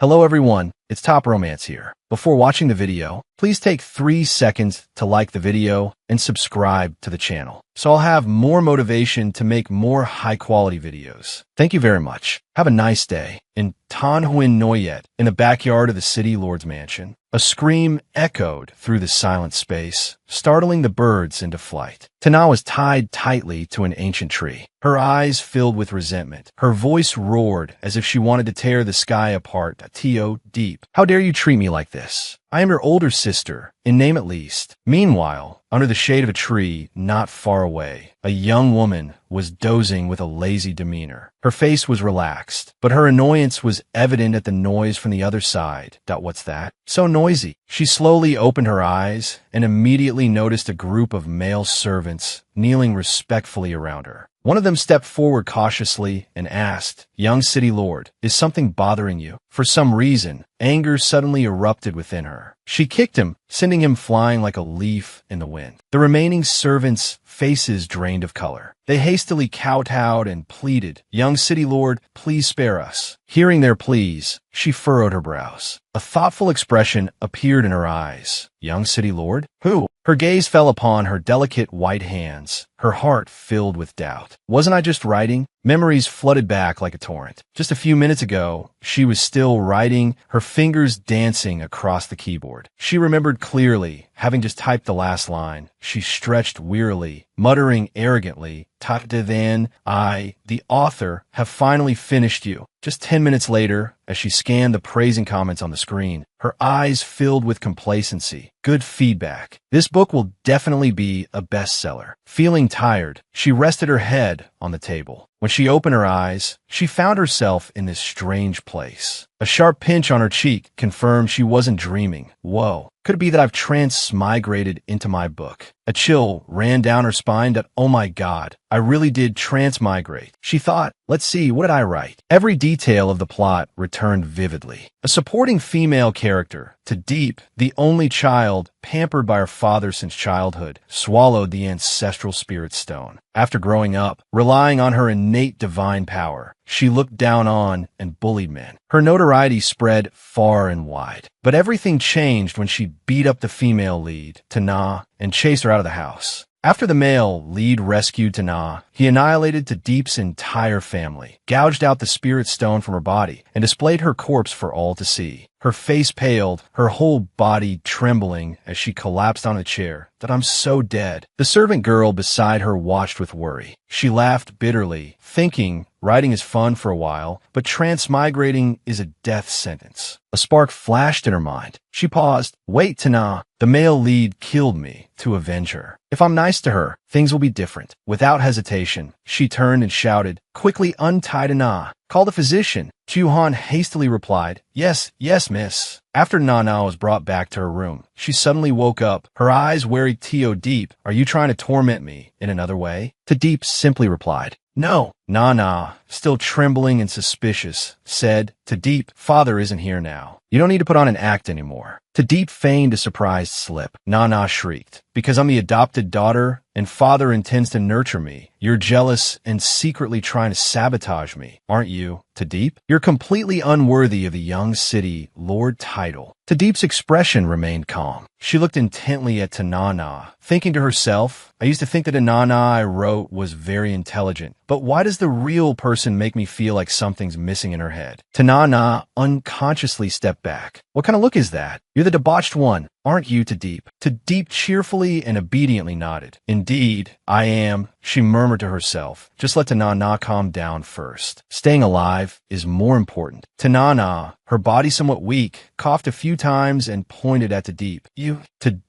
Hello everyone, it's Top Romance here. Before watching the video, please take 3 seconds to like the video and subscribe to the channel, so I'll have more motivation to make more high-quality videos. Thank you very much. Have a nice day. In Tan Huynh Noyet, in the backyard of the city lord's mansion, a scream echoed through the silent space, startling the birds into flight. Tana was tied tightly to an ancient tree, her eyes filled with resentment. Her voice roared as if she wanted to tear the sky apart. Tio, deep. How dare you treat me like this? I am your older sister, in name at least. Meanwhile, under the shade of a tree not far away, a young woman was dozing with a lazy demeanor. Her face was relaxed, but her annoyance was evident at the noise from the other side. What's that? So noisy. She slowly opened her eyes and immediately noticed a group of male servants kneeling respectfully around her. One of them stepped forward cautiously and asked, "Young city lord, is something bothering you?" For some reason, anger suddenly erupted within her. She kicked him, sending him flying like a leaf in the wind. The remaining servants' faces drained of color. They hastily kowtowed and pleaded, "Young city lord, please spare us." Hearing their pleas, she furrowed her brows. A thoughtful expression appeared in her eyes. "Young city lord? Who?" Her gaze fell upon her delicate white hands, her heart filled with doubt. Wasn't I just writing? Memories flooded back like a torrent. Just a few minutes ago, she was still writing, her fingers dancing across the keyboard. She remembered clearly, having just typed the last line. She stretched wearily, muttering arrogantly, then I, the author, have finally finished you." Just 10 minutes later, as she scanned the praising comments on the screen, her eyes filled with complacency. Good feedback. This book will definitely be a bestseller. Feeling tired, she rested her head on the table. When she opened her eyes, she found herself in this strange place. A sharp pinch on her cheek confirmed she wasn't dreaming. Whoa. Could it be that I've transmigrated into my book? A chill ran down her spine. Oh my God, I really did transmigrate. She thought, let's see, what did I write? Every detail of the plot returned vividly. A supporting female character, to Deep, the only child, pampered by her father since childhood, swallowed the ancestral spirit stone. After growing up, relying on her innate divine power, she looked down on and bullied men. Her notoriety spread far and wide. But everything changed when she beat up the female lead, Tana, and chased her out of the house. After the male lead rescued Tana, he annihilated Deep's entire family, gouged out the spirit stone from her body, and displayed her corpse for all to see. Her face paled, her whole body trembling as she collapsed on a chair. "I'm so dead." The servant girl beside her watched with worry. She laughed bitterly, thinking writing is fun for a while, but transmigrating is a death sentence. A spark flashed in her mind. She paused. "Wait, Tana. The male lead killed me to avenge her. If I'm nice to her, things will be different." Without hesitation, she turned and shouted, "Quickly untie Tana. Call the physician." Juhan hastily replied, Yes, miss." After Nana was brought back to her room, she suddenly woke up, her eyes wary. "Tio Deep, are you trying to torment me in another way?" Deep simply replied, "No." Nana, still trembling and suspicious, said, "Deep, father isn't here now. You don't need to put on an act anymore." Deep feigned a surprised slip. Nana shrieked, "Because I'm the adopted daughter and father intends to nurture me. You're jealous and secretly trying to sabotage me, aren't you, Deep? You're completely unworthy of the young city lord title." Deep's expression remained calm. She looked intently at Tanana, thinking to herself, "I used to think that a Nana I wrote was very intelligent, but why does the real person make me feel like something's missing in her head?" Tanana unconsciously stepped back. "What kind of look is that? You're the debauched one, aren't you, Deep?" Deep cheerfully and obediently nodded. "Indeed, I am," she murmured to herself. "Just let Tanana calm down first. Staying alive is more important." Tanana, her body somewhat weak, coughed a few times and pointed at Deep. "You?"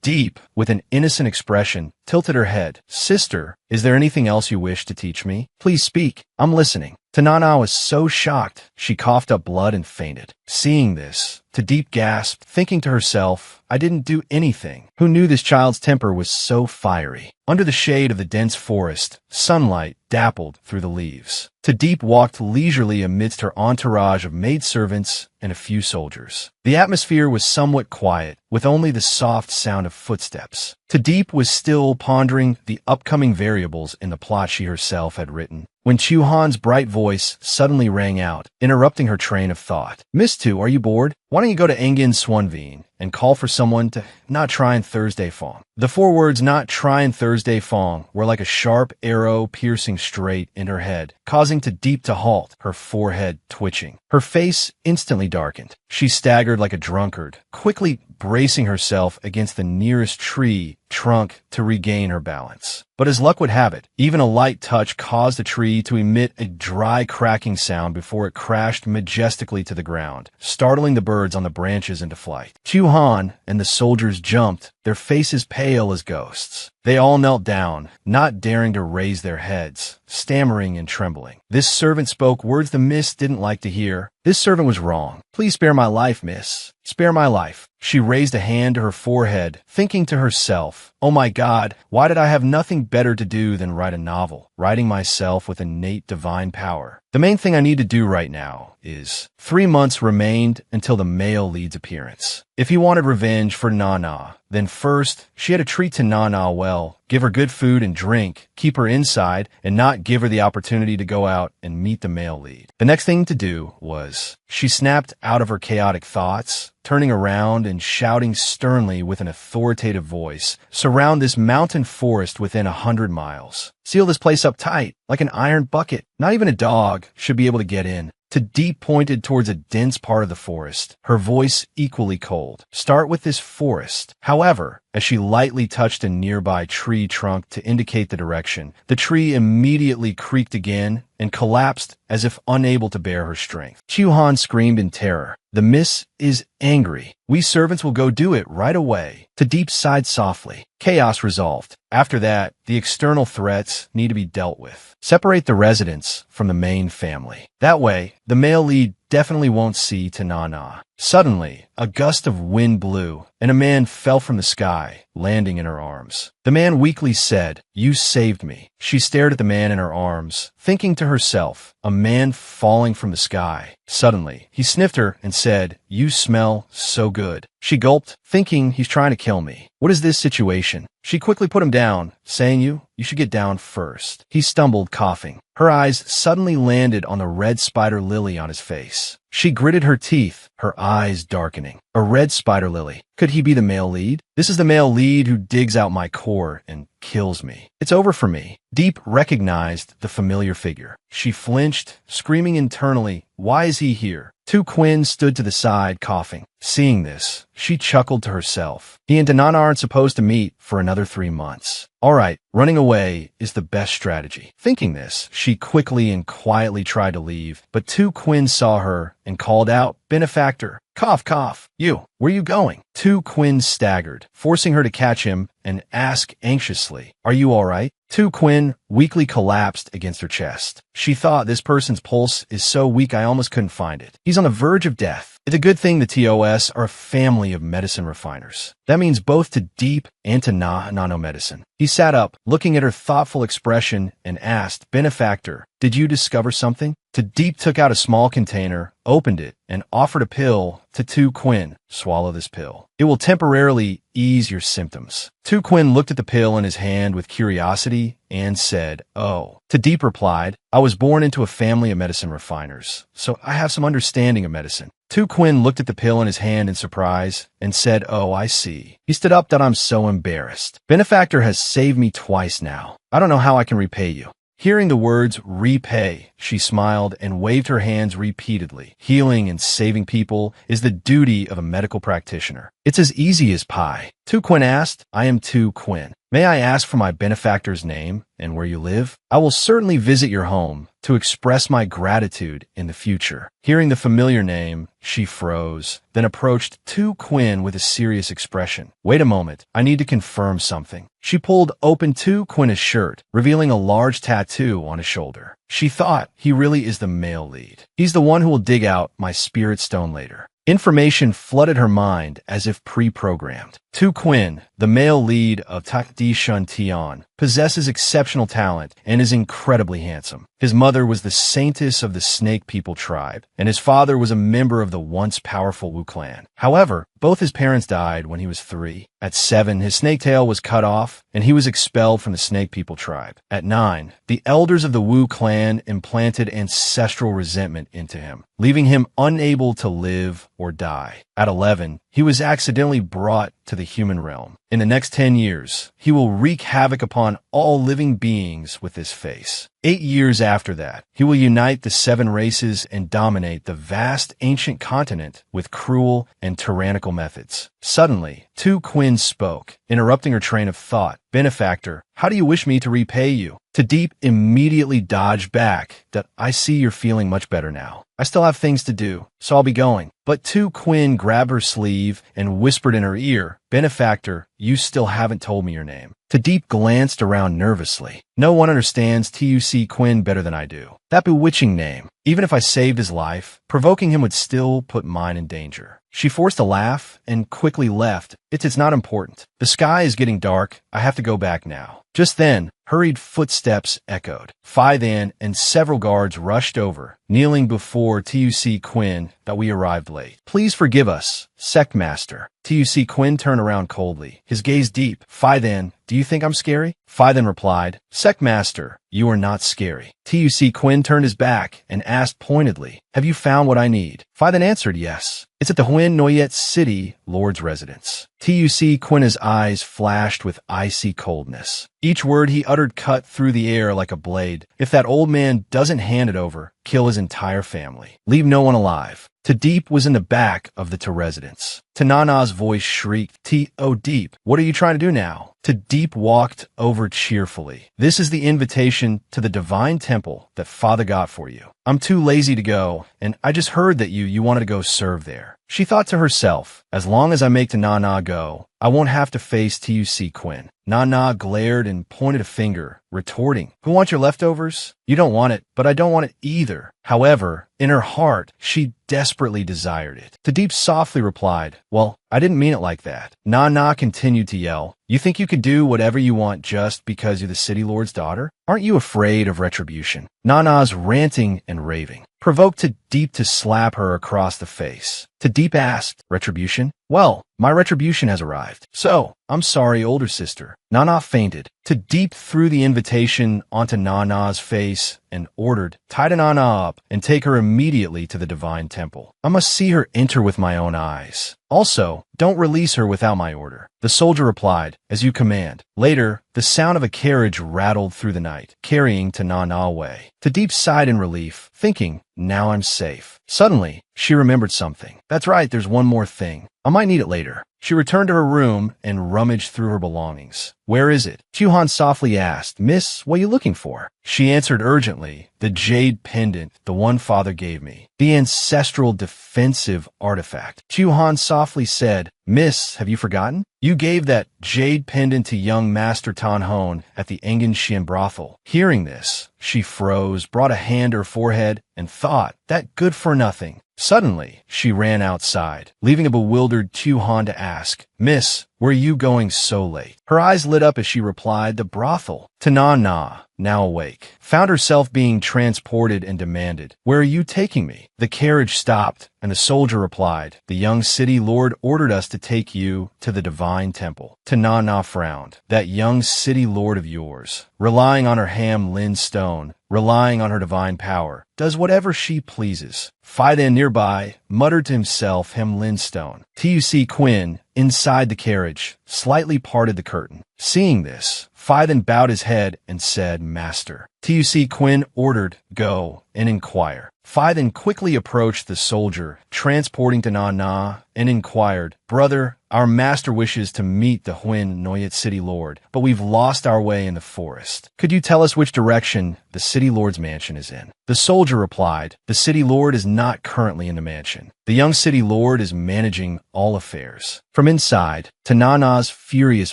Deep, with an innocent expression, tilted her head. "Sister, is there anything else you wish to teach me? Please speak. I'm listening." Tanana was so shocked, she coughed up blood and fainted. Seeing this, Deep gasped, thinking to herself, "I didn't do anything." Who knew this child's temper was so fiery? Under the shade of the dense forest, sunlight dappled through the leaves. Deep walked leisurely amidst her entourage of maidservants and a few soldiers. The atmosphere was somewhat quiet, with only the soft sound of footsteps. Deep was still pondering the upcoming variables in the plot she herself had written, when Chuhan's bright voice suddenly rang out, interrupting her train of thought. "Miss Tu, are you bored? Why don't you go to Engin Swanveen and call for someone to not try and Thursday Fong?" The 4 words "not try and Thursday Fong" were like a sharp arrow piercing straight in her head, causing Deep to halt, her forehead twitching. Her face instantly darkened. She staggered like a drunkard, quickly bracing herself against the nearest tree trunk to regain her balance. But as luck would have it, even a light touch caused the tree to emit a dry cracking sound before it crashed majestically to the ground, startling the birds on the branches into flight. Chuhan and the soldiers jumped, their faces pale as ghosts. They all knelt down, not daring to raise their heads, stammering and trembling. This servant spoke words the miss didn't like to hear. This servant was wrong. "Please spare my life, miss. Spare my life." She raised a hand to her forehead, thinking to herself, "Oh my God, why did I have nothing better to do than write a novel, writing myself with innate divine power? The main thing I need to do right now is..." 3 months remained until the male lead's appearance. If he wanted revenge for Nana, then first, she had to treat to Nana well, give her good food and drink, keep her inside, and not give her the opportunity to go out and meet the male lead. The next thing to do was, she snapped out of her chaotic thoughts, turning around and shouting sternly with an authoritative voice, "Surround this mountain forest within 100 miles. Seal this place up tight, like an iron bucket. Not even a dog should be able to get in." Deep pointed towards a dense part of the forest, her voice equally cold. "Start with this forest." However, as she lightly touched a nearby tree trunk to indicate the direction, the tree immediately creaked again and collapsed as if unable to bear her strength. Chuhan screamed in terror. "The miss is angry. We servants will go do it right away." Deep sighed softly. Chaos resolved. After that, the external threats need to be dealt with. Separate the residents from the main family. That way, the male lead definitely won't see Tanana. Suddenly, a gust of wind blew, and a man fell from the sky, landing in her arms. The man weakly said, "You saved me." She stared at the man in her arms, thinking to herself, a man falling from the sky. Suddenly, he sniffed her and said, "You smell so good." She gulped, thinking he's trying to kill me. What is this situation? She quickly put him down, saying, You should get down first." He stumbled, coughing. Her eyes suddenly landed on the red spider lily on his face. She gritted her teeth, her eyes darkening. A red spider lily. Could he be the male lead? This is the male lead who digs out my core and kills me. It's over for me. Deep recognized the familiar figure. She flinched, screaming internally, "Why is he here?" Tu Quinn stood to the side, coughing. Seeing this, she chuckled to herself. He and Danana aren't supposed to meet for another 3 months. All right, running away is the best strategy. Thinking this, she quickly and quietly tried to leave, but Tu Quinn saw her and called out, "Benefactor, cough, cough. You, where you going?" Tu Quinn staggered, forcing her to catch him and ask anxiously, "Are you all right?" Tu Quinn weakly collapsed against her chest. She thought, this person's pulse is so weak I almost couldn't find it. He's on the verge of death. It's a good thing the TOS are a family of medicine refiners. That means both to Deep and to nanomedicine. He sat up, looking at her thoughtful expression, and asked, "Benefactor, did you discover something?" To Deep took out a small container, opened it, and offered a pill to Tu Quinn. "Swallow this pill. It will temporarily ease your symptoms." Tu Quinn looked at the pill in his hand with curiosity and said, "Oh." To Deep replied, "I was born into a family of medicine refiners, so I have some understanding of medicine." Tu Quinn looked at the pill in his hand in surprise and said, "Oh, I see." He stood up. "I'm so embarrassed. Benefactor has saved me twice now. I don't know how I can repay you." Hearing the words repay, she smiled and waved her hands repeatedly. Healing and saving people is the duty of a medical practitioner. It's as easy as pie. Tu Quinn asked, "I am Tu Quinn. May I ask for my benefactor's name and where you live? I will certainly visit your home to express my gratitude in the future." Hearing the familiar name, she froze, then approached Tu Quinn with a serious expression. "Wait a moment, I need to confirm something." She pulled open Tu Quinn's shirt, revealing a large tattoo on his shoulder. She thought, he really is the male lead. He's the one who will dig out my spirit stone later. Information flooded her mind as if pre-programmed. Tu Quinn, the male lead of Tak Di Shun Tian, possesses exceptional talent and is incredibly handsome. His mother was the saintess of the Snake People tribe, and his father was a member of the once powerful Wu clan. However, both his parents died when he was 3. At 7, his snake tail was cut off, and he was expelled from the Snake People tribe. At 9, the elders of the Wu clan implanted ancestral resentment into him, leaving him unable to live or die. At 11, he was accidentally brought to the human realm. In the next 10 years, he will wreak havoc upon all living beings with his face. 8 years after that, he will unite the 7 races and dominate the vast ancient continent with cruel and tyrannical methods. Suddenly, Tu Quinn spoke, interrupting her train of thought. Benefactor, how do you wish me to repay you? Tadeep immediately dodged back. That I see you're feeling much better now. I still have things to do, so I'll be going. But Tu Quinn grabbed her sleeve and whispered in her ear, Benefactor, you still haven't told me your name. Tadeep glanced around nervously. No one understands Tu Quinn better than I do. That bewitching name. Even if I saved his life, provoking him would still put mine in danger. She forced a laugh and quickly left. It's not important. The sky is getting dark. I have to go back now. Just then, hurried footsteps echoed. Phi-Than and several guards rushed over, kneeling before Tu Quinn that we arrived late. Please forgive us, Sect Master. Tu Quinn turned around coldly, his gaze deep. Phi-Than, do you think I'm scary? Phi-Than replied, Sect Master, you are not scary. Tu Quinn turned his back and asked pointedly, have you found what I need? Phi-Than answered yes. It's at the Huan Noyet City Lord's residence. Tu Quinn's eyes flashed with icy coldness. Each word he uttered cut through the air like a blade. If that old man doesn't hand it over, kill his entire family. Leave no one alive. Tadeep was in the back of the residence. Tanana's voice shrieked, Deep, what are you trying to do now? Tadeep walked over cheerfully. This is the invitation to the divine temple that Father got for you. I'm too lazy to go, and I just heard that you wanted to go serve there. She thought to herself, as long as I make Tanana go, I won't have to face Tu Quinn. Nana glared and pointed a finger, retorting, who wants your leftovers? You don't want it, but I don't want it either. However, in her heart, she desperately desired it. Tadeep softly replied, well, I didn't mean it like that. Nana continued to yell, you think you can do whatever you want just because you're the city lord's daughter? Aren't you afraid of retribution? Nana's ranting and raving provoked Tadeep to slap her across the face. Tadeep asked, retribution? Well, my retribution has arrived. So, I'm sorry, older sister. Nana fainted. Tadeep threw the invitation onto Nana's face and ordered, tie Nana up and take her immediately to the divine temple. I must see her enter with my own eyes. Also, don't release her without my order. The soldier replied, as you command. Later, the sound of a carriage rattled through the night, carrying Nana away. Tadeep sighed in relief, thinking, now I'm safe. Suddenly, she remembered something. That's right, there's one more thing. I might need it later. She returned to her room and rummaged through her belongings. Where is it? Chuhan softly asked, Miss, what are you looking for? She answered urgently, the jade pendant, the one Father gave me. The ancestral defensive artifact. Chuhan softly said, Miss, have you forgotten? You gave that jade pendant to young Master Tan Hon at the Engen Xian brothel. Hearing this, she froze, brought a hand to her forehead, and thought, that good for nothing. Suddenly, she ran outside, leaving a bewildered Chuhan to ask, Miss, where are you going so late? Her eyes lit up as she replied, the brothel. Tanana, now awake, found herself being transported and demanded, where are you taking me? The carriage stopped, and the soldier replied, the young city lord ordered us to take you to the divine temple. Tanana frowned. That young city lord of yours, relying on her Ham Lin stone, relying on her divine power, does whatever she pleases. Phi-Than nearby muttered to himself Hem Lin stone. Tu Quinn, inside the carriage, slightly parted the curtain. Seeing this, Phi-Than bowed his head and said, Master. Tu Quinn ordered, go and inquire. Phi-Than quickly approached the soldier, transporting to Nana, and inquired, Brother, our master wishes to meet the Huan Noyet City Lord, but we've lost our way in the forest. Could you tell us which direction the City Lord's mansion is in? The soldier replied, the City Lord is not currently in the mansion. The young City Lord is managing all affairs. From inside, Tanana's furious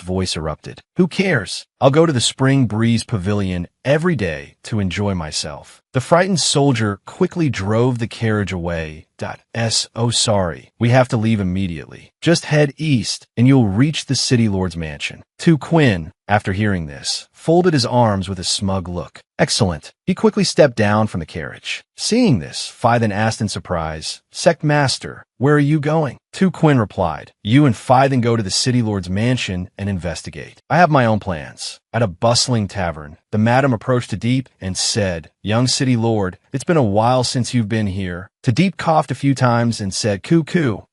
voice erupted. Who cares? I'll go to the Spring Breeze Pavilion every day to enjoy myself. The frightened soldier quickly drove the carriage away. Oh, sorry. We have to leave immediately. Just head east, and you'll reach the city lord's mansion. Tu Quinn, after hearing this, folded his arms with a smug look. Excellent. He quickly stepped down from the carriage. Seeing this, Phi then asked in surprise, Sect Master, where are you going? Tu Quinn replied, You and Phi then go to the city lord's mansion and investigate. I have my own plans. At a bustling tavern, the madam approached Tadip and said, Young city lord, it's been a while since you've been here. Tadip coughed a few times and said, Coo,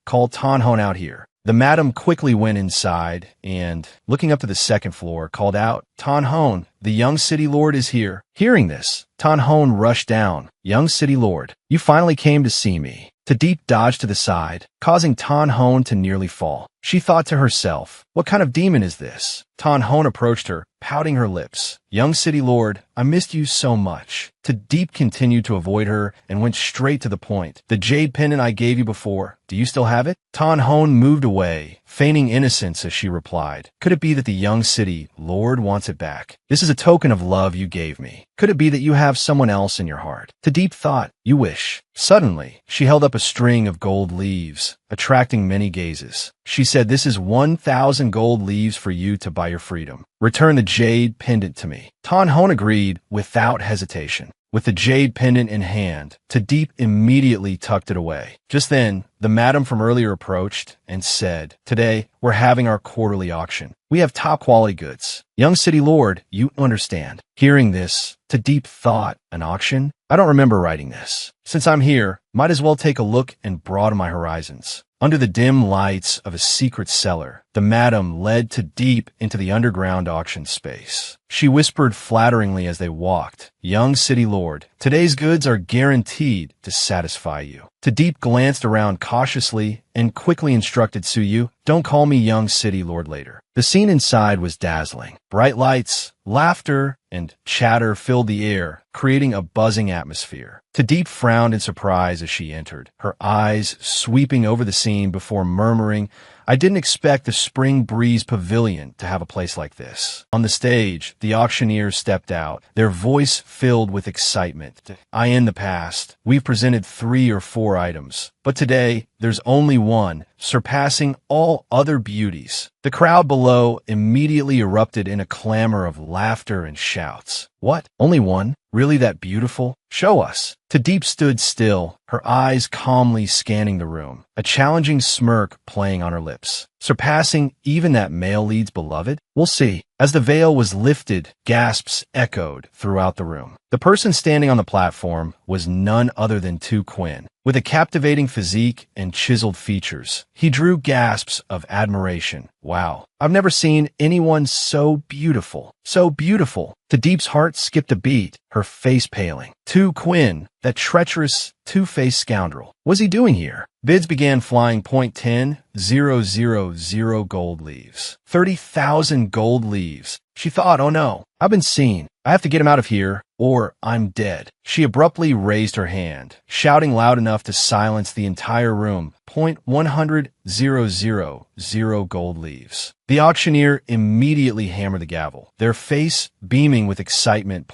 call Tanhon out here. The madam quickly went inside and, looking up to the second floor, called out, Tanhon, the young city lord is here. Hearing this, Tanhon rushed down. Young city lord, you finally came to see me. Tadip dodged to the side, causing Tanhon to nearly fall. She thought to herself, what kind of demon is this? Tanhon approached her, pouting her lips. Young city lord, I missed you so much. Tadip continued to avoid her and went straight to the point. The jade pendant I gave you before, do you still have it? Tanhon moved away, feigning innocence as she replied. Could it be that the young city lord wants it back? This is a token of love you gave me. Could it be that you have someone else in your heart? Tadip thought, you wish. Suddenly, she held up a string of gold leaves, attracting many gazes. She said, This is 1,000 gold leaves for you to buy your freedom. Return the jade pendant to me. Tanhon agreed without hesitation. With the jade pendant in hand, Tadip immediately tucked it away. Just then, the madam from earlier approached and said, Today, we're having our quarterly auction. We have top-quality goods. Young city lord, you understand. Hearing this, Tadip thought, an auction? I don't remember writing this. Since I'm here, might as well take a look and broaden my horizons. Under the dim lights of a secret cellar, the madam led Tadip into the underground auction space. She whispered flatteringly as they walked, Young city lord, today's goods are guaranteed to satisfy you. Tadip glanced around cautiously and quickly instructed Suyu, Don't call me young city lord later. The scene inside was dazzling. Bright lights, laughter, and chatter filled the air, creating a buzzing atmosphere. Tadip frowned in surprise as she entered, her eyes sweeping over the scene before murmuring, I didn't expect the Spring Breeze Pavilion to have a place like this. On the stage, the auctioneers stepped out, their voice filled with excitement. In the past, we've presented 3 or 4 items, but today, there's only one, surpassing all other beauties. The crowd below immediately erupted in a clamor of laughter and shouts. What? Only one? Really that beautiful? Show us. Tadip stood still, her eyes calmly scanning the room, a challenging smirk playing on her lips. Surpassing even that male lead's beloved? We'll see. As the veil was lifted, gasps echoed throughout the room. The person standing on the platform was none other than Tu Quinn. With a captivating physique and chiseled features, he drew gasps of admiration. Wow, I've never seen anyone so beautiful. So beautiful. Tadip's heart skipped a beat, her face paling. Tu Quinn, that treacherous, two-faced scoundrel. What's he doing here? Bids began flying. 0.1000 gold leaves. 30,000 gold leaves. She thought, oh no, I've been seen. I have to get him out of here, or I'm dead. She abruptly raised her hand, shouting loud enough to silence the entire room. 0.1000 gold leaves. The auctioneer immediately hammered the gavel, their face beaming with excitement.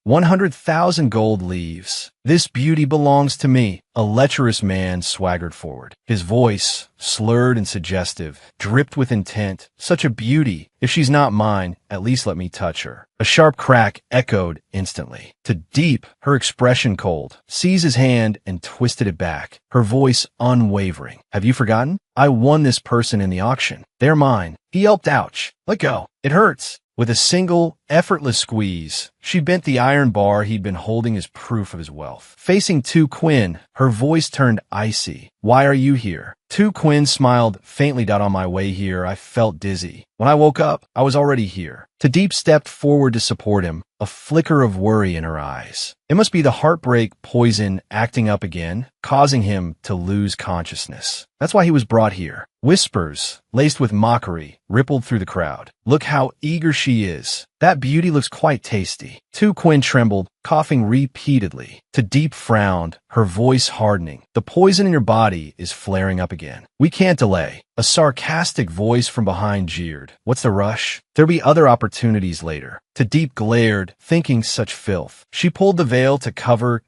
100,000 gold leaves. This beauty belongs to me. A lecherous man swaggered forward. His voice, slurred and suggestive, dripped with intent. Such a beauty. If she's not mine, at least let me touch her. A sharp crack echoed instantly. Tadip, her expression cold, seized his hand and twisted it back, her voice unwavering. Have you forgotten? I won this person in the auction. They're mine. He yelped, ouch. Let go. It hurts. With a single, effortless squeeze, she bent the iron bar he'd been holding as proof of his wealth. Facing Tu Quinn, her voice turned icy. Why are you here? Tu Quinn smiled faintly. On my way here, I felt dizzy. When I woke up, I was already here. Tadip stepped forward to support him, a flicker of worry in her eyes. It must be the heartbreak poison acting up again, causing him to lose consciousness. That's why he was brought here. Whispers, laced with mockery, rippled through the crowd. Look how eager she is. That beauty looks quite tasty. Tu Quinn trembled, coughing repeatedly. Tadip frowned, her voice hardening. The poison in your body is flaring up again. We can't delay. A sarcastic voice from behind jeered. What's the rush? There'd be other opportunities later. Deep glared, thinking such filth. She pulled the veil to cover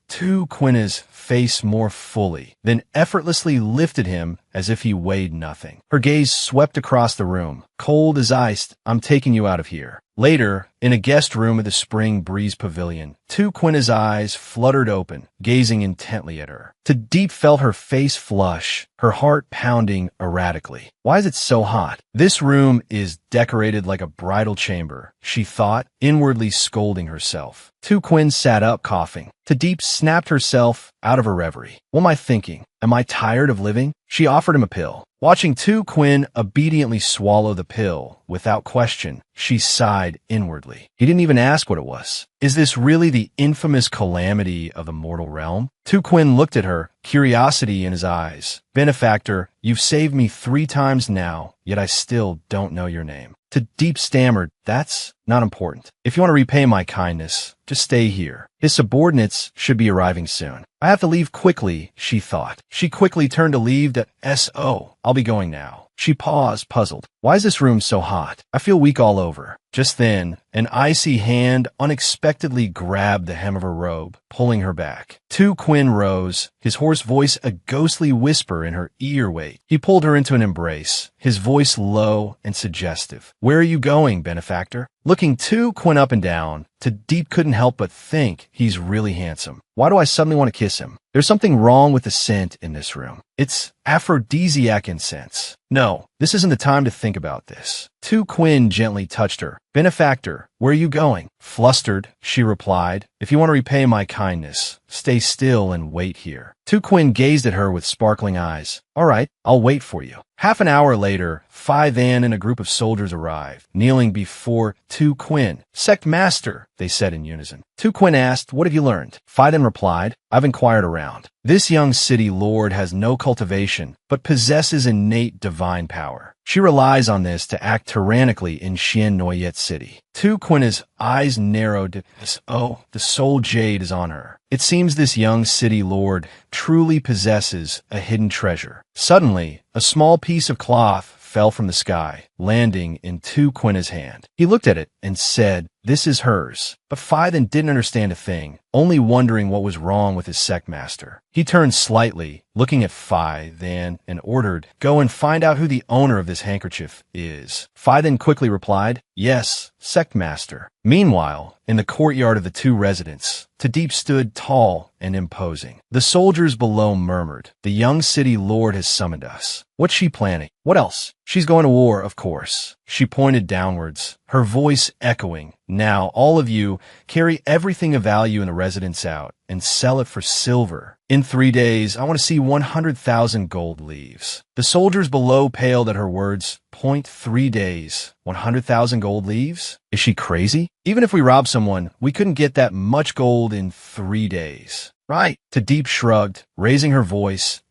Quinna's face more fully, then effortlessly lifted him as if he weighed nothing. Her gaze swept across the room. Cold as ice, I'm taking you out of here. Later, in a guest room of the Spring Breeze Pavilion, Quinna's eyes fluttered open, gazing intently at her. Deep felt her face flush, her heart pounding erratically. Why is it so hot? This room is decorated like a bridal chamber, she thought, inwardly scolding herself. Quinn sat up, coughing. Deep snapped herself out of her reverie. What am I thinking? Am I tired of living? She offered him a pill. Watching Quinn obediently swallow the pill without question, she sighed inwardly. He didn't even ask what it was. Is this really the infamous calamity of the mortal realm? Quinn looked at her, curiosity in his eyes. Benefactor, you've saved me 3 times now, yet I still don't know your name. Deep stammered, that's not important. If you want to repay my kindness, just stay here. His subordinates should be arriving soon. I have to leave quickly, she thought. She quickly turned to leave I'll be going now. She paused, puzzled. Why is this room so hot? I feel weak all over. Just then, an icy hand unexpectedly grabbed the hem of her robe, pulling her back. Quinn rose, his hoarse voice a ghostly whisper in her ear. Wait. He pulled her into an embrace, his voice low and suggestive. Where are you going, benefactor? Looking Quinn up and down, Deep couldn't help but think he's really handsome. Why do I suddenly want to kiss him? There's something wrong with the scent in this room. It's aphrodisiac incense. No, this isn't the time to think about this. Quinn gently touched her. Benefactor, where are you going? Flustered, she replied. If you want to repay my kindness, stay still and wait here. Quinn gazed at her with sparkling eyes. All right, I'll wait for you. Half an hour later, Phi Van and a group of soldiers arrived, kneeling before Quinn. Sect Master, they said in unison. Quinn asked, what have you learned? Phi then replied, I've inquired around. This young city lord has no cultivation, but possesses innate divine power. She relies on this to act tyrannically in Chien Noyet City. Quinna's eyes narrowed. Oh, the soul jade is on her. It seems this young city lord truly possesses a hidden treasure. Suddenly, a small piece of cloth fell from the sky, landing in Quinna's hand. He looked at it and said, this is hers. But Phi then didn't understand a thing, only wondering what was wrong with his sect master. He turned slightly, looking at Phi then, and ordered, go and find out who the owner of this handkerchief is. Phi then quickly replied, yes, sect master. Meanwhile, in the courtyard of the 2 residents, Deep stood tall and imposing. The soldiers below murmured, the young city lord has summoned us. What's she planning? What else? She's going to war, of course. She pointed downwards, her voice echoing. Now, all of you, carry everything of value in the residence out and sell it for silver. In 3 days, I want to see 100,000 gold leaves. The soldiers below paled at her words. 3 days, 100,000 gold leaves? Is she crazy? Even if we rob someone, we couldn't get that much gold in 3 days. Right. Deep shrugged, raising her voice.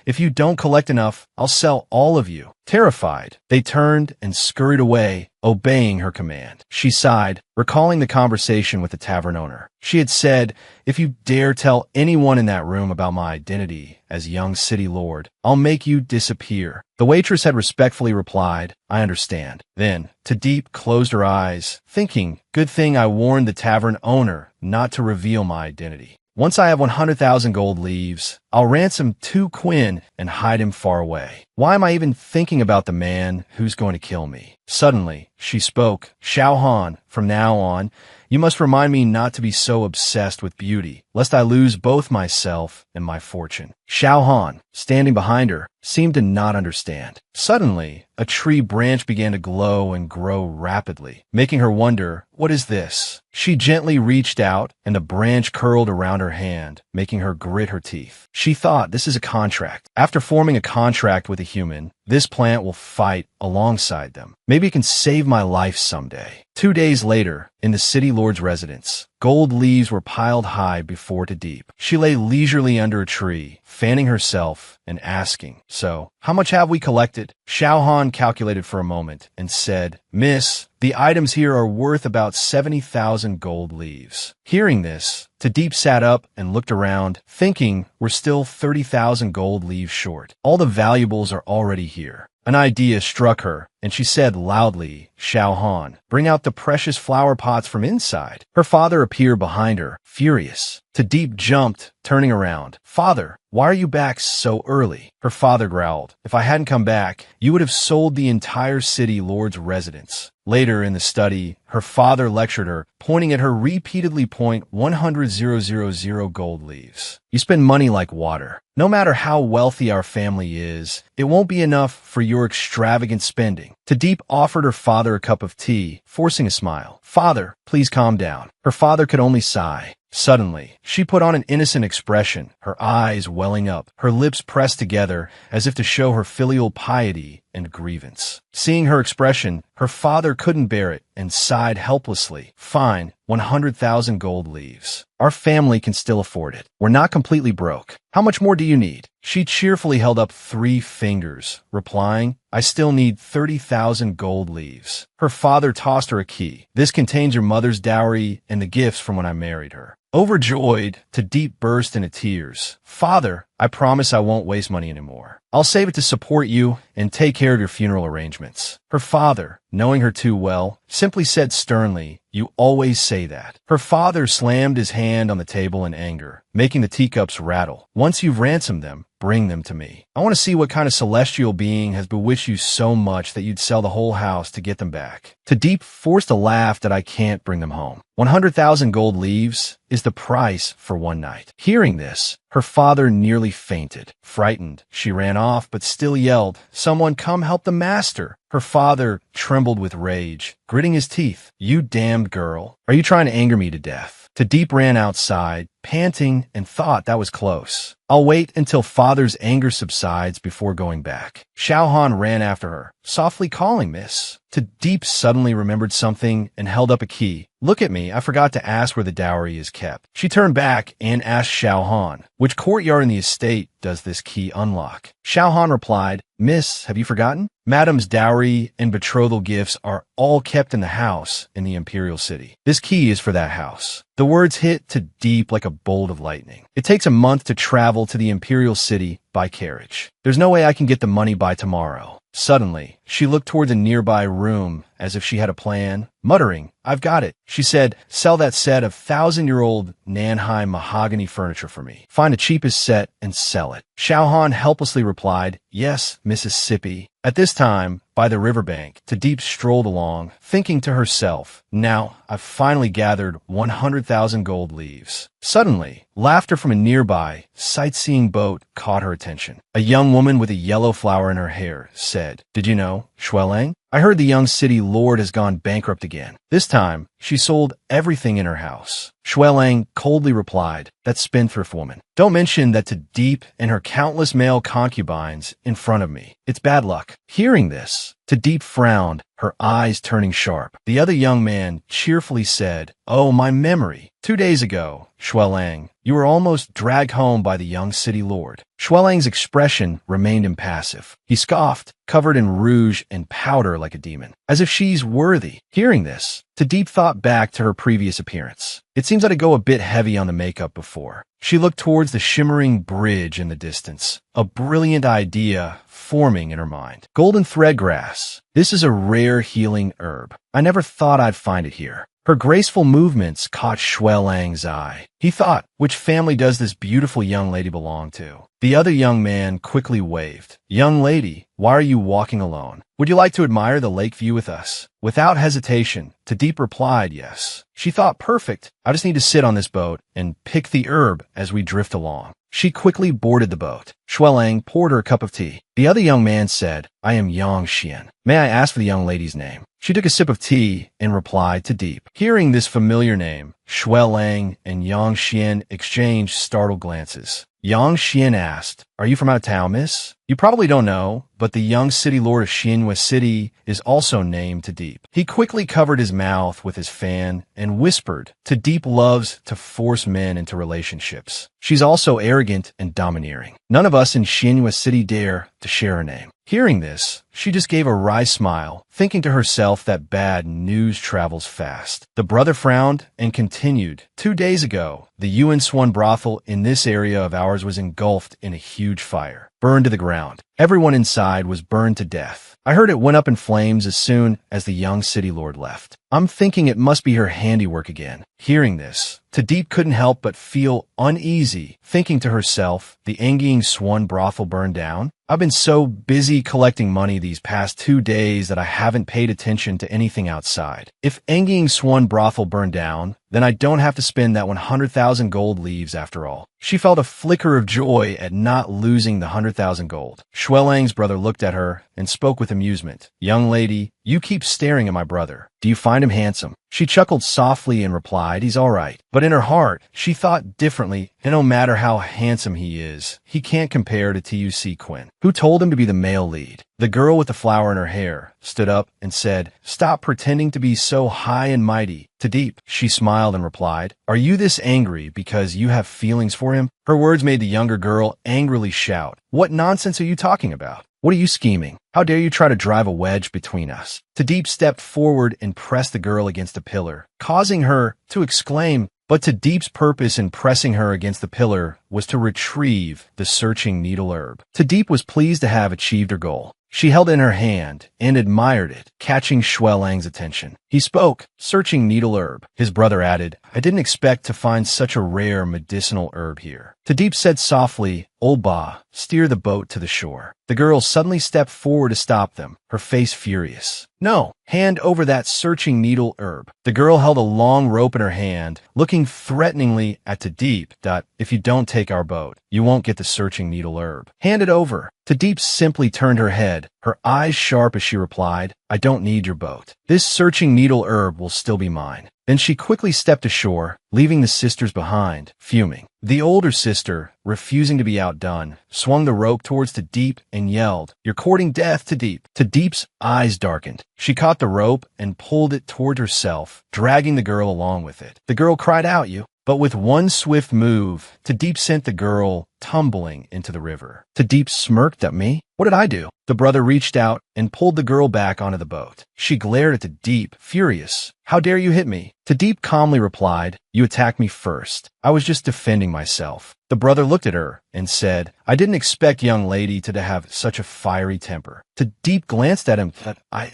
If you don't collect enough, I'll sell all of you. Terrified, they turned and scurried away, obeying her command. She sighed, recalling the conversation with the tavern owner. She had said, if you dare tell anyone in that room about my identity as young city lord, I'll make you disappear. The waitress had respectfully replied, I understand. Then, Deep closed her eyes, thinking, good thing I warned the tavern owner not to reveal my identity. Once I have 100,000 gold leaves, I'll ransom Quinn and hide him far away. Why am I even thinking about the man who's going to kill me? Suddenly, she spoke. Xiao Han, from now on, you must remind me not to be so obsessed with beauty, lest I lose both myself and my fortune. Xiao Han, standing behind her, seemed to not understand. Suddenly, a tree branch began to glow and grow rapidly, making her wonder, what is this? She gently reached out, and the branch curled around her hand, making her grit her teeth. She thought, this is a contract. After forming a contract with a human, this plant will fight alongside them. Maybe it can save my life someday. 2 days later, in the city lord's residence, gold leaves were piled high before Deep. She lay leisurely under a tree, fanning herself and asking, so, how much have we collected? Xiao Han calculated for a moment and said, Miss, the items here are worth about 70,000 gold leaves. Hearing this, Deep sat up and looked around, thinking we're still 30,000 gold leaves short. All the valuables are already here. An idea struck her, and she said loudly, "Xiao Han, bring out the precious flower pots from inside." Her father appeared behind her, furious. Deep jumped, turning around. "Father, why are you back so early?" Her father growled, "If I hadn't come back, you would have sold the entire city lord's residence." Later in the study, her father lectured her, pointing at her repeatedly. 100,000 gold leaves. You spend money like water. No matter how wealthy our family is, it won't be enough for your extravagant spending. Deep offered her father a cup of tea, forcing a smile. "Father, please calm down." Her father could only sigh. Suddenly, she put on an innocent expression, her eyes welling up, her lips pressed together as if to show her filial piety and grievance. Seeing her expression, her father couldn't bear it and sighed helplessly. "Fine, 100,000 gold leaves. Our family can still afford it. We're not completely broke. How much more do you need?" She cheerfully held up 3 fingers, replying, "I still need 30,000 gold leaves." Her father tossed her a key. "This contains your mother's dowry and the gifts from when I married her." Overjoyed, Deep burst into tears. "Father, I promise I won't waste money anymore. I'll save it to support you and take care of your funeral arrangements." Her father, knowing her too well, simply said sternly, "You always say that." Her father slammed his hand on the table in anger, making the teacups rattle. "Once you've ransomed them, bring them to me. I want to see what kind of celestial being has bewitched you so much that you'd sell the whole house to get them back." Deep forced a laugh that I can't bring them home. 100,000 gold leaves is the price for one night. Hearing this, her father nearly fainted. Frightened, she ran off but still yelled, "Someone come help the master." Her father trembled with rage, gritting his teeth. "You damned girl. Are you trying to anger me to death?" Deep ran outside, panting, and thought that was close. "I'll wait until father's anger subsides before going back." Xiao Han ran after her, softly calling, "Miss." Deep suddenly remembered something and held up a key. "Look at me, I forgot to ask where the dowry is kept." She turned back and asked Xiao Han, "Which courtyard in the estate does this key unlock?" Xiao Han replied, "Miss, have you forgotten? Madam's dowry and betrothal gifts are all kept in the house in the imperial city. This key is for that house." The words hit Deep like a bolt of lightning. "It takes a month to travel to the imperial city by carriage. There's no way I can get the money by tomorrow." Suddenly, she looked toward the nearby room as if she had a plan. Muttering, "I've got it," she said, "Sell that set of 1,000-year-old Nanhai mahogany furniture for me. Find the cheapest set and sell it." Xiao Han helplessly replied, "Yes, Mississippi." At this time, by the riverbank, Deep strolled along, thinking to herself, "Now I've finally gathered 100,000 gold leaves." Suddenly, laughter from a nearby sightseeing boat caught her attention. A young woman with a yellow flower in her hair said, "Did you know, Shuelang? I heard the young city lord has gone bankrupt again." This time, she sold everything in her house. Shuelang coldly replied, "That spendthrift woman. Don't mention that to Deep and her countless male concubines in front of me. It's bad luck." Hearing this, Deep frowned, her eyes turning sharp. The other young man cheerfully said, "Oh, my memory. 2 days ago, Shuelang, you were almost dragged home by the young city lord." Shuelang's expression remained impassive. He scoffed, covered in rouge and powder like a demon, as if she's worthy. Hearing this, Deep thought back to her previous appearance. It seems I'd go a bit heavy on the makeup before. She looked towards the shimmering bridge in the distance, a brilliant idea forming in her mind. Golden threadgrass. This is a rare healing herb. I never thought I'd find it here. Her graceful movements caught Shuelang's eye. He thought, which family does this beautiful young lady belong to? The other young man quickly waved. "Young lady, why are you walking alone? Would you like to admire the lake view with us?" Without hesitation, Deep replied yes. She thought, "Perfect. I just need to sit on this boat and pick the herb as we drift along." She quickly boarded the boat. Shuelang poured her a cup of tea. The other young man said, "I am Yang Xian. May I ask for the young lady's name?" She took a sip of tea and replied to Deep. Hearing this familiar name, Shuelang and Yang Xian exchanged startled glances. Yang Xian asked, "Are you from out of town, miss?" "You probably don't know, but the young city lord of Xinyue City is also named Deep." He quickly covered his mouth with his fan and whispered, Deep loves to force men into relationships. She's also arrogant and domineering. None of us in Xinyue City dare to share her name." Hearing this, she just gave a wry smile, thinking to herself that bad news travels fast. The brother frowned and continued, 2 days ago, the Yuan Swan brothel in this area of ours was engulfed in a huge fire. burned to the ground. Everyone inside was burned to death. I heard it went up in flames as soon as the young city lord left. I'm thinking it must be her handiwork again. Hearing this, Tadeep couldn't help but feel uneasy, thinking to herself, the Engying Swan brothel burned down? I've been so busy collecting money these past 2 days that I haven't paid attention to anything outside. If Engying Swan brothel burned down, then I don't have to spend that 100,000 gold leaves after all. She felt a flicker of joy at not losing the 100,000 gold. Xuelang's brother looked at her and spoke with amusement. Young lady, you keep staring at my brother. Do you find him handsome? She chuckled softly and replied, he's all right. But in her heart, she thought differently, and no matter how handsome he is, he can't compare to TUC Quinn, who told him to be the male lead. The girl with the flower in her hair stood up and said, stop pretending to be so high and mighty. Tadeep, she smiled and replied, are you this angry because you have feelings for him? Her words made the younger girl angrily shout, what nonsense are you talking about? What are you scheming? How dare you try to drive a wedge between us? Tadeep stepped forward and pressed the girl against a pillar, causing her to exclaim, but Tadeep's purpose in pressing her against the pillar was to retrieve the searching needle herb. Tadeep was pleased to have achieved her goal. She held it in her hand and admired it, catching Xuelang's attention. He spoke, searching needle herb. His brother added, I didn't expect to find such a rare medicinal herb here. Tadeep said softly, Old Ba, steer the boat to the shore. The girl suddenly stepped forward to stop them, her face furious. No, hand over that searching needle herb. The girl held a long rope in her hand, looking threateningly at Tadeep. If you don't take our boat, you won't get the searching needle herb. Hand it over. Tadeep simply turned her head, her eyes sharp as she replied, I don't need your boat. This searching needle herb will still be mine. Then she quickly stepped ashore, leaving the sisters behind, fuming. The older sister, refusing to be outdone, swung the rope towards Tadeep and yelled, You're courting death, Tadeep. Tadeep's eyes darkened. She caught the rope and pulled it toward herself, dragging the girl along with it. The girl cried out, You. But with one swift move, Tadeep sent the girl tumbling into the river. Tadeep smirked at me. What did I do? The brother reached out and pulled the girl back onto the boat. She glared at Tadeep, furious. How dare you hit me? Tadeep calmly replied, You attacked me first. I was just defending myself. The brother looked at her and said, I didn't expect young lady to have such a fiery temper. Tadeep glanced at him.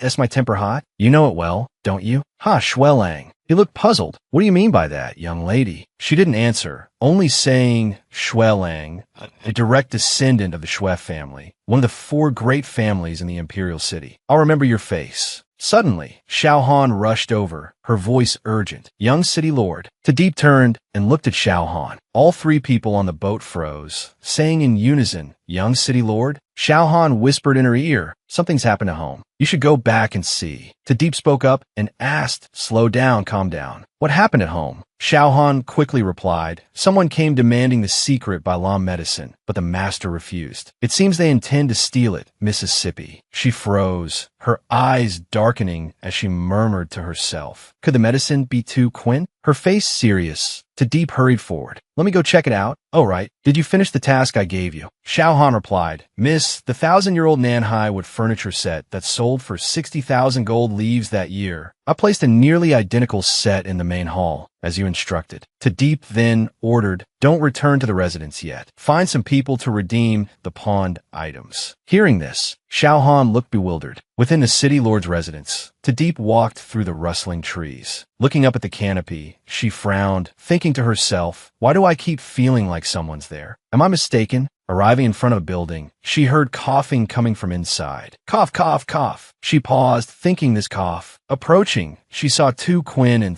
Is my temper hot? You know it well, don't you? Ha, Xuelang. He looked puzzled. What do you mean by that, young lady? She didn't answer, only saying Xuelang, a direct descendant of the Xue family, one of the 4 great families in the imperial city. I'll remember your face. Suddenly, Xiaohan rushed over, her voice urgent. Young city lord. Tadeep turned and looked at Xiaohan. All 3 people on the boat froze, saying in unison, Young city lord? Xiaohan whispered in her ear, Something's happened at home. You should go back and see. Tadeep spoke up and asked, Slow down, calm down. What happened at home? Xiaohan quickly replied, Someone came demanding the secret by law medicine, but the master refused. It seems they intend to steal it, Mississippi. She froze, her eyes darkening as she murmured to herself. Could the medicine be too Quinn? Her face serious. Tadeep hurried forward. Let me go check it out. Oh, right. Did you finish the task I gave you? Xiaohan replied, Miss, the 1,000-year-old Nanhai wood furniture set that sold for 60,000 gold leaves that year. I placed a nearly identical set in the main hall, as you instructed. Tadeep then ordered, Don't return to the residence yet. Find some people to redeem the pawned items. Hearing this, Xiaohan looked bewildered. Within the city lord's residence, Tadeep walked through the rustling trees. Looking up at the canopy, she frowned, thinking to herself, Why do I keep feeling like someone's there? Am I mistaken? Arriving in front of a building, she heard coughing coming from inside. Cough, cough, cough. She paused, thinking this cough. Approaching, she saw Tu Quinn and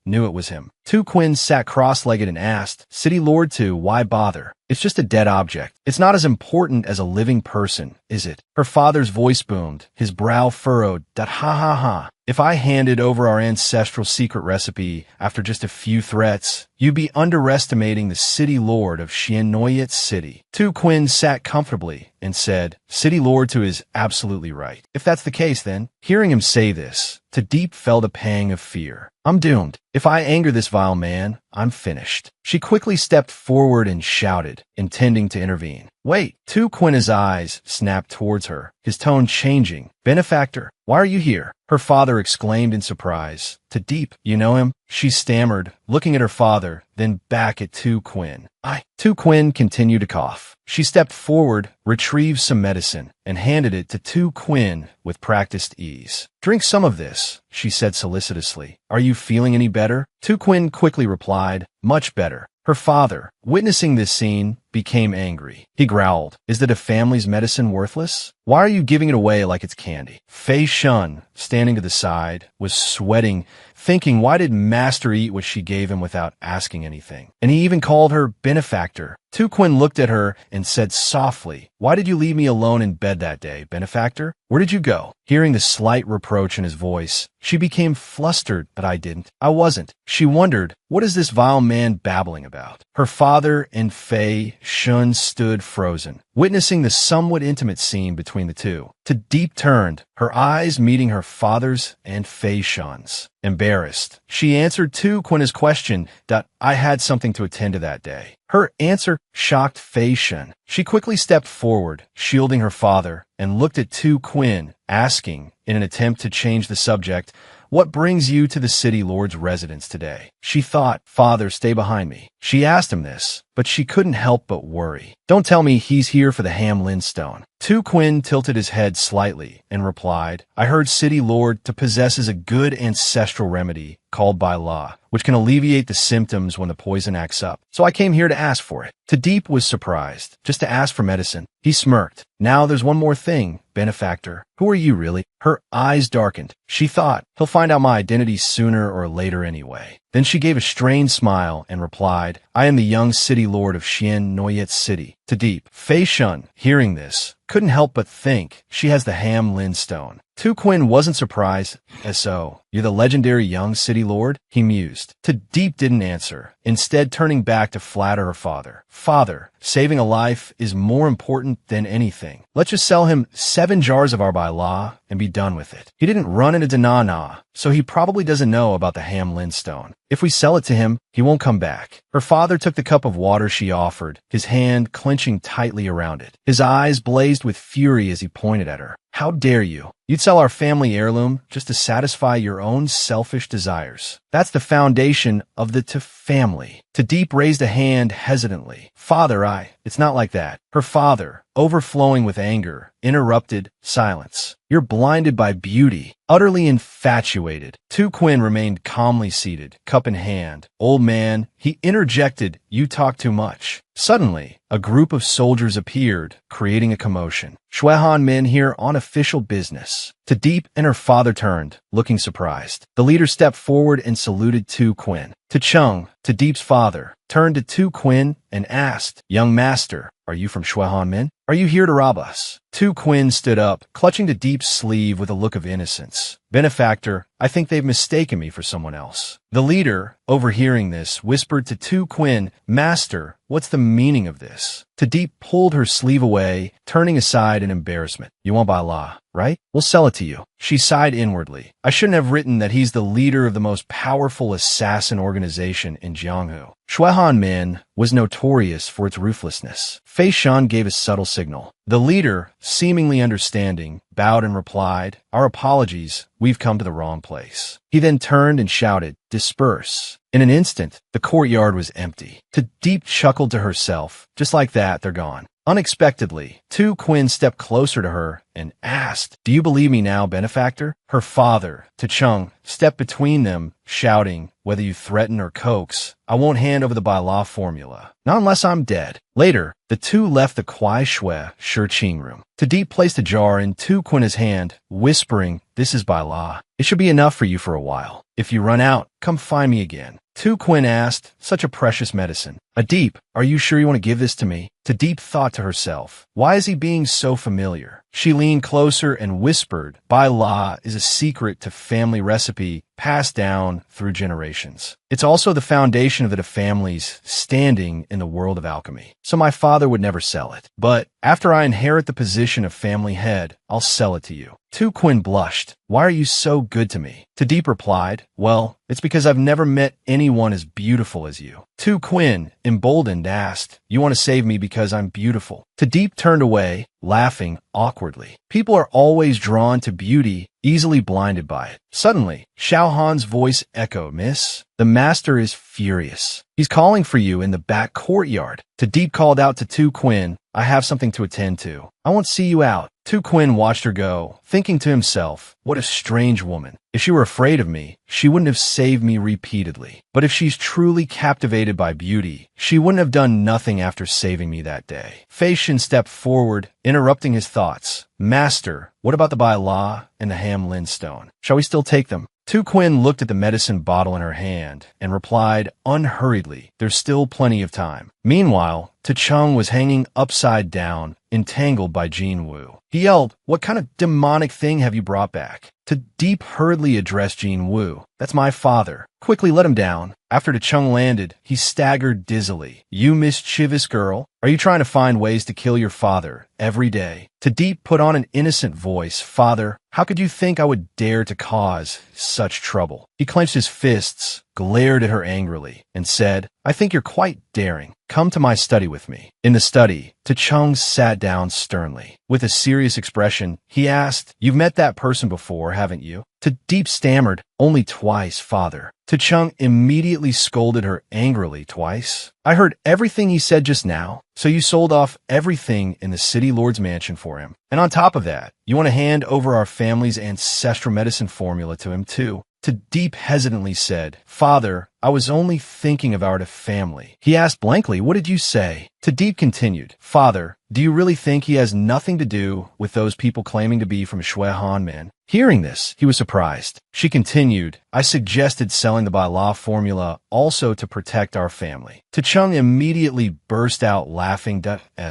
knew it was him. Tu Quinn sat cross-legged and asked, City Lord Tu, why bother? It's just a dead object. It's not as important as a living person, is it? Her father's voice boomed, his brow furrowed. Ha ha ha. If I handed over our ancestral secret recipe after just a few threats, you'd be underestimating the city lord of Xiannoyet City. Tu Quinn sat comfortably and said, City Lord Tu is absolutely right. If that's the case, then, hearing him say this, Tadeep felt a pang of fear. I'm doomed. If I anger this vile man, I'm finished. She quickly stepped forward and shouted, intending to intervene. Wait! Tu Quinn's eyes snapped towards her, his tone changing. Benefactor, Why are you here? Her father exclaimed in surprise. To Deep, you know him? She stammered, looking at her father, then back at Tu Quinn. Tu Quinn continued to cough. She stepped forward, retrieved some medicine, and handed it to Tu Quinn with practiced ease. Drink some of this, she said solicitously. Are you feeling any better? Tu Quinn quickly replied, much better. Her father, witnessing this scene, became angry. He growled, is that a family's medicine worthless? Why are you giving it away like it's candy? Fei Shun, standing to the side, was sweating, thinking why did Master eat what she gave him without asking anything? And he even called her benefactor. Tu Quinn looked at her and said softly, why did you leave me alone in bed that day, benefactor? Where did you go? Hearing the slight reproach in his voice, she became flustered, but I didn't. I wasn't. She wondered, what is this vile man babbling about? Her father and Fei Shun stood frozen, witnessing the somewhat intimate scene between the two. To Deep turned, her eyes meeting her father's and Fei Shun's. Embarrassed, she answered Tu Quinn's question that I had something to attend to that day. Her answer shocked Fei Shun. She quickly stepped forward, shielding her father, and looked at Tu Quinn, asking, in an attempt to change the subject, what brings you to the city lord's residence today? She thought, father, stay behind me. She asked him this, but she couldn't help but worry. Don't tell me he's here for the Ham Lin Stone. Tu Quinn tilted his head slightly and replied, I heard city lord to possesses a good ancestral remedy called by law, which can alleviate the symptoms when the poison acts up. So I came here to ask for it. To Deep was surprised, just to ask for medicine. He smirked. Now there's one more thing, benefactor. Who are you really? Her eyes darkened. She thought, he'll find out my identity sooner or later anyway. Then she gave a strained smile and replied, I am the young city lord of Xian Noyet City. To Deep, Fei Shun, hearing this, couldn't help but think she has the Ham Lin Stone. Tu Quinn wasn't surprised, as so, you're the legendary young city lord? He mused. To Deep didn't answer, instead turning back to flatter her father. Father, saving a life is more important than anything. Let's just sell him 7 jars of our by law and be done with it. He didn't run into Danana, so he probably doesn't know about the Ham Lin Stone. If we sell it to him, he won't come back. Her father took the cup of water she offered, his hand clenching tightly around it. His eyes blazed with fury as he pointed at her. How dare you? You'd sell our family heirloom just to satisfy your own selfish desires. That's the foundation of the family. To Deep raised a hand hesitantly. Father, it's not like that. Her father, overflowing with anger, interrupted. Silence. You're blinded by beauty. Utterly infatuated. Tu Quinn remained calmly seated, cup in hand. Old man, he interjected, you talk too much. Suddenly, a group of soldiers appeared, creating a commotion. Shuehan men here on official business. To Deep and her father turned, looking surprised. The leader stepped forward and saluted Tu Quinn. To Chung, To Deep's father, turned to Tu Quinn and asked, young master, are you from Shuehan men? Are you here to rob us? Tu Quinn stood up, clutching to Deep's sleeve with a look of innocence. Benefactor, I think they've mistaken me for someone else. The leader, overhearing this, whispered to Tu Quinn, Master, what's the meaning of this? To Deep pulled her sleeve away, turning aside in embarrassment. You won't buy law, right? We'll sell it to you. She sighed inwardly. I shouldn't have written that he's the leader of the most powerful assassin organization in Jianghu. Shuehan Min was notorious for its ruthlessness. Fei Shun gave a subtle signal. The leader, seemingly understanding, bowed and replied, Our apologies, we've come to the wrong place. He then turned and shouted, Disperse. In an instant, the courtyard was empty. To Deep chuckled to herself, just like that, they're gone. Unexpectedly, Tu Quinn stepped closer to her and asked, Do you believe me now, benefactor? Her father, To Chung, stepped between them, shouting, Whether you threaten or coax, I won't hand over the by law formula. Not unless I'm dead. Later, the two left the Kuai Shui Shiqing room. To Deep placed a jar in Tu Quinn's hand, whispering, This is by law. It should be enough for you for a while. If you run out, come find me again. Tu Quinn asked, Such a precious medicine. A Deep, are you sure you want to give this to me? To Deep thought to herself, why is he being so familiar? She leaned closer and whispered, By law is a secret to family recipe passed down through generations. It's also the foundation of the family's standing in the world of alchemy. So my father would never sell it. But After I inherit the position of family head, I'll sell it to you. Tu Quinn blushed. Why are you so good to me? Deep replied, well, it's because I've never met anyone as beautiful as you. Tu Quinn, emboldened, asked, you want to save me because I'm beautiful? Deep turned away, laughing awkwardly. People are always drawn to beauty, easily blinded by it. Suddenly, Xiao Han's voice echoed, Miss, the master is furious. He's calling for you in the back courtyard. Deep called out to Tu Quinn, I have something to attend to. I won't see you out. Tu Quinn watched her go, thinking to himself, what a strange woman. If she were afraid of me, she wouldn't have saved me repeatedly. But if she's truly captivated by beauty, she wouldn't have done nothing after saving me that day. Fei Shin stepped forward, interrupting his thoughts. Master, what about the Bai La and the Ham Lin stone? Shall we still take them? Tu Quinn looked at the medicine bottle in her hand and replied unhurriedly, there's still plenty of time. Meanwhile, Tachung was hanging upside down, entangled by Jin Wu. He yelled, what kind of demonic thing have you brought back? Deep hurriedly addressed Jin Wu. That's my father. Quickly let him down. After Tachung landed, he staggered dizzily. You mischievous girl, are you trying to find ways to kill your father every day? Deep put on an innocent voice. Father, how could you think I would dare to cause such trouble? He clenched his fists, glared at her angrily, and said, I think you're quite daring. Come to my study with me. In the study, Tachung sat down sternly. With a serious expression, he asked, you've met that person before, haven't you? Deep stammered, only twice, father. Tachung immediately scolded her angrily. Twice? I heard everything he said just now. So you sold off everything in the city lord's mansion for him. And on top of that, you want to hand over our family's ancestral medicine formula to him too. Deep hesitantly said, Father, I was only thinking of our family. He asked blankly, what did you say? Deep continued, Father, do you really think he has nothing to do with those people claiming to be from Shui Han men? Hearing this, he was surprised. She continued, I suggested selling the Bai La formula also to protect our family. Tachung immediately burst out laughing.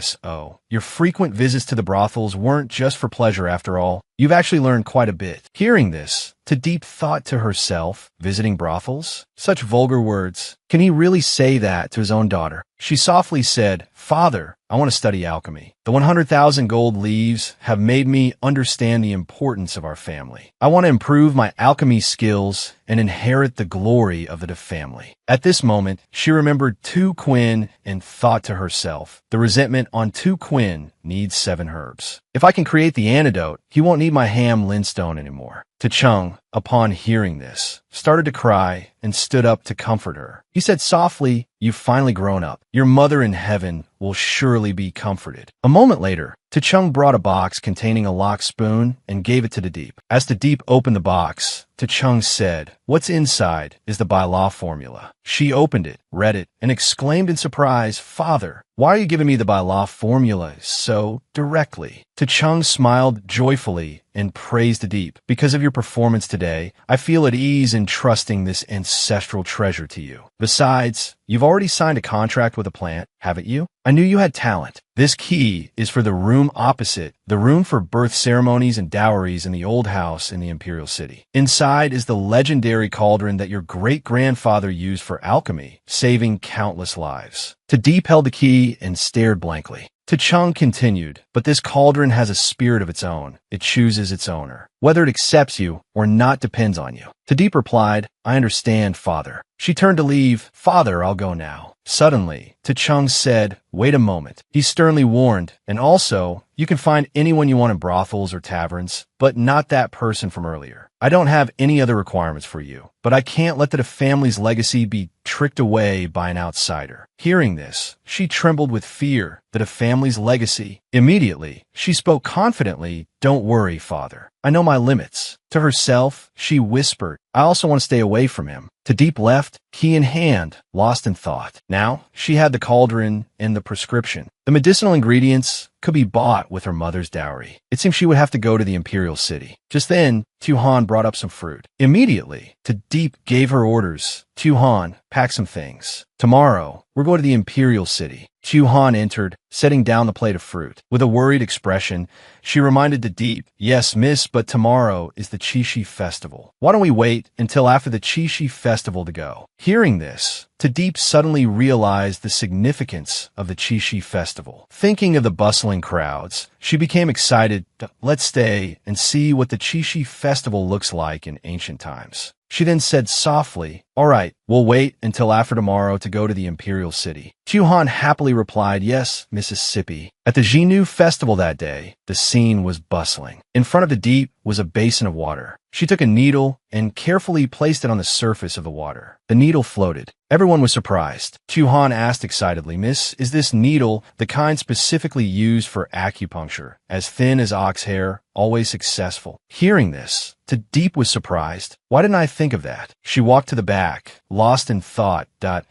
So, your frequent visits to the brothels weren't just for pleasure after all. You've actually learned quite a bit. Hearing this, Deep thought to herself, visiting brothels? Such vulgar words. Can he really say that to his own daughter? She softly said, Father, I want to study alchemy. The 100,000 gold leaves have made me understand the importance of our family. I want to improve my alchemy skills and inherit the glory of the family. At this moment, she remembered Tu Quinn and thought to herself, the resentment on Tu Quinn needs 7 herbs. If I can create the antidote, he won't need my Ham Linstone anymore. Tachung, upon hearing this, started to cry and stood up to comfort her. He said softly, you've finally grown up. Your mother in heaven will surely be comforted. A moment later, Tachung brought a box containing a locked spoon and gave it to Deep. As Deep opened the box, Tachung said, what's inside is the Bai La formula. She opened it, read it, and exclaimed in surprise, Father, why are you giving me the Bai La formula so directly? Tachung smiled joyfully and praised Deep. Because of your performance today, I feel at ease in trusting this ancestral treasure to you. Besides, you've already signed a contract with a plant, haven't you? I knew you had talent. This key is for the room opposite, the room for birth ceremonies and dowries in the old house in the Imperial City. Inside is the legendary cauldron that your great-grandfather used for alchemy, saving countless lives. Deep held the key and stared blankly. Tachung continued, but this cauldron has a spirit of its own. It chooses its owner. Whether it accepts you or not depends on you. Deep replied, I understand, Father. She turned to leave. Father, I'll go now. Suddenly, Tachung said, wait a moment. He sternly warned, and also, you can find anyone you want in brothels or taverns, but not that person from earlier. I don't have any other requirements for you, but I can't let the family's legacy be tricked away by an outsider. Hearing this, she trembled with fear that a family's legacy. Immediately, she spoke confidently, don't worry, Father. I know my limits. To herself, she whispered, I also want to stay away from him. Deep left, key in hand, lost in thought. Now, she had the cauldron and the prescription. The medicinal ingredients could be bought with her mother's dowry. It seemed she would have to go to the Imperial City. Just then, Tu Han brought up some fruit. Immediately, Deep gave her orders. Tu Han, pack some things. Tomorrow, we're going to the Imperial City. Tu Han entered, setting down the plate of fruit. With a worried expression, she reminded Deep, yes, miss, but tomorrow is the Qixi festival. Why don't we wait until after the Qixi festival to go? Hearing this, Deep suddenly realized the significance of the Qixi festival. Thinking of the bustling crowds, she became excited. Let's stay and see what the Qixi festival looks like in ancient times. She then said softly, "All right, we'll wait until after tomorrow to go to the imperial city." Chuhan happily replied, "Yes, Mississippi." At the Xinu festival that day, the scene was bustling. In front of the Deep was a basin of water. She took a needle and carefully placed it on the surface of the water. The needle floated. Everyone was surprised. Chuhan asked excitedly, "Miss, is this needle the kind specifically used for acupuncture? As thin as ox hair, always successful?" Hearing this, Deep was surprised. "Why didn't I think of that?" She walked to the back, lost in thought.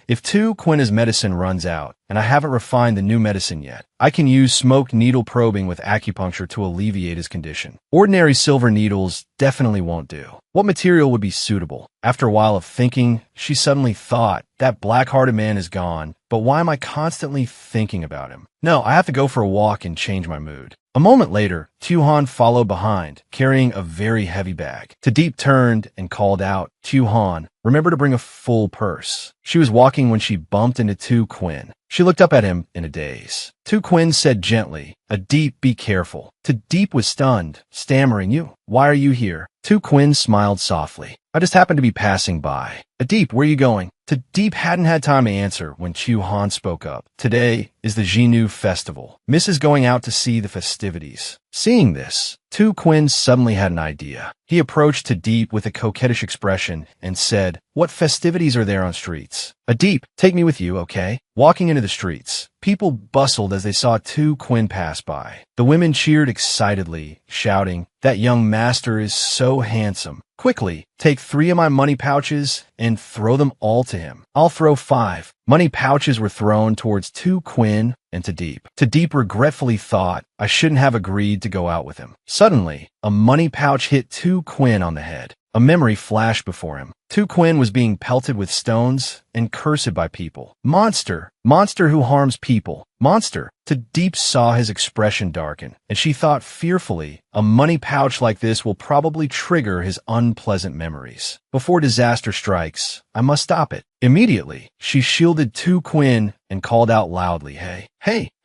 If 2 quintas medicine runs out, and I haven't refined the new medicine yet, I can use smoke needle probing with acupuncture to alleviate his condition. Ordinary silver needles definitely won't do. What material would be suitable? After a while of thinking, she suddenly thought, that black-hearted man is gone, but why am I constantly thinking about him? No, I have to go for a walk and change my mood. A moment later, Tuhan followed behind, carrying a very heavy bag. Deep turned and called out, "Tuhan, remember to bring a full purse." She was walking when she bumped into Tu Quinn. She looked up at him in a daze. Tu Quinn said gently, "Deep, be careful." Deep was stunned, stammering, Why are you here?" Tu Quinn smiled softly. "I just happened to be passing by." "Deep, where are you going?" Deep hadn't had time to answer when Chu Han spoke up. "Today is the Xinu festival. Miss is going out to see the festivities." Seeing this, Tu Quinn suddenly had an idea. He approached Deep with a coquettish expression and said, "What festivities are there on streets?" "Deep, take me with you, okay?" Walking into the streets, people bustled as they saw Tu Quinn pass by. The women cheered excitedly, shouting, "That young master is so handsome. Quickly, take 3 of my money pouches and throw them all to him." "I'll throw 5. Money pouches were thrown towards Tu Quinn and Deep. Deep regretfully thought, "I shouldn't have agreed to go out with him." Suddenly, a money pouch hit Tu Quinn on the head. A memory flashed before him. Tu Quinn was being pelted with stones and cursed by people. "Monster! Monster who harms people! Monster!" Deep saw his expression darken, and she thought fearfully, a money pouch like this will probably trigger his unpleasant memories. Before disaster strikes, I must stop it. Immediately, she shielded Tu Quinn and called out loudly,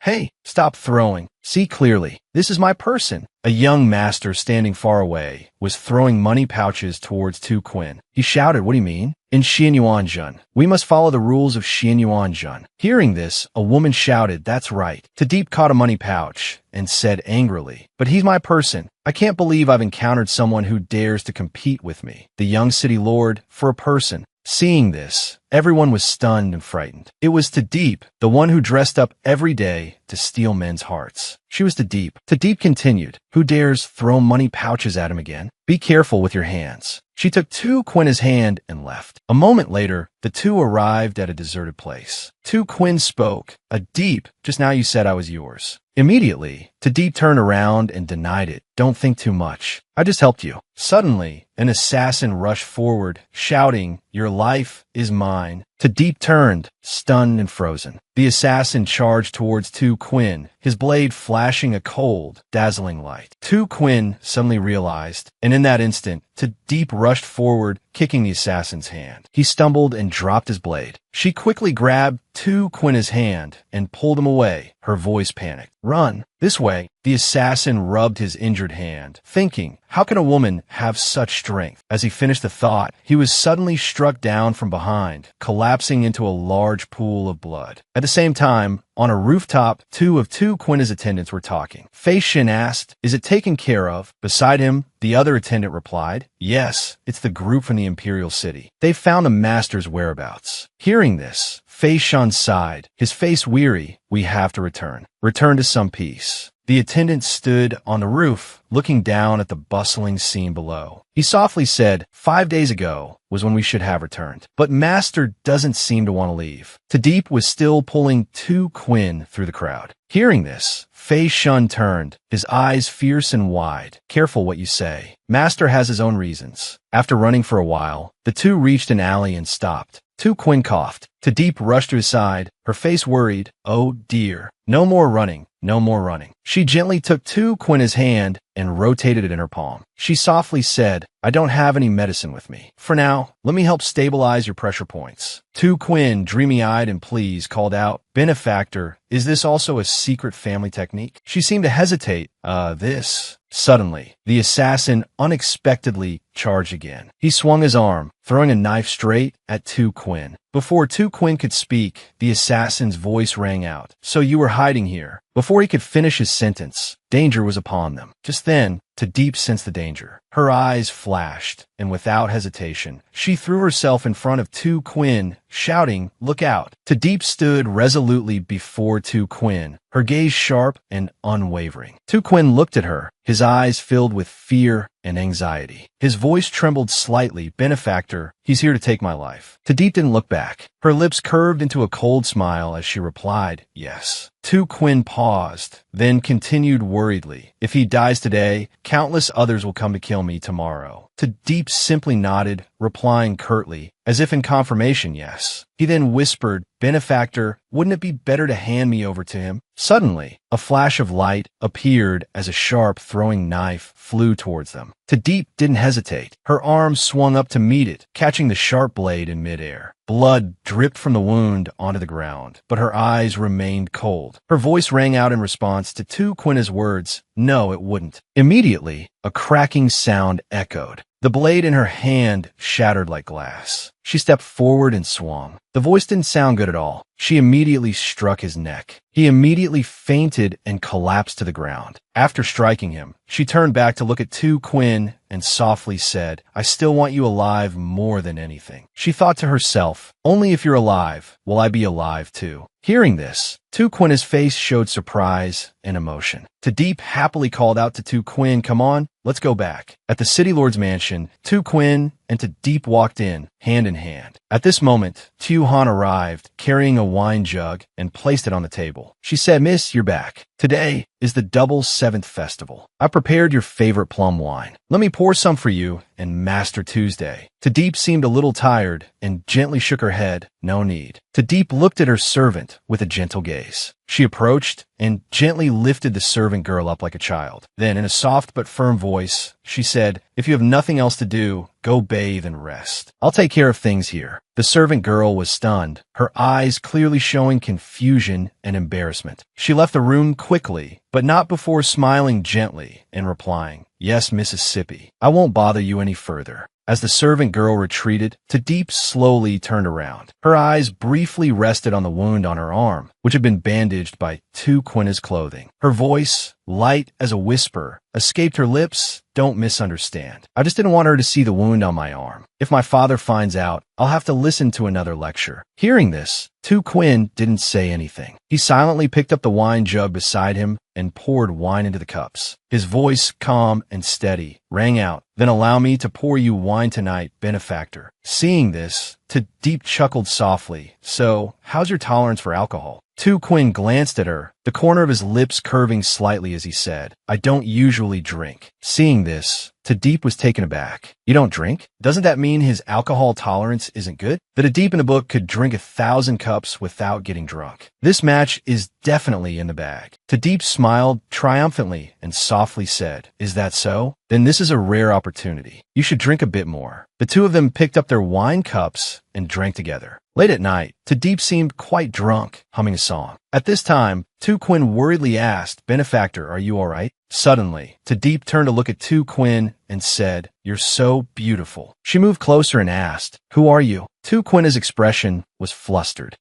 Hey, stop throwing. See clearly. This is my person." A young master standing far away was throwing money pouches towards Tu Quinn. He shouted, "What do you mean?" "In Xianyuanjun. We must follow the rules of Xianyuanjun." Hearing this, a woman shouted, "That's right." Deep caught a money pouch and said angrily, "But he's my person. I can't believe I've encountered someone who dares to compete with me, the young city lord, for a person." Seeing this, everyone was stunned and frightened. It was Deep, the one who dressed up every day to steal men's hearts. She was Deep. Deep continued, "Who dares throw money pouches at him again? Be careful with your hands." She took Tu Quinn's hand and left. A moment later, the two arrived at a deserted place. Tu Quinn spoke, "Deep, just now you said I was yours." Immediately, Deep turned around and denied it. "Don't think too much. I just helped you." Suddenly, an assassin rushed forward, shouting, "Your life is mine." Deep turned, stunned and frozen. The assassin charged towards Tu Quinn, his blade flashing a cold, dazzling light. Tu Quinn suddenly realized, and in that instant, Deep rushed forward, kicking the assassin's hand. He stumbled and dropped his blade. She quickly grabbed Tu Quinn's hand and pulled him away. Her voice panicked. "Run! This way!" The assassin rubbed his injured hand, thinking, how can a woman have such strength? As he finished the thought, he was suddenly struck down from behind, collapsing into a large pool of blood. At the same time, on a rooftop, 2 of Tu Quinn's attendants were talking. Fei Xin asked, "Is it taken care of?" Beside him, the other attendant replied, "Yes, it's the group from the Imperial City. They've found the master's whereabouts." Hearing this, Fei Xin sighed, his face weary. "We have to return. Return to some peace." The attendant stood on the roof, looking down at the bustling scene below. He softly said, 5 days ago was when we should have returned. But Master doesn't seem to want to leave. Deep was still pulling Tu Quinn through the crowd. Hearing this, Fei Shun turned, his eyes fierce and wide. "Careful what you say. Master has his own reasons." After running for a while, the two reached an alley and stopped. Tu Quinn coughed. Deep rushed to his side, her face worried. "Oh dear. No more running. No more running." She gently took Tu Quin's hand and rotated it in her palm. She softly said, I don't have any medicine with me. For now, let me help stabilize your pressure points. Tu Quin, dreamy-eyed and pleased, called out, Benefactor, is this also a secret family technique? She seemed to hesitate. This. Suddenly, the assassin unexpectedly charged again. He swung his arm, throwing a knife straight at Tu Quin. Before Tu Quin could speak, the assassin's voice rang out. So you were hiding here. Before he could finish his sentence, danger was upon them. Just then, Deep sensed the danger. Her eyes flashed, and without hesitation, she threw herself in front of Tu Quin, shouting, Look out! Deep stood resolutely before Tu Quin, her gaze sharp and unwavering. Tu Quin looked at her, his eyes filled with fear and anxiety. His voice trembled slightly. Benefactor, he's here to take my life. Deep didn't look back. Her lips curved into a cold smile as she replied, Yes. Tu Quin paused, then continued worriedly. If he dies today, countless others will come to kill me tomorrow. Deep simply nodded, replying curtly, as if in confirmation, yes. He then whispered, Benefactor, wouldn't it be better to hand me over to him? Suddenly, a flash of light appeared as a sharp throwing knife flew towards them. Deep didn't hesitate. Her arm swung up to meet it, catching the sharp blade in midair. Blood dripped from the wound onto the ground, but her eyes remained cold. Her voice rang out in response to Tu Quin's words, No, it wouldn't. Immediately, a cracking sound echoed. The blade in her hand shattered like glass. She stepped forward and swung. The voice didn't sound good at all. She immediately struck his neck. He immediately fainted and collapsed to the ground. After striking him, she turned back to look at Tu Quin and softly said, I still want you alive more than anything. She thought to herself, Only if you're alive will I be alive too. Hearing this, Tu Quin's face showed surprise and emotion. Deep happily called out to Tu Quin, Come on, let's go back. At the City Lord's mansion, Tu Quin and Deep walked in, hand in hand. At this moment, Tu Han arrived, carrying a wine jug, and placed it on the table. She said, Miss, you're back. Today is the double 7th festival. I prepared your favorite plum wine. Let me pour some for you and Master Tuesday. Deep seemed a little tired and gently shook her head. No need. Deep looked at her servant with a gentle gaze. She approached and gently lifted the servant girl up like a child. Then, in a soft but firm voice, she said, If you have nothing else to do, go bathe and rest. I'll take care of things here. The servant girl was stunned, her eyes clearly showing confusion and embarrassment. She left the room quickly, but not before smiling gently and replying, Yes, Mississippi, I won't bother you any further. As the servant girl retreated, Deep slowly turned around. Her eyes briefly rested on the wound on her arm, which had been bandaged by Tu Quin's clothing. Her voice, light as a whisper, escaped her lips. Don't misunderstand. I just didn't want her to see the wound on my arm. If my father finds out, I'll have to listen to another lecture. Hearing this, Tu Quin didn't say anything. He silently picked up the wine jug beside him and poured wine into the cups. His voice, calm and steady, rang out, Then allow me to pour you wine tonight, benefactor. Seeing this, Deep chuckled softly. So, how's your tolerance for alcohol? Tu Quin glanced at her, the corner of his lips curving slightly as he said, I don't usually drink. Seeing this, Deep was taken aback. You don't drink? Doesn't that mean his alcohol tolerance isn't good? That Deep in the book could drink 1,000 cups without getting drunk. This match is definitely in the bag. Deep smiled triumphantly and softly said, Is that so? Then this is a rare opportunity. You should drink a bit more. The two of them picked up their wine cups and drank together. Late at night, Deep seemed quite drunk, humming a song. At this time, Tu Quin worriedly asked, Benefactor, are you all right? Suddenly, Deep turned to look at Tu Quin and said, You're so beautiful. She moved closer and asked, Who are you? Tu Quin's expression was flustered.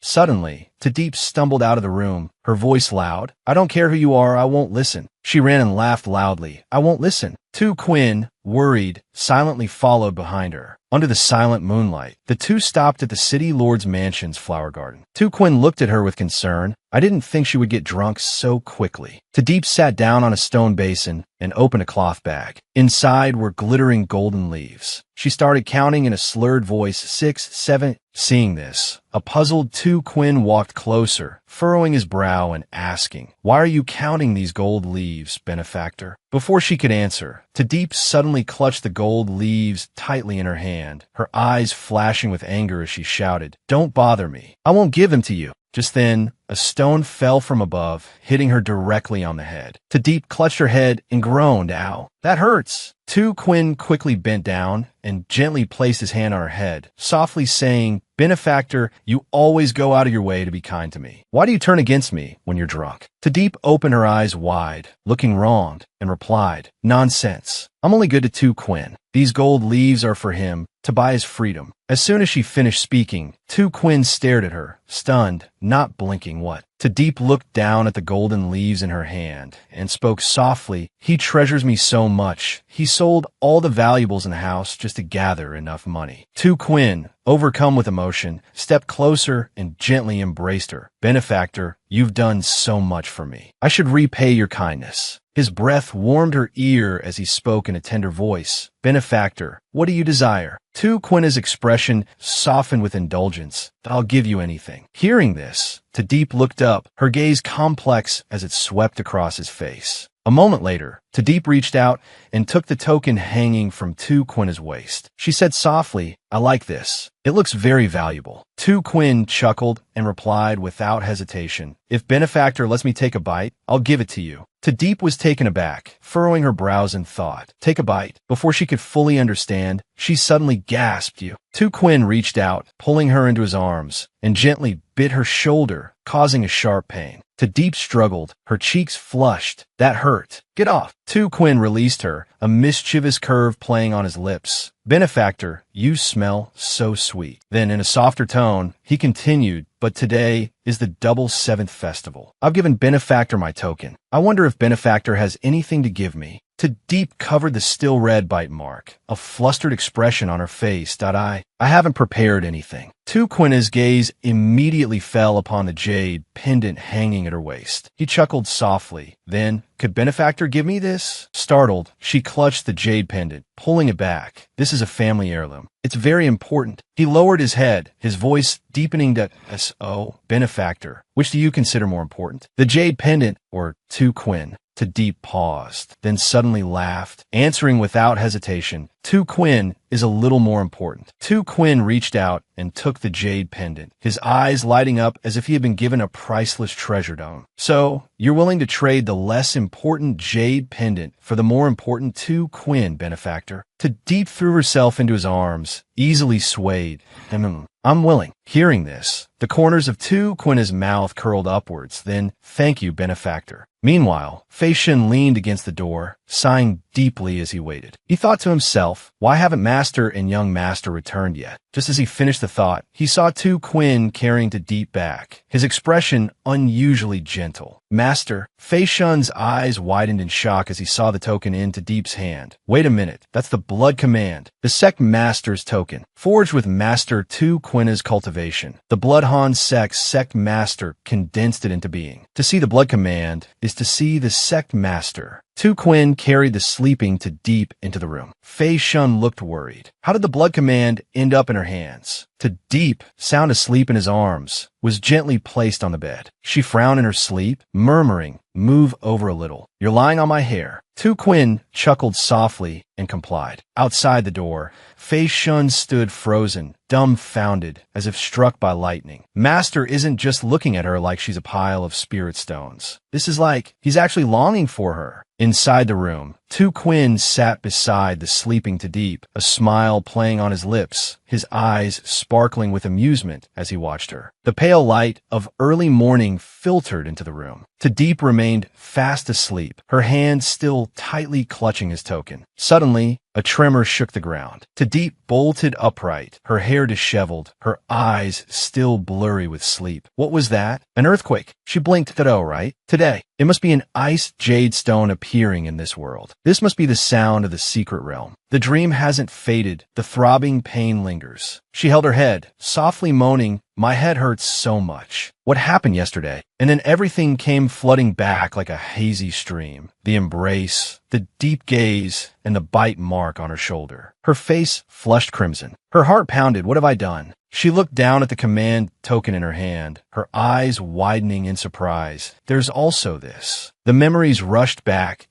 Suddenly, Deep stumbled out of the room, her voice loud. I don't care who you are, I won't listen. She ran and laughed loudly. I won't listen. Tu Quin, worried, silently followed behind her. Under the silent moonlight, the two stopped at the City Lord's mansion's flower garden. Tu Quin looked at her with concern. I didn't think she would get drunk so quickly. Deep sat down on a stone basin and opened a cloth bag. Inside were glittering golden leaves. She started counting in a slurred voice, 6, 7. Seeing this, a puzzled Tu Quin walked closer, furrowing his brow and asking, Why are you counting these gold leaves, benefactor? Before she could answer, Deep suddenly clutched the gold leaves tightly in her hand, her eyes flashing with anger as she shouted, Don't bother me. I won't give them to you. Just then, a stone fell from above, hitting her directly on the head. Deep clutched her head and groaned, "Ow, that hurts." Quinn quickly bent down and gently placed his hand on her head, softly saying, "Benefactor, you always go out of your way to be kind to me. Why do you turn against me when you're drunk?" Deep opened her eyes wide, looking wronged, and replied, "Nonsense. I'm only good to Quinn. These gold leaves are for him to buy his freedom." As soon as she finished speaking, Quinn stared at her, stunned, not blinking. What? Deep looked down at the golden leaves in her hand and spoke softly, "He treasures me so much. He sold all the valuables in the house just to gather enough money." Quinn, overcome with emotion, stepped closer and gently embraced her. "Benefactor, you've done so much for me. I should repay your kindness." His breath warmed her ear as he spoke in a tender voice. "Benefactor, what do you desire?" Quinn's expression softened with indulgence. "I'll give you anything." Hearing this, Deep looked up, her gaze complex as it swept across his face. A moment later, Deep reached out and took the token hanging from Quinn's waist. She said softly, "I like this. It looks very valuable." Quinn chuckled and replied without hesitation, "If Benefactor lets me take a bite, I'll give it to you." Deep was taken aback, furrowing her brows in thought. "Take a bite." Before she could fully understand, she suddenly gasped, "You." Quinn reached out, pulling her into his arms, and gently bit her shoulder, causing a sharp pain. Deep struggled, her cheeks flushed. "That hurt. Get off." Quinn released her, a mischievous curve playing on his lips. "Benefactor, you smell so sweet." Then, in a softer tone, he continued, "But today is the double seventh festival. I've given Benefactor my token. I wonder if Benefactor has anything to give me." Deep covered the still red bite mark, a flustered expression on her face. I haven't prepared anything." Quinn's gaze immediately fell upon the jade pendant hanging at her waist. He chuckled softly. Then, "Could Benefactor give me this?" Startled, she clutched the jade pendant, pulling it back. "This is a family heirloom. It's very important." He lowered his head, his voice deepening to, "S.O. Benefactor, which do you consider more important? The jade pendant or Quinn?" Deep paused, then suddenly laughed, answering without hesitation, Quinn is a little more important." Quinn reached out and took the jade pendant, his eyes lighting up as if he had been given a priceless treasure dome. "So, you're willing to trade the less important jade pendant for the more important Quinn, Benefactor?" Deep threw herself into his arms, easily swayed. "I'm willing." Hearing this, the corners of Quinn's mouth curled upwards, then, "Thank you, Benefactor." Meanwhile, Feishan leaned against the door, sighing deeply as he waited. He thought to himself, why haven't Master and young Master returned yet? Just as he finished the thought, he saw Quinn carrying Deep back, his expression unusually gentle. "Master." Feishan's eyes widened in shock as he saw the token in Deep's hand. "Wait a minute, that's the blood command. The sect Master's token, forged with Master Quinn's cultivation. The Bloodhound sect Master condensed it into being. To see the blood command is to see the sect Master." Quinn carried the sleeping Deep into the room. Feishan looked worried. How did the blood command end up in her hands? Deep, sound asleep in his arms, was gently placed on the bed. She frowned in her sleep, murmuring, "Move over a little. You're lying on my hair." Quinn chuckled softly and complied. Outside the door, Feishan stood frozen, dumbfounded, as if struck by lightning. Master isn't just looking at her like she's a pile of spirit stones. This is like he's actually longing for her. Inside the room, Quinn sat beside the sleeping Deep, a smile playing on his lips, his eyes sparkling with amusement as he watched her. The pale light of early morning filtered into the room. Deep remained fast asleep, her hand still tightly clutching his token. Suddenly, a tremor shook the ground. Deep bolted upright, her hair disheveled, her eyes still blurry with sleep. What was that? An earthquake. She blinked. Right? Today. It must be an iced jade stone appearing in this world. This must be the sound of the secret realm. The dream hasn't faded. The throbbing pain lingers. She held her head, softly moaning, "My head hurts so much. What happened yesterday?" And then everything came flooding back like a hazy stream. The embrace, the deep gaze, and the bite mark on her shoulder. Her face flushed crimson. Her heart pounded. What have I done? She looked down at the command token in her hand, her eyes widening in surprise. There's also this. The memories rushed back.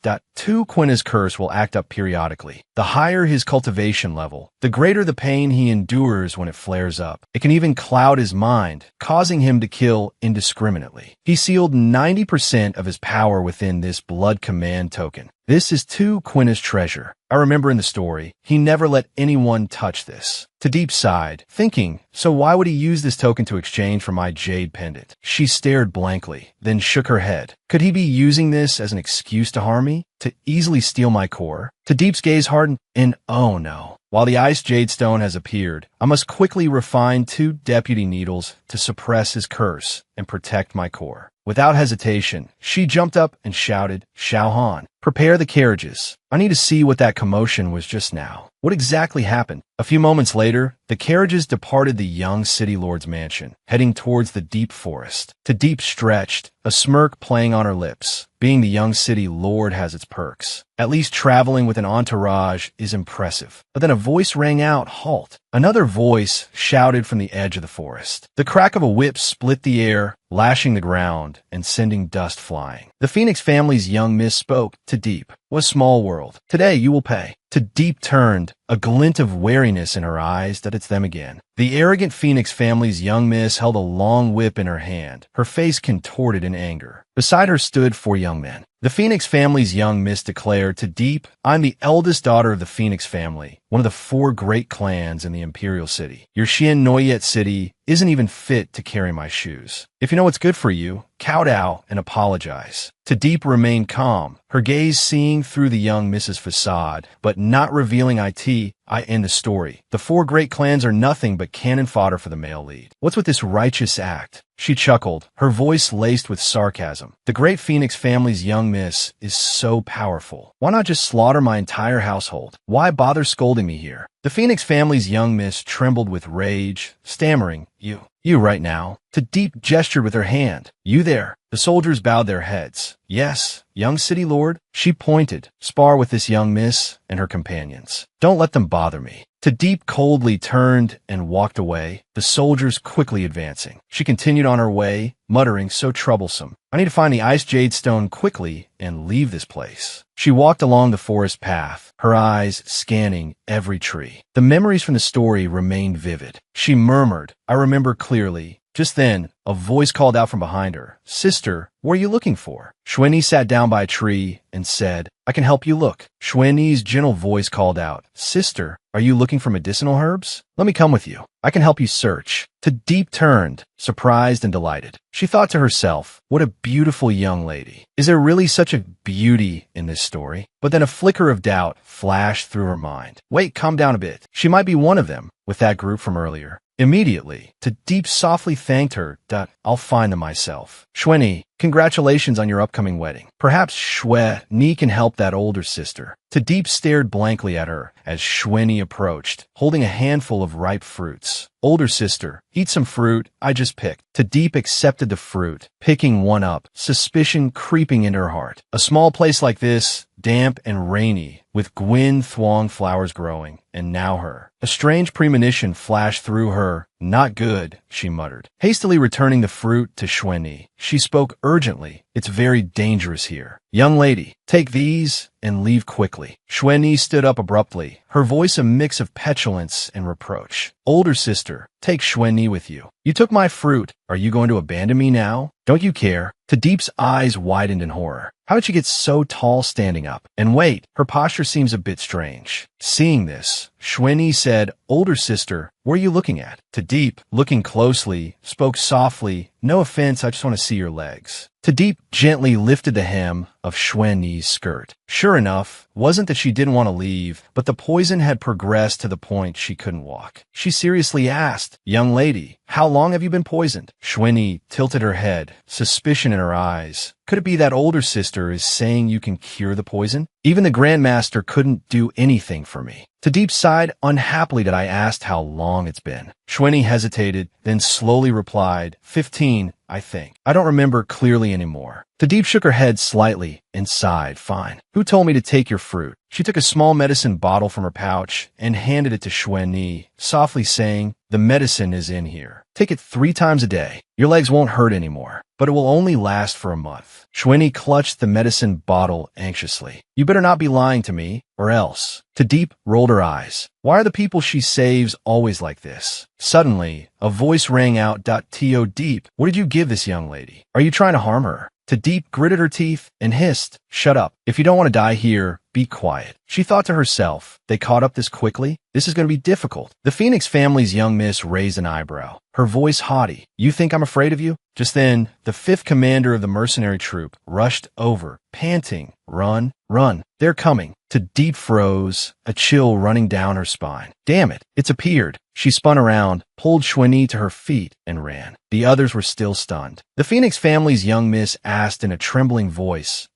Quinn's curse will act up periodically. The higher his cultivation level, the greater the pain he endures when it flares up. It can even cloud his mind, causing him to kill kill indiscriminately. He sealed 90% of his power within this blood command token. This is Quinna's treasure. I remember in the story, he never let anyone touch this. Deep sighed, thinking, so why would he use this token to exchange for my jade pendant? She stared blankly, then shook her head. Could he be using this as an excuse to harm me? To easily steal my core? Deep's gaze hardened, and oh no. While the ice jade stone has appeared, I must quickly refine 2 deputy needles to suppress his curse and protect my core. Without hesitation, she jumped up and shouted, Xiao Han, prepare the carriages. I need to see what that commotion was just now. What exactly happened? A few moments later, the carriages departed the young city lord's mansion, heading towards the deep forest. Deep stretched, a smirk playing on her lips. Being the young city lord has its perks. At least traveling with an entourage is impressive. But then a voice rang out, halt. Another voice shouted from the edge of the forest. The crack of a whip split the air, lashing the ground and sending dust flying. The Phoenix family's young miss spoke to Deep. What a small world. Today you will pay. Deep turned, a glint of wariness in her eyes that it's them again. The arrogant Phoenix family's young miss held a long whip in her hand, her face contorted in anger. Beside her stood 4 young men. The Phoenix family's young miss declared to Deep, I'm the eldest daughter of the Phoenix family, one of the 4 great clans in the Imperial City. Your Xian Noyet city isn't even fit to carry my shoes. If you know what's good for you, kowtow and apologize. Deep remained calm, her gaze seeing through the young Mrs. facade, but not revealing I end the story. The 4 great clans are nothing but cannon fodder for the male lead. What's with this righteous act? She chuckled, her voice laced with sarcasm. The great Phoenix family's young miss is so powerful. Why not just slaughter my entire household? Why bother scolding me here? The Phoenix family's young miss trembled with rage, stammering, You right now. Deep gestured with her hand. You there. The soldiers bowed their heads. Yes, young city lord. She pointed. Spar with this young miss and her companions. Don't let them bother me. Deep coldly turned and walked away, the soldiers quickly advancing. She continued on her way, muttering, so troublesome. I need to find the ice jade stone quickly and leave this place. She walked along the forest path, her eyes scanning every tree. The memories from the story remained vivid. She murmured, I remember clearly. Just then, a voice called out from behind her, Sister, what are you looking for? Xuanyi sat down by a tree and said, I can help you look. Xuanyi's gentle voice called out, Sister, are you looking for medicinal herbs? Let me come with you. I can help you search. Deep turned, surprised and delighted. She thought to herself, what a beautiful young lady. Is there really such a beauty in this story? But then a flicker of doubt flashed through her mind. Wait, calm down a bit. She might be one of them, with that group from earlier. Immediately, Deep softly thanked her, I'll find them myself. Xuanyi, congratulations on your upcoming wedding. Perhaps Xuanyi can help that older sister. Deep stared blankly at her as Xuanyi approached, holding a handful of ripe fruits. Older sister, eat some fruit I just picked. Deep accepted the fruit, picking one up, suspicion creeping into her heart. A small place like this, damp and rainy, with Gwyn Thuong flowers growing, and now her. A strange premonition flashed through her. Not good, she muttered. Hastily returning the fruit to Xuanyi, she spoke urgently. It's very dangerous here. Young lady, take these and leave quickly. Xuanyi stood up abruptly, her voice a mix of petulance and reproach. Older sister, take Xuanyi with you. You took my fruit. Are you going to abandon me now? Don't you care? Deep's eyes widened in horror. How did she get so tall standing up? And wait, her posture seems a bit strange. Seeing this, Xuanyi said, Older sister, what are you looking at? Deep, looking closely, spoke softly, No offense, I just want to see your legs. Deep gently lifted the hem of Xuanyi's skirt. Sure enough, wasn't that she didn't want to leave, but the poison had progressed to the point she couldn't walk. She seriously asked, Young lady, how long have you been poisoned? Xuanyi tilted her head, suspicion in her eyes. Could it be that older sister is saying you can cure the poison? Even the Grandmaster couldn't do anything for me. Deep sighed unhappily that I asked how long it's been. Xuanyi hesitated, then slowly replied, 15, I think. I don't remember clearly anymore. Deep shook her head slightly and sighed, fine. Who told me to take your fruit? She took a small medicine bottle from her pouch and handed it to Xuanyi, softly saying, the medicine is in here. Take it 3 times a day. Your legs won't hurt anymore, but it will only last for a month. Shweni clutched the medicine bottle anxiously. You better not be lying to me, or else. Tadeep rolled her eyes. Why are the people she saves always like this? Suddenly, a voice rang out. To Deep, what did you give this young lady? Are you trying to harm her? Tadeep gritted her teeth and hissed, shut up. If you don't want to die here, be quiet. She thought to herself, they caught up this quickly? This is going to be difficult. The Phoenix family's young miss raised an eyebrow, her voice haughty. You think I'm afraid of you? Just then, the fifth commander of the mercenary troop rushed over, panting, run, run. They're coming. Tadeep froze, a chill running down her spine. Damn it, it's appeared. She spun around, pulled Shweni to her feet, and ran. The others were still stunned. The Phoenix family's young miss asked in a trembling voice,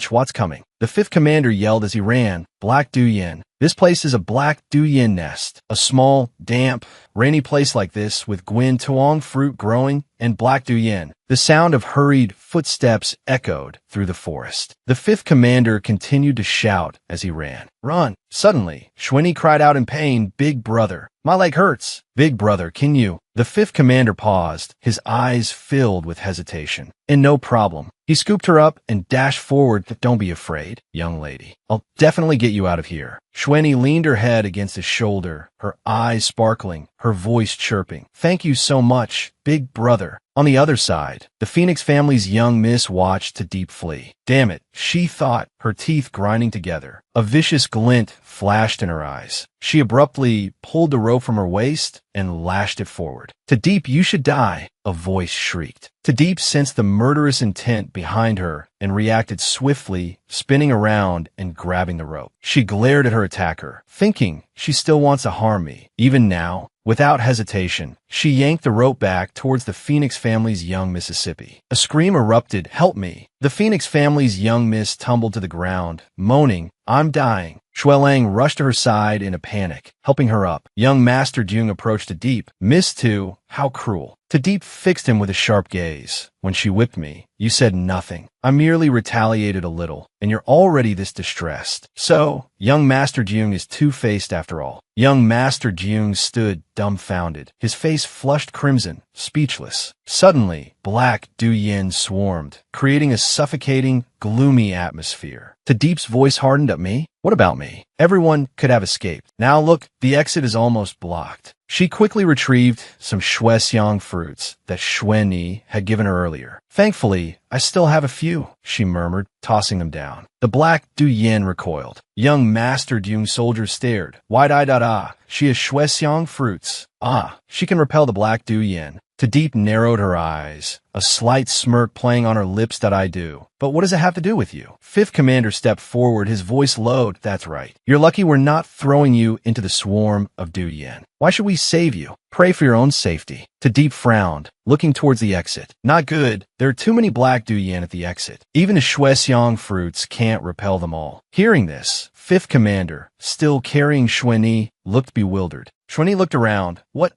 what's coming? The fifth commander yelled as he ran, Black Duyin. This place is a Black Duyin nest, a small, damp, rainy place like this with Gwyn Tuong fruit growing and Black Duyin. The sound of hurried footsteps echoed through the forest. The fifth commander continued to shout as he ran. Run! Suddenly, Shweni cried out in pain, Big brother, my leg hurts. Big brother, can you? The fifth commander paused, his eyes filled with hesitation. And no problem. He scooped her up and dashed forward. Don't be afraid, young lady. I'll definitely get you out of here. Shweni leaned her head against his shoulder, her eyes sparkling, her voice chirping. Thank you so much, big brother. On the other side, the Phoenix family's young miss watched Tadeep flee. Damn it, she thought, her teeth grinding together. A vicious glint flashed in her eyes. She abruptly pulled the rope from her waist and lashed it forward. Tadeep, you should die, a voice shrieked. Tadeep sensed the murderous intent behind her and reacted swiftly, spinning around and grabbing the rope. She glared at her attacker, thinking she still wants to harm me. Even now, without hesitation, she yanked the rope back towards the Phoenix family's young Mississippi. A scream erupted, help me. The Phoenix family's young miss tumbled to the ground, moaning, I'm dying. Shuelang rushed to her side in a panic, helping her up. Young Master Jung approached Tadeep. Miss Tu, how cruel. Tadeep fixed him with a sharp gaze. When she whipped me, you said nothing. I merely retaliated a little, and you're already this distressed. So, young Master Jung is two-faced after all. Young Master Jung stood dumbfounded, his face flushed crimson, speechless. Suddenly, Black Duyin swarmed, creating a suffocating, gloomy atmosphere. Tadeep's voice hardened. At me? What about me? Everyone could have escaped. Now look, the exit is almost blocked. She quickly retrieved some Shuexiang fruits that Shweni had given her earlier. Thankfully, I still have a few, she murmured, tossing them down. The Black Duyin recoiled. Young Master Jung soldier stared. Wide-eyed. She has Shuexiang fruits. Ah, she can repel the Black Duyin. Tadeep narrowed her eyes, a slight smirk playing on her lips. I do. But what does it have to do with you? Fifth Commander stepped forward, his voice low. That's right. You're lucky we're not throwing you into the swarm of Duyin. Why should we save you? Pray for your own safety. Tadeep frowned, looking towards the exit. Not good. There are too many Black Duyin at the exit. Even the Shuexiang fruits can't repel them all. Hearing this, Fifth Commander, still carrying Shweni, looked bewildered. Shweni looked around. What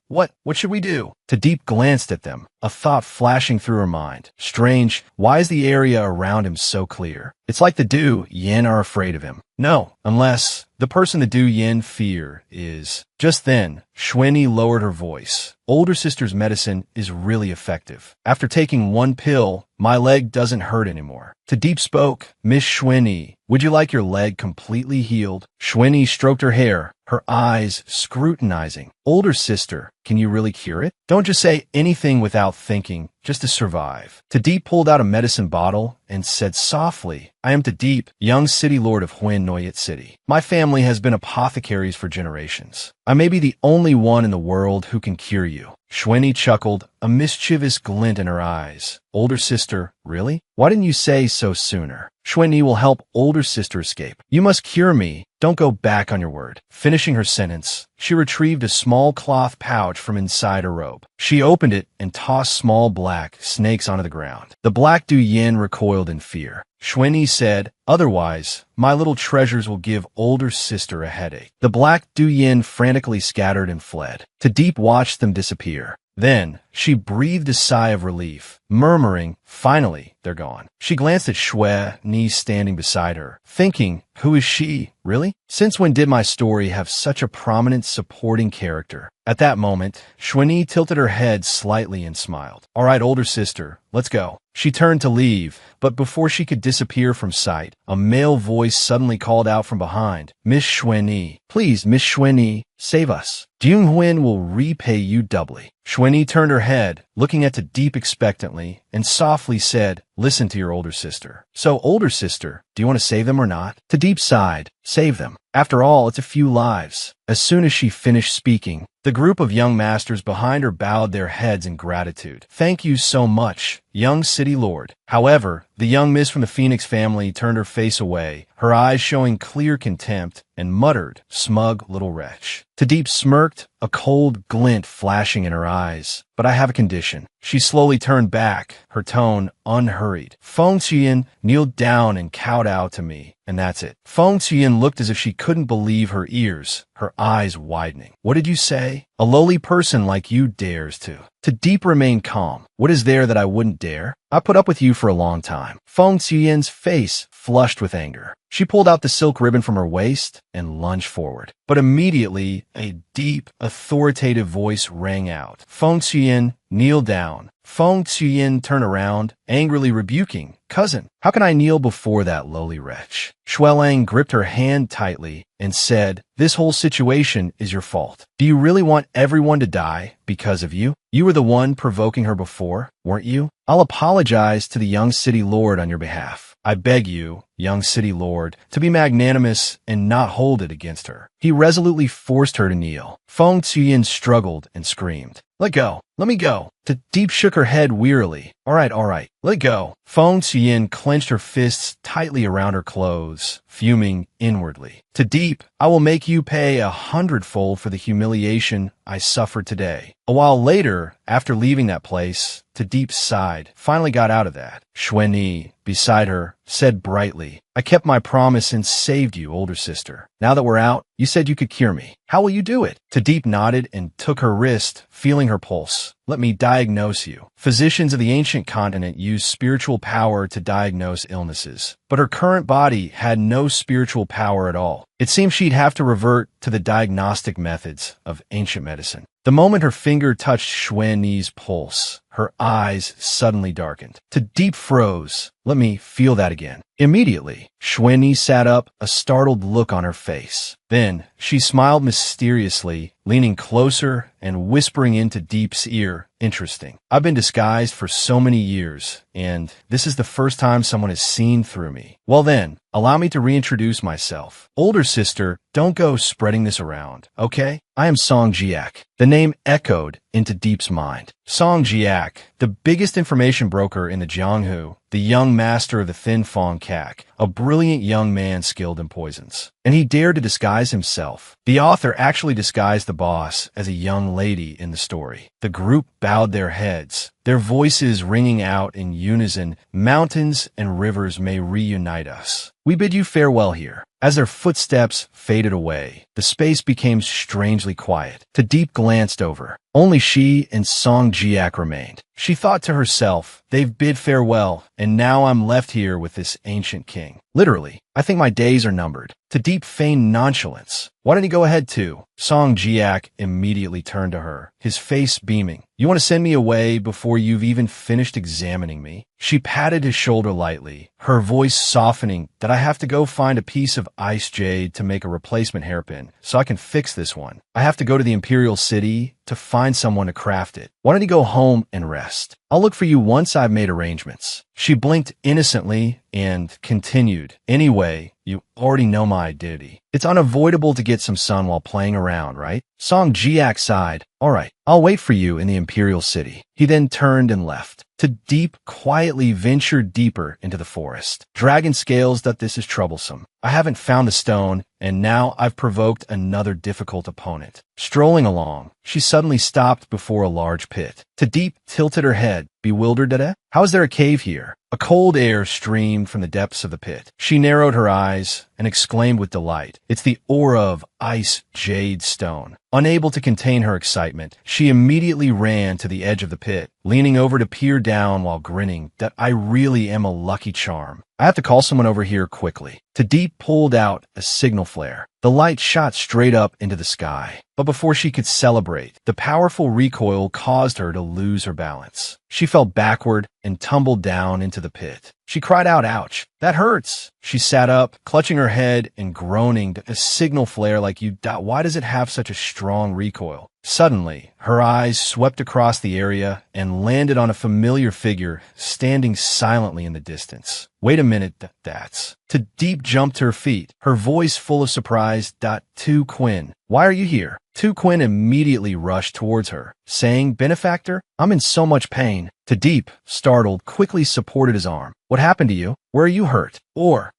should we do? Tadeep glanced at them, a thought flashing through her mind. Strange, why is the area around him so clear? It's like the Duyin are afraid of him. No, unless the person the Duyin fear is. Just then, Shweni lowered her voice. Older sister's medicine is really effective. After taking one pill, my leg doesn't hurt anymore. Tadeep spoke. Miss Shweni, would you like your leg completely healed? Shweni stroked her hair, her eyes scrutinizing. Older sister, can you really cure it? Don't just say anything without thinking, just to survive. Tadeep pulled out a medicine bottle and said softly, I am Tadeep, young city lord of Huin Noyet City. My family has been apothecaries for generations. I may be the only one in the world who can cure you. Shweni chuckled, a mischievous glint in her eyes. Older sister, really? Why didn't you say so sooner? Shweni will help older sister escape. You must cure me. Don't go back on your word. Finishing her sentence, she retrieved a small cloth pouch from inside her robe. She opened it and tossed small black snakes onto the ground. The Black Duyin recoiled in fear. Shweni said, otherwise, my little treasures will give older sister a headache. The Black Duyin frantically scattered and fled. Tadeep watched them disappear. Then, she breathed a sigh of relief, murmuring, finally, they're gone. She glanced at Shweni standing beside her, thinking, who is she, really? Since when did my story have such a prominent supporting character? At that moment, Shweni tilted her head slightly and smiled. All right, older sister, let's go. She turned to leave, but before she could disappear from sight, a male voice suddenly called out from behind, "Miss Xuanyi, please, Miss Xuanyi, save us. Junghuan will repay you doubly." Xuanyi turned her head, looking at Deep expectantly, and softly said, "Listen to your older sister." "So, older sister, do you want to save them or not?" Deep sighed, "Save them. After all, it's a few lives." As soon as she finished speaking, the group of young masters behind her bowed their heads in gratitude. "Thank you so much, young city lord." However, the young miss from the Phoenix family turned her face away, her eyes showing clear contempt, and muttered, "Smug little wretch." Deep smirked, a cold glint flashing in her eyes. "But I have a condition." She slowly turned back, her tone unhurried. "Feng Qian kneeled down and kowtowed to me, and that's it." Feng Qian looked as if she couldn't believe her ears, her eyes widening. "What did you say? A lowly person like you dares to." Deep remained calm. "What is there that I wouldn't dare? I put up with you for a long time." Feng Qian's face flushed with anger. She pulled out the silk ribbon from her waist and lunged forward. But immediately, a deep, authoritative voice rang out. "Feng Qian, kneel down." Feng Qian turned around, angrily rebuking, "Cousin, how can I kneel before that lowly wretch?" Shuelang gripped her hand tightly and said, "This whole situation is your fault. Do you really want everyone to die because of you? You were the one provoking her before, weren't you? I'll apologize to the young city lord on your behalf. I beg you, young city lord, to be magnanimous and not hold it against her." He resolutely forced her to kneel. Feng Qian struggled and screamed, "Let go! Let me go!" Deep shook her head wearily. All right, let go." Feng Qian clenched her fists tightly around her clothes, fuming inwardly. Deep, "I will make you pay 100-fold for the humiliation I suffered today." A while later, after leaving that place, Deep sighed, finally got out of that. Xuanyi, beside her, said brightly, "I kept my promise and saved you, older sister. Now that we're out, you said you could cure me. How will you do it?" Deep nodded and took her wrist, feeling her pulse. "Let me diagnose you." Physicians of the ancient continent used spiritual power to diagnose illnesses, but her current body had no spiritual power at all. It seemed she'd have to revert to the diagnostic methods of ancient medicine. The moment her finger touched Xuanyi's pulse, her eyes suddenly darkened. Deep froze. "Let me feel that again." Immediately, Xuanyi sat up, a startled look on her face. Then, she smiled mysteriously, leaning closer and whispering into Deep's ear, "Interesting. I've been disguised for so many years, and this is the first time someone has seen through me. Well then, allow me to reintroduce myself. Older sister, don't go spreading this around, okay? I am Song Jiak." The name echoed into Deep's mind. Song Jiak, the biggest information broker in the Jianghu, the young master of the Thin Fong Kak, a brilliant young man skilled in poisons. And he dared to disguise himself. The author actually disguised the boss as a young lady in the story. The group bowed their heads, their voices ringing out in unison, "Mountains and rivers may reunite us. We bid you farewell here." As their footsteps faded away, the space became strangely quiet. Deep glanced over. Only she and Song Jiak remained. She thought to herself, "They've bid farewell, and now I'm left here with this ancient king. Literally, I think my days are numbered." Deep feigned nonchalance. "Why don't you go ahead too?" Song Jiak immediately turned to her, his face beaming. "You want to send me away before you've even finished examining me?" She patted his shoulder lightly, her voice softening. "That I have to go find a piece of ice jade to make a replacement hairpin, so I can fix this one. I have to go to the Imperial City to find someone to craft it. Why don't you go home and rest? I'll look for you once I've made arrangements." She blinked innocently and continued, "Anyway, you already know my identity. It's unavoidable to get some sun while playing around, right?" Song Jiak sighed. "All right, I'll wait for you in the Imperial City." He then turned and left. Deep quietly ventured deeper into the forest. "Dragon scales that this is troublesome. I haven't found the stone, and now I've provoked another difficult opponent." Strolling along, she suddenly stopped before a large pit. Deep tilted her head, bewildered. "How is there a cave here?" A cold air streamed from the depths of the pit. She narrowed her eyes and exclaimed with delight, "It's the aura of ice jade stone." Unable to contain her excitement, she immediately ran to the edge of the pit, leaning over to peer down while grinning. "That I really am a lucky charm. I have to call someone over here quickly." Deep pulled out a signal flare. The light shot straight up into the sky. But before she could celebrate, the powerful recoil caused her to lose her balance. She fell backward and tumbled down into the pit. She cried out, "Ouch, that hurts." She sat up, clutching her head and groaning. A signal flare like you die. Why does it have such a strong recoil? Suddenly, her eyes swept across the area and landed on a familiar figure standing silently in the distance. Wait a minute, that's... Deep jumped to her feet, her voice full of surprise. "Tu Quinn, why are you here?" Tu Quinn immediately rushed towards her, saying, "Benefactor, I'm in so much pain." Deep, startled, quickly supported his arm. "What happened to you? Where are you hurt?"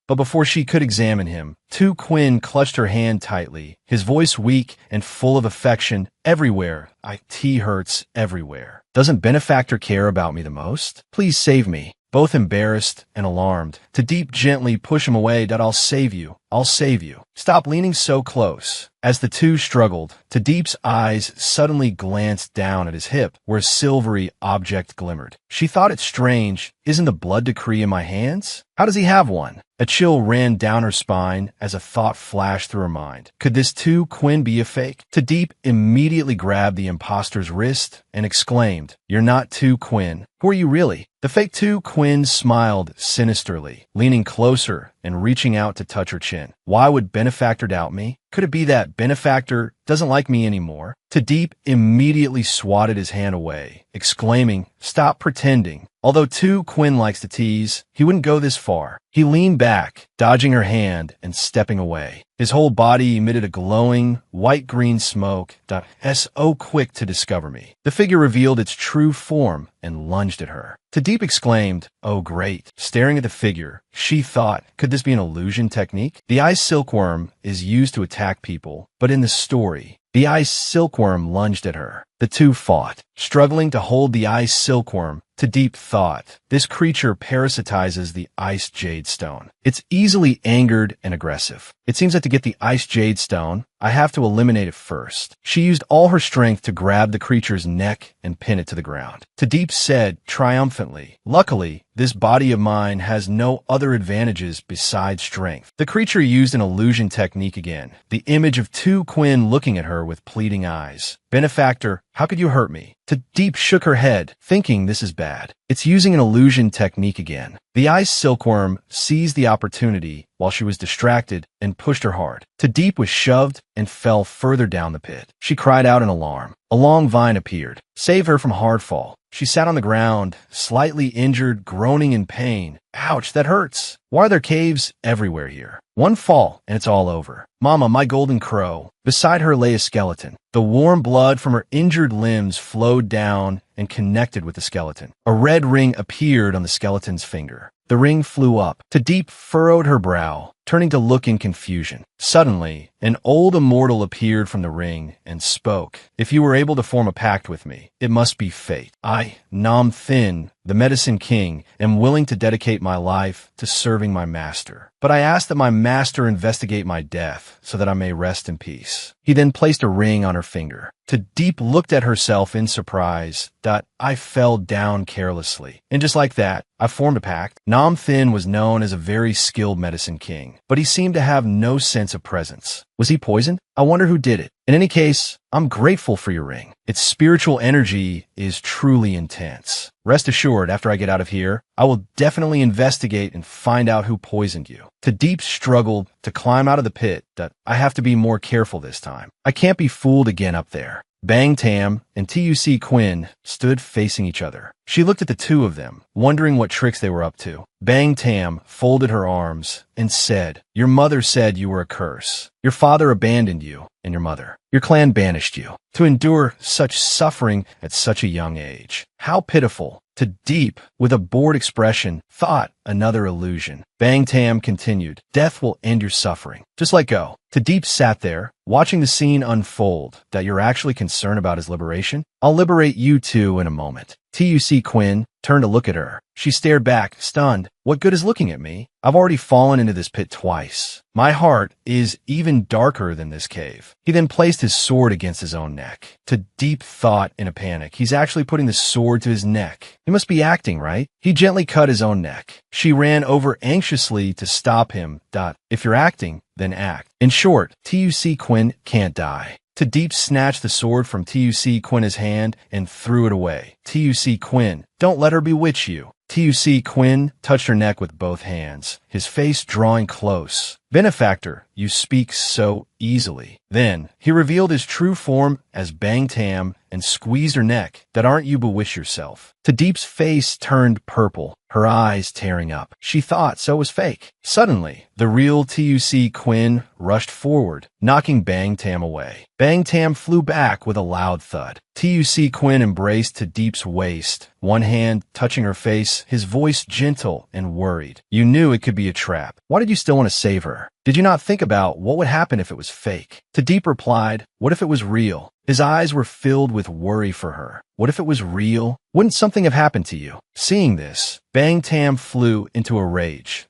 But before she could examine him, Tu Quinn clutched her hand tightly, his voice weak and full of affection. "Everywhere. It hurts everywhere. Doesn't Benefactor care about me the most? Please save me." Both embarrassed and alarmed, Deep gently pushed him away. "I'll save you. I'll save you. Stop leaning so close." As the two struggled, Deep's eyes suddenly glanced down at his hip, where a silvery object glimmered. She thought it strange. Isn't the blood decree in my hands? How does he have one? A chill ran down her spine as a thought flashed through her mind. Could this Tu Quinn be a fake? Deep immediately grabbed the imposter's wrist and exclaimed, "You're not Tu Quinn. Who are you really?" The fake Tu Quinn smiled sinisterly, leaning closer and reaching out to touch her chin. "Why would Benefactor doubt me? Could it be that Benefactor doesn't like me anymore?" Deep immediately swatted his hand away, exclaiming, "Stop pretending." Although Tu Quinn likes to tease, he wouldn't go this far. He leaned back, dodging her hand and stepping away. His whole body emitted a glowing, white-green smoke. "So quick to discover me." The figure revealed its true form and lunged at her. Deep exclaimed, "Oh great." Staring at the figure, she thought, could this be an illusion technique? The ice silkworm is used to attack people, but in the story, the ice silkworm lunged at her. The two fought, struggling to hold the ice silkworm. Deep thought, this creature parasitizes the ice jade stone. It's easily angered and aggressive. It seems that to get the ice jade stone, I have to eliminate it first. She used all her strength to grab the creature's neck and pin it to the ground. Deep said triumphantly, "Luckily, this body of mine has no other advantages besides strength." The creature used an illusion technique again, the image of Tu Quinn looking at her with pleading eyes. "Benefactor, how could you hurt me?" Deep shook her head, thinking this is bad. It's using an illusion technique again. The ice silkworm seized the opportunity while she was distracted and pushed her hard. Deep was shoved and fell further down the pit. She cried out in alarm. A long vine appeared. Save her from hard fall. She sat on the ground, slightly injured, groaning in pain. "Ouch, that hurts. Why are there caves everywhere here? One fall and it's all over. Mama, my golden crow." Beside her lay a skeleton. The warm blood from her injured limbs flowed down and connected with the skeleton. A red ring appeared on the skeleton's finger. The ring flew up. Deep furrowed her brow, turning to look in confusion. Suddenly, an old immortal appeared from the ring and spoke. "If you were able to form a pact with me, it must be fate. I, Nam Thin, the Medicine King, am willing to dedicate my life to serving my master. But I ask that my master investigate my death so that I may rest in peace." He then placed a ring on her finger. Deep looked at herself in surprise. "I fell down carelessly. And just like that, I formed a pact." Nam Thin was known as a very skilled medicine king, but he seemed to have no sense of presence. Was he poisoned? I wonder who did it. In any case, I'm grateful for your ring. Its spiritual energy is truly intense. Rest assured, after I get out of here, I will definitely investigate and find out who poisoned you. Deep struggled to climb out of the pit. I have to be more careful this time. I can't be fooled again up there. Bang Tam and Tu Quinn stood facing each other. She looked at the two of them, wondering what tricks they were up to. Bang Tam folded her arms and said, "Your mother said you were a curse. Your father abandoned you, and your mother. Your clan banished you. To endure such suffering at such a young age. How pitiful." Deep, with a bored expression, thought another illusion. Bang Tam continued, "Death will end your suffering. Just let go." Deep sat there, watching the scene unfold. That you're actually concerned about his liberation. liberation? I'll liberate you too in a moment. Tuc Quinn turned to look at her. She stared back, stunned. What good is looking at me? I've already fallen into this pit twice. My heart is even darker than this cave. He then placed his sword against his own neck. To deep thought in a panic, he's actually putting the sword to his neck. He must be acting, right? He gently cut his own neck. She ran over anxiously to stop him. If you're acting, then act. In short, Tuc Quinn can't die. To deep snatched the sword from Tuc Quinn's hand and threw it away. Tuc Quinn, don't let her bewitch you. Tuc Quinn touched her neck with both hands, his face drawing close. Benefactor, you speak so easily. Then he revealed his true form as Bang Tam and squeezed her neck. That aren't you bewitch yourself. Tadeep's face turned purple, her eyes tearing up. She thought so was fake. Suddenly, the real Tuc Quinn rushed forward, knocking Bang Tam away. Bang Tam flew back with a loud thud. Tuc Quinn embraced Tadeep's waist, one hand touching her face, his voice gentle and worried. You knew it could be a trap. Why did you still want to save her? Did you not think about what would happen if it was fake? Tadeep replied, what if it was real? His eyes were filled with worry for her. What if it was real? Wouldn't something have happened to you? Seeing this, Bang Tam flew into a rage.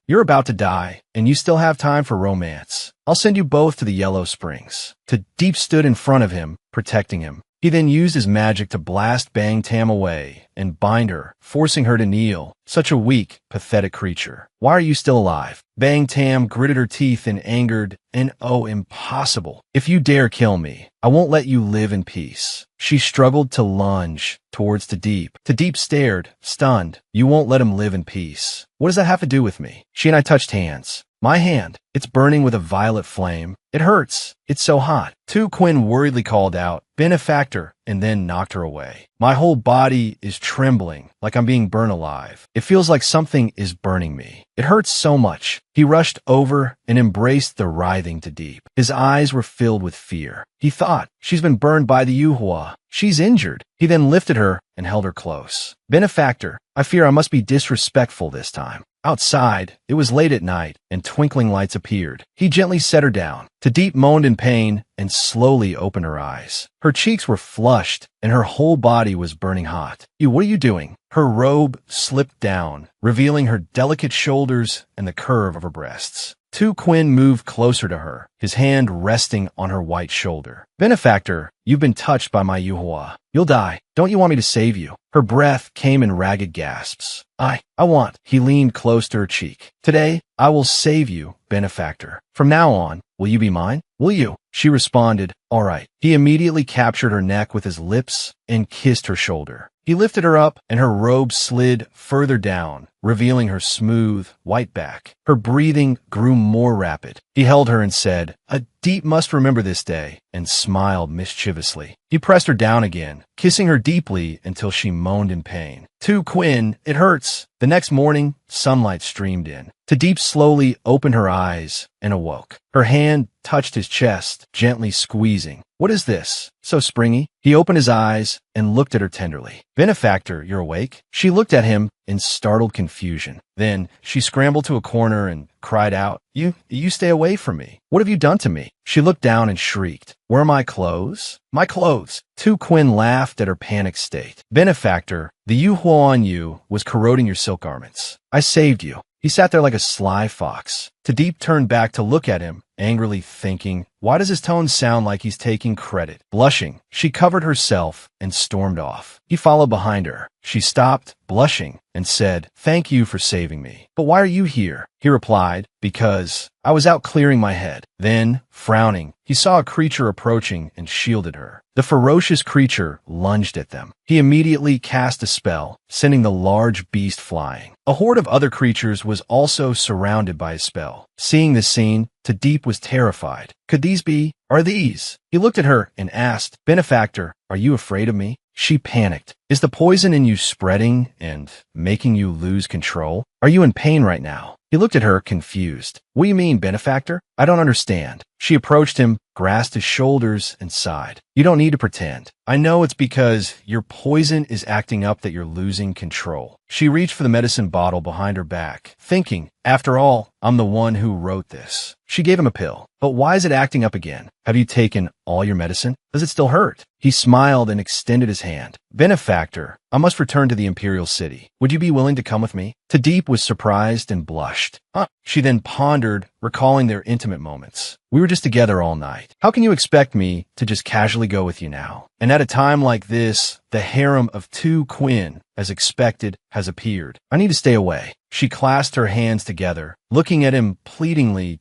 You're about to die, and you still have time for romance. I'll send you both to the Yellow Springs. Tadeep stood in front of him, protecting him. He then used his magic to blast Bang Tam away and bind her, forcing her to kneel. Such a weak, pathetic creature. Why are you still alive? Bang Tam gritted her teeth in anger and impossible. If you dare kill me, I won't let you live in peace. She struggled to lunge towards Tadeep. Tadeep stared, stunned. You won't let him live in peace. What does that have to do with me? She and I touched hands. My hand, it's burning with a violet flame. It hurts. It's so hot. Tu Quinn worriedly called out, Benefactor, and then knocked her away. My whole body is trembling, like I'm being burned alive. It feels like something is burning me. It hurts so much. He rushed over and embraced the writhing Tadeep. His eyes were filled with fear. He thought, she's been burned by the Yuhua. She's injured. He then lifted her and held her close. Benefactor, I fear I must be disrespectful this time. Outside, it was late at night, and twinkling lights appeared. He gently set her down. Tadeep moaned in pain and slowly opened her eyes. Her cheeks were flushed, and her whole body was burning hot. What are you doing? Her robe slipped down, revealing her delicate shoulders and the curve of her breasts. Tu Quinn moved closer to her, his hand resting on her white shoulder. Benefactor, you've been touched by my Yuhua. You'll die. Don't you want me to save you? Her breath came in ragged gasps. I want. He leaned close to her cheek. Today, I will save you, Benefactor. From now on, will you be mine? Will you? She responded, all right. He immediately captured her neck with his lips and kissed her shoulder. He lifted her up, and her robe slid further down, revealing her smooth, white back. Her breathing grew more rapid. He held her and said, Tadeep must remember this day, and smiled mischievously. He pressed her down again, kissing her deeply until she moaned in pain. Tu Quinn, it hurts. The next morning, sunlight streamed in. Tadeep slowly opened her eyes and awoke. Her hand touched his chest, gently squeezing. What is this? So springy? He opened his eyes and looked at her tenderly. Benefactor, you're awake? She looked at him in startled confusion. Then she scrambled to a corner and cried out, You stay away from me. What have you done to me? She looked down and shrieked. Where are my clothes? My clothes. Tu Quinn laughed at her panicked state. Benefactor, the Yuhua on you was corroding your silk garments. I saved you. He sat there like a sly fox. Tadeep turned back to look at him, angrily thinking, why does his tone sound like he's taking credit? Blushing, she covered herself and stormed off. He followed behind her. She stopped, blushing, and said, thank you for saving me. But why are you here? He replied, because I was out clearing my head. Then, frowning, he saw a creature approaching and shielded her. The ferocious creature lunged at them. He immediately cast a spell, sending the large beast flying. A horde of other creatures was also surrounded by his spell. Seeing this scene, Tadeep was terrified. Could these be? Are these? He looked at her and asked, Benefactor, are you afraid of me? She panicked. Is the poison in you spreading and making you lose control? Are you in pain right now? He looked at her, confused. What do you mean, benefactor? I don't understand. She approached him, grasped his shoulders, and sighed. You don't need to pretend. I know it's because your poison is acting up that you're losing control. She reached for the medicine bottle behind her back, thinking, after all, I'm the one who wrote this. She gave him a pill. But why is it acting up again? Have you taken all your medicine? Does it still hurt? He smiled and extended his hand. Benefactor, I must return to the Imperial City. Would you be willing to come with me? Tadeep was surprised and blushed. She then pondered, recalling their intimate moments. We were just together all night. How can you expect me to just casually go with you now? And at a time like this, the harem of Tu Quinn, as expected, has appeared. I need to stay away. She clasped her hands together, looking at him pleadingly.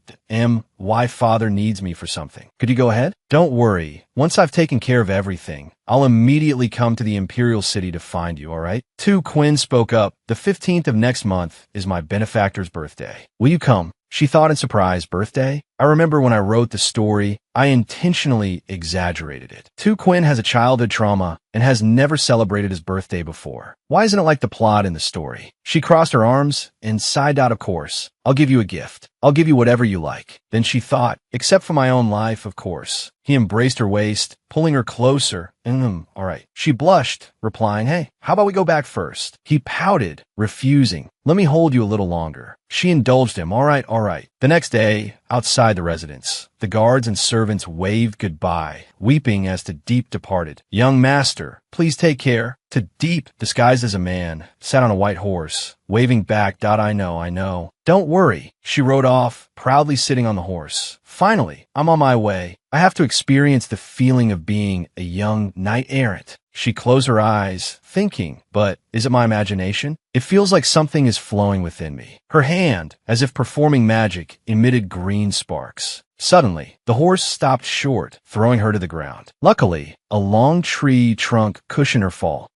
Why father needs me for something. Could you go ahead? Don't worry. Once I've taken care of everything, I'll immediately come to the Imperial City to find you, all right? Tu Quinn spoke up. The 15th of next month is my benefactor's birthday. Will you come? She thought in surprise, birthday? I remember when I wrote the story, I intentionally exaggerated it. Tu Quinn has a childhood trauma and has never celebrated his birthday before. Why isn't it like the plot in the story? She crossed her arms and sighed out, of course. I'll give you a gift. I'll give you whatever you like. Then she thought, except for my own life, of course. He embraced her waist, pulling her closer. All right. She blushed, replying, hey, how about we go back first? He pouted, refusing. Let me hold you a little longer. She indulged him. All right, all right. The next day, outside the residence, the guards and servants waved goodbye, weeping as Tadeep departed. Young master, please take care. Tadeep, disguised as a man, sat on a white horse, waving back. I know. Don't worry. She rode off, proudly sitting on the horse. Finally, I'm on my way. I have to experience the feeling of being a young knight-errant. She closed her eyes, thinking, but is it my imagination? It feels like something is flowing within me. Her hand, as if performing magic, emitted green sparks. Suddenly, the horse stopped short, throwing her to the ground. Luckily, a long tree trunk cushioned her fall.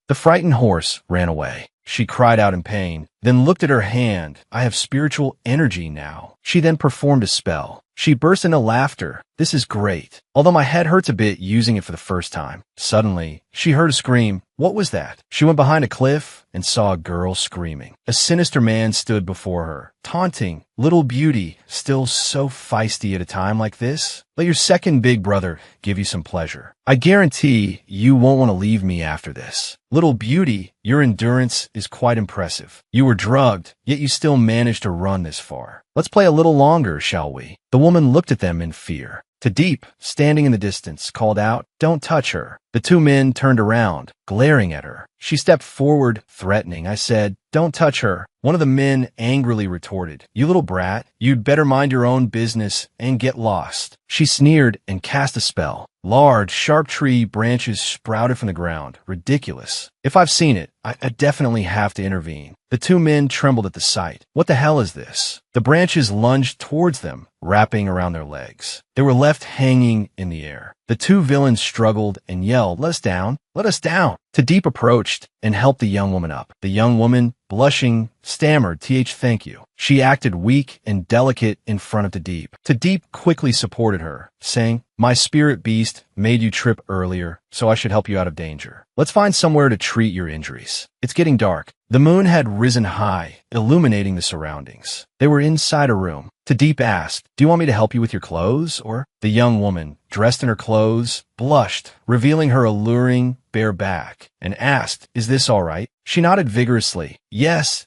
The frightened horse ran away. She cried out in pain, then looked at her hand. I have spiritual energy now. She then performed a spell. She burst into laughter. This is great. Although my head hurts a bit using it for the first time. Suddenly, she heard a scream. What was that? She went behind a cliff and saw a girl screaming. A sinister man stood before her, taunting. Little beauty, still so feisty at a time like this? Let your second big brother give you some pleasure. I guarantee you won't want to leave me after this. Little beauty, your endurance is quite impressive. You were drugged, yet you still managed to run this far. Let's play a little longer, shall we? The woman looked at them in fear. Tadeep, standing in the distance, called out, don't touch her. The two men turned around, glaring at her. She stepped forward, threatening. I said, don't touch her. One of the men angrily retorted, you little brat, you'd better mind your own business and get lost. She sneered and cast a spell. Large, sharp tree branches sprouted from the ground. Ridiculous. If I've seen it, I definitely have to intervene. The two men trembled at the sight. What the hell is this? The branches lunged towards them, wrapping around their legs. They were left hanging in the air. The two villains struggled and yelled, let us down, let us down. Tadeep approached and helped the young woman up. The young woman, blushing, stammered, thank you. She acted weak and delicate in front of Tadeep. Tadeep quickly supported her, saying, my spirit beast made you trip earlier, so I should help you out of danger. Let's find somewhere to treat your injuries. It's getting dark. The moon had risen high, illuminating the surroundings. They were inside a room. Tadeep asked, do you want me to help you with your clothes, or? The young woman, dressed in her clothes, blushed, revealing her alluring bare back, and asked, is this all right? She nodded vigorously. Yes.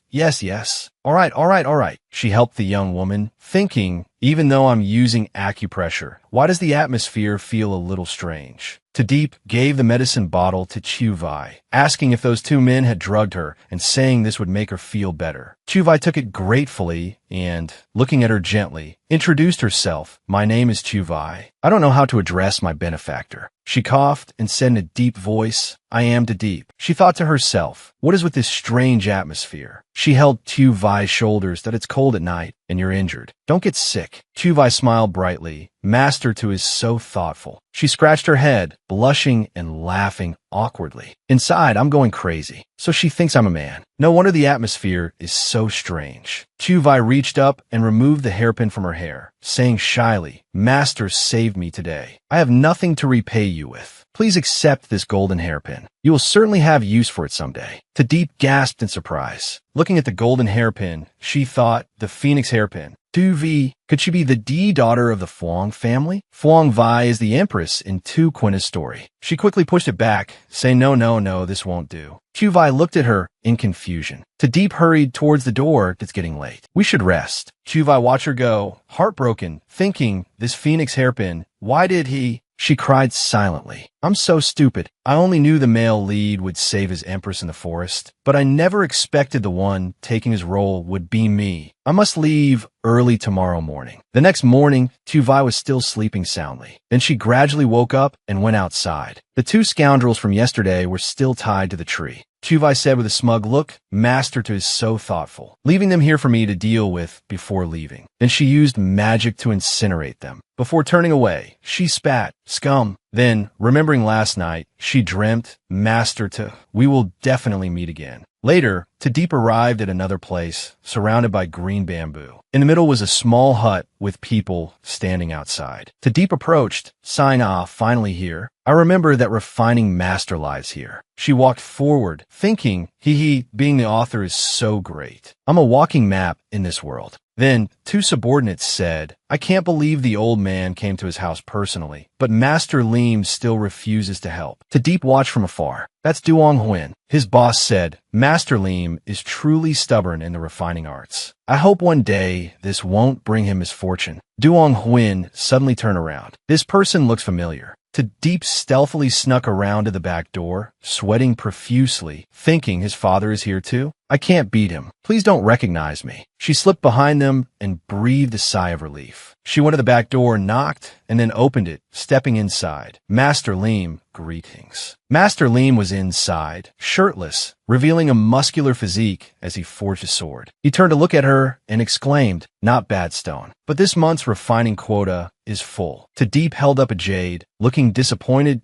All right. She helped the young woman, thinking, even though I'm using acupressure, why does the atmosphere feel a little strange? Tadeep gave the medicine bottle to Chuvai, asking if those two men had drugged her and saying this would make her feel better. Chuvai took it gratefully and, looking at her gently, introduced herself. My name is Chuvai. I don't know how to address my benefactor. She coughed and said in a deep voice, I am Tadeep. She thought to herself, what is with this strange atmosphere? She held Chuvai's shoulders that it's cold at night. and you're injured. Don't get sick. Chuvai smiled brightly. Master Tu is so thoughtful. She scratched her head, blushing and laughing awkwardly. Inside, I'm going crazy. So she thinks I'm a man. No wonder the atmosphere is so strange. Chuvai reached up and removed the hairpin from her hair, saying shyly, Master saved me today. I have nothing to repay you with. Please accept this golden hairpin. You will certainly have use for it someday. Tadeep gasped in surprise. Looking at the golden hairpin, she thought, the phoenix hairpin. Duvi, could she be the D daughter of the Phuong family? Phuong Vi is the empress in Tu Quinna's story. She quickly pushed it back, saying, no, this won't do. Chuvai looked at her in confusion. Tadeep hurried towards the door. It's getting late. We should rest. Chuvai watched her go, heartbroken, thinking, this phoenix hairpin, why did he? She cried silently. I'm so stupid. I only knew the male lead would save his empress in the forest, but I never expected the one taking his role would be me. I must leave early tomorrow morning. The next morning, Chuvai was still sleeping soundly. Then she gradually woke up and went outside. The two scoundrels from yesterday were still tied to the tree. Chuvai said with a smug look, Master Tu is so thoughtful, leaving them here for me to deal with before leaving. Then she used magic to incinerate them. Before turning away, she spat, scum. Then, remembering last night, she dreamt, Master Tu, we will definitely meet again. Later, Tadeep arrived at another place, surrounded by green bamboo. In the middle was a small hut with people standing outside. Tadeep approached, sign off, finally here. I remember that refining master lies here. She walked forward, thinking, being the author is so great. I'm a walking map in this world. Then, two subordinates said, I can't believe the old man came to his house personally, but Master Leem still refuses to help. Tadeep watched from afar. That's Duong Huyen. His boss said, Master Leem is truly stubborn in the refining arts. I hope one day this won't bring him misfortune. Duong Huyen suddenly turned around. This person looks familiar. Tadeep stealthily snuck around to the back door, sweating profusely, thinking his father is here too. I can't beat him. Please don't recognize me. She slipped behind them and breathed a sigh of relief. She went to the back door, knocked, and then opened it, stepping inside. Master Leem, greetings. Master Leem was inside, shirtless, revealing a muscular physique as he forged a sword. He turned to look at her and exclaimed, not bad, Stone, but this month's refining quota is full. Tadeep held up a jade, looking disappointed.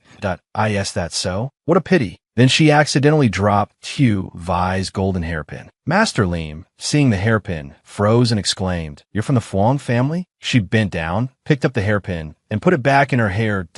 Yes, that's so? What a pity. Then she accidentally dropped Tu Vi's golden hairpin. Master Leem, seeing the hairpin, froze and exclaimed, You're from the Phuong family? She bent down, picked up the hairpin, and put it back in her hair.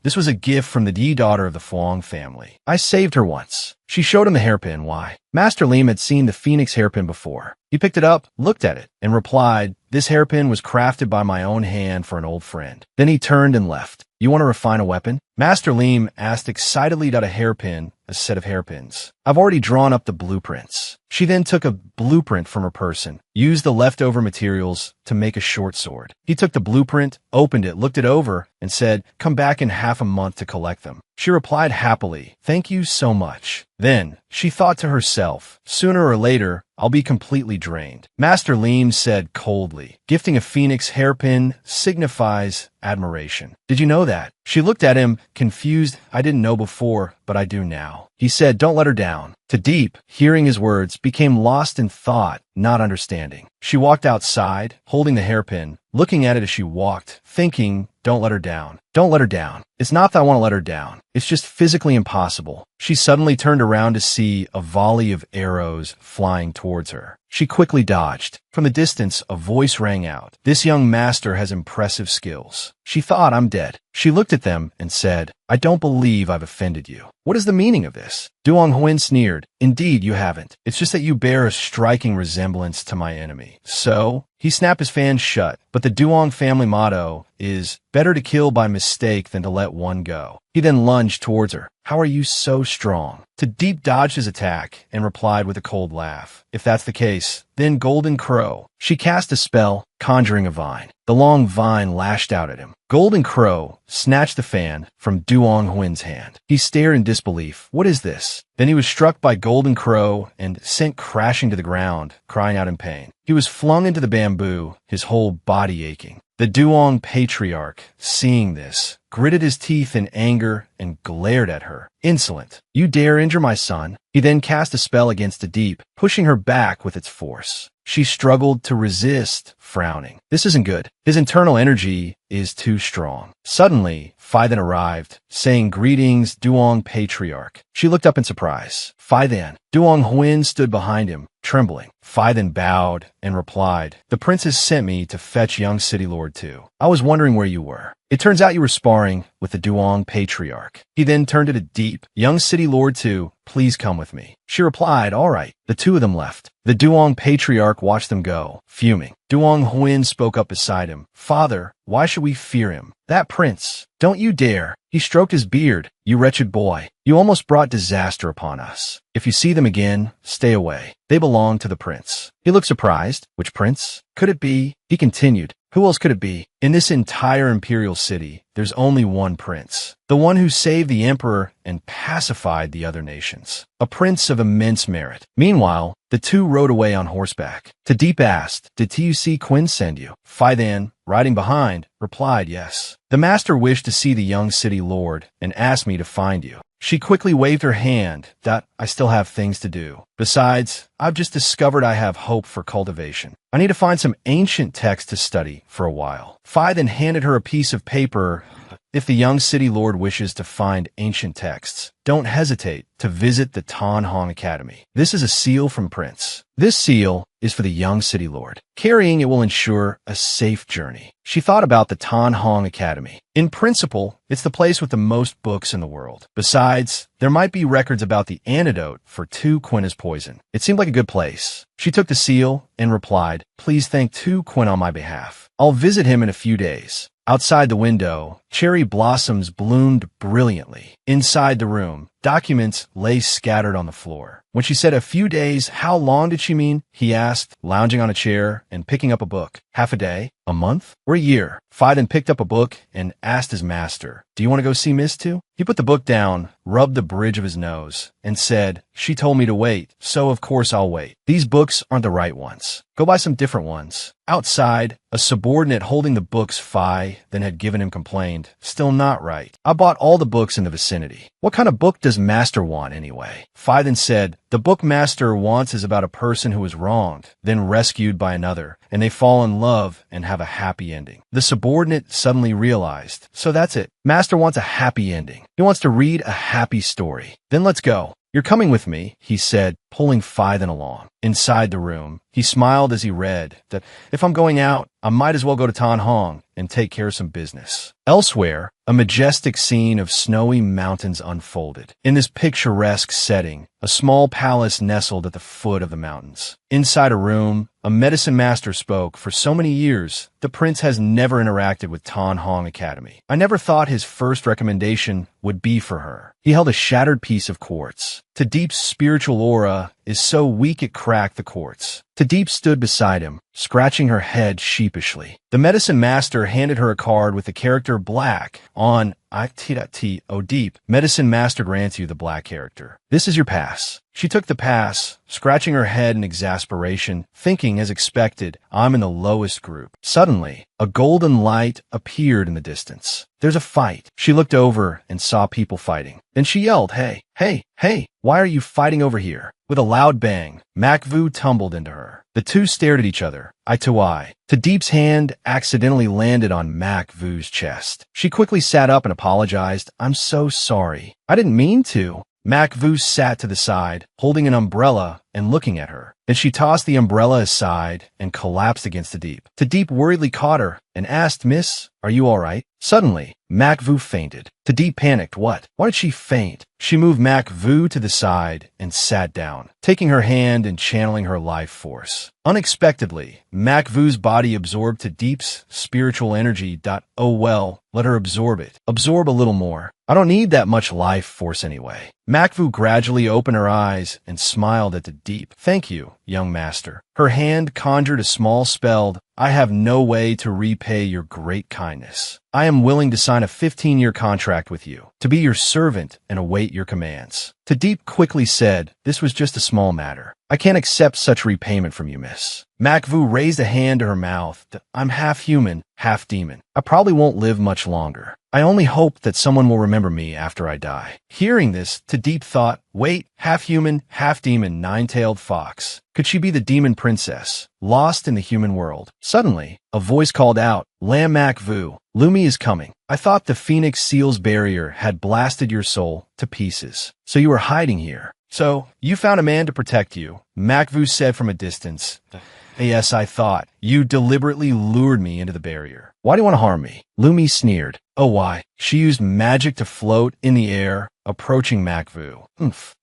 This was a gift from the D daughter of the Phuong family. I saved her once. She showed him the hairpin. Why? Master Leem had seen the phoenix hairpin before. He picked it up, looked at it, and replied, This hairpin was crafted by my own hand for an old friend. Then he turned and left. You want to refine a weapon? Master Leem asked excitedly. A hairpin, a set of hairpins. I've already drawn up the blueprints. She then took a blueprint from her person, used the leftover materials to make a short sword. He took the blueprint, opened it, looked it over, and said, Come back in half a month to collect them. She replied happily, Thank you so much. Then, she thought to herself, Sooner or later, I'll be completely drained. Master Leem said coldly, Gifting a phoenix hairpin signifies admiration. Did you know that? She looked at him, confused. I didn't know before, but I do now. He said, Don't let her down. Tadeep, hearing his words, became lost in thought, not understanding. She walked outside, holding the hairpin, looking at it as she walked, thinking, Don't let her down. Don't let her down. It's not that I want to let her down. It's just physically impossible. She suddenly turned around to see a volley of arrows flying towards her. She quickly dodged. From the distance, a voice rang out. This young master has impressive skills. She thought, I'm dead. She looked at them and said, I don't believe I've offended you. What is the meaning of this? Duong Huyen sneered. Indeed, you haven't. It's just that you bear a striking resemblance to my enemy. So? He snapped his fan shut, but the Duong family motto is, better to kill by mistake than to let one go. He then lunged towards her. How are you so strong? Tadeep dodged his attack and replied with a cold laugh. If that's the case, then Golden Crow. She cast a spell, conjuring a vine. The long vine lashed out at him. Golden Crow snatched the fan from Duong Huyen's hand. He stared in disbelief. What is this? Then he was struck by Golden Crow and sent crashing to the ground, crying out in pain. He was flung into the bamboo, his whole body aching. The Duong patriarch, seeing this, gritted his teeth in anger and glared at her. Insolent. You dare injure my son? He then cast a spell against the deep, pushing her back with its force. She struggled to resist, frowning. This isn't good. His internal energy is too strong. Suddenly, Phaidhan arrived, saying, "Greetings, Duong Patriarch." She looked up in surprise. Phaidhan. Duong Huin stood behind him, trembling. Phaidhan bowed and replied, "The princess sent me to fetch young City Lord too. I was wondering where you were. It turns out you were sparring with the Duong Patriarch." He then turned to the deep. "Young City Lord too, please come with me." She replied, "All right." The two of them left. The Duong Patriarch watched them go, fuming. Duong Huin spoke up beside him. "Father, why should we fear him? That prince, don't you dare." He stroked his beard. "You wretched boy, you almost brought disaster upon us. If you see them again, stay away. They belong to the prince." He looked surprised. Which prince? Could it be? He continued. Who else could it be? In this entire imperial city, there's only one prince. The one who saved the emperor and pacified the other nations. A prince of immense merit. Meanwhile, the two rode away on horseback. Tadeep asked, "Did Tu Quinn send you?" Phaidhan, riding behind, replied, "Yes. The master wished to see the young city lord and asked me to find you." She quickly waved her hand. "That I still have things to do. Besides, I've just discovered I have hope for cultivation. I need to find some ancient text to study for a while." Phaidhan handed her a piece of paper. "If the young city lord wishes to find ancient texts, don't hesitate to visit the Tan Hong Academy. This is a seal from Prince. This seal is for the young city lord. Carrying it will ensure a safe journey." She thought about the Tan Hong Academy. In principle, it's the place with the most books in the world. Besides, there might be records about the antidote for Tu Quin's poison. It seemed like a good place. She took the seal and replied, "Please thank Tu Quin on my behalf. I'll visit him in a few days." Outside the window, cherry blossoms bloomed brilliantly. Inside the room, documents lay scattered on the floor. When she said a few days, how long did she mean? He asked, lounging on a chair and picking up a book. Half a day? A month? Or a year? Phaidhan picked up a book and asked his master, "Do you want to go see Miss Tu?" He put the book down, rubbed the bridge of his nose, and said, "She told me to wait, so of course I'll wait. These books aren't the right ones. Go buy some different ones." Outside, a subordinate holding the books Phaidhan had given him complained, "Still not right. I bought all the books in the vicinity. What kind of book does master want anyway?" Phaidhan said, "The book master wants is about a person who was wronged, then rescued by another, and they fall in love and have a happy ending." The subordinate suddenly realized, so that's it. Master wants a happy ending. He wants to read a happy story. Then let's go. "You're coming with me," he said, pulling Phaidhan along. Inside the room, he smiled as he read that, "If I'm going out, I might as well go to Tan Hong and take care of some business." Elsewhere, a majestic scene of snowy mountains unfolded. In this picturesque setting, a small palace nestled at the foot of the mountains. Inside a room, a medicine master spoke. "For so many years, the prince has never interacted with Tan Hong Academy. I never thought his first recommendation would be for her." He held a shattered piece of quartz. Tadeep's spiritual aura is so weak it cracked the quartz. Tadeep stood beside him, scratching her head sheepishly. The medicine master handed her a card with the character black on it. "Oh, Deep, medicine master grants you the black character. This is your pass." She took the pass, scratching her head in exasperation, thinking, as expected, I'm in the lowest group. Suddenly, a golden light appeared in the distance. "There's a fight." She looked over and saw people fighting. Then she yelled, "Hey, hey, hey, why are you fighting over here?" With a loud bang, Makvu tumbled into her. The two stared at each other, eye to eye. Tadeep's hand accidentally landed on Makvu's chest. She quickly sat up and apologized. "I'm so sorry. I didn't mean to." Makvu sat to the side, holding an umbrella and looking at her. Then she tossed the umbrella aside and collapsed against Tadeep. Tadeep worriedly caught her and asked, "Miss, are you all right?" Suddenly, Makvu fainted. Tadeep panicked. What? Why did she faint? She moved Makvu to the side and sat down, taking her hand and channeling her life force. Unexpectedly, Makvu's body absorbed Tadeep's spiritual energy. "Oh well, let her absorb it. Absorb a little more. I don't need that much life force anyway." Makvu gradually opened her eyes and smiled at Tadeep. "Thank you, young master." Her hand conjured a small spell. "I have no way to repay your great kindness. I am willing to sign a 15-year contract with you, to be your servant and await your commands." Tadeep quickly said, "This was just a small matter. I can't accept such repayment from you, miss. Macvu raised a hand to her mouth. I'm half human, half demon. I probably won't live much longer. I only hope that someone will remember me after I die. Hearing this, Deep thought, wait, half human, half demon, nine-tailed fox. Could she be the demon princess, lost in the human world? Suddenly, a voice called out, Lam Macvu, Lumi is coming. I thought the Phoenix Seal's barrier had blasted your soul to pieces. So you were hiding here. So, you found a man to protect you, Macvu said from a distance. Yes, I thought. You deliberately lured me into the barrier. Why do you want to harm me? Lumi sneered. Oh, why? She used magic to float in the air, approaching Macvu.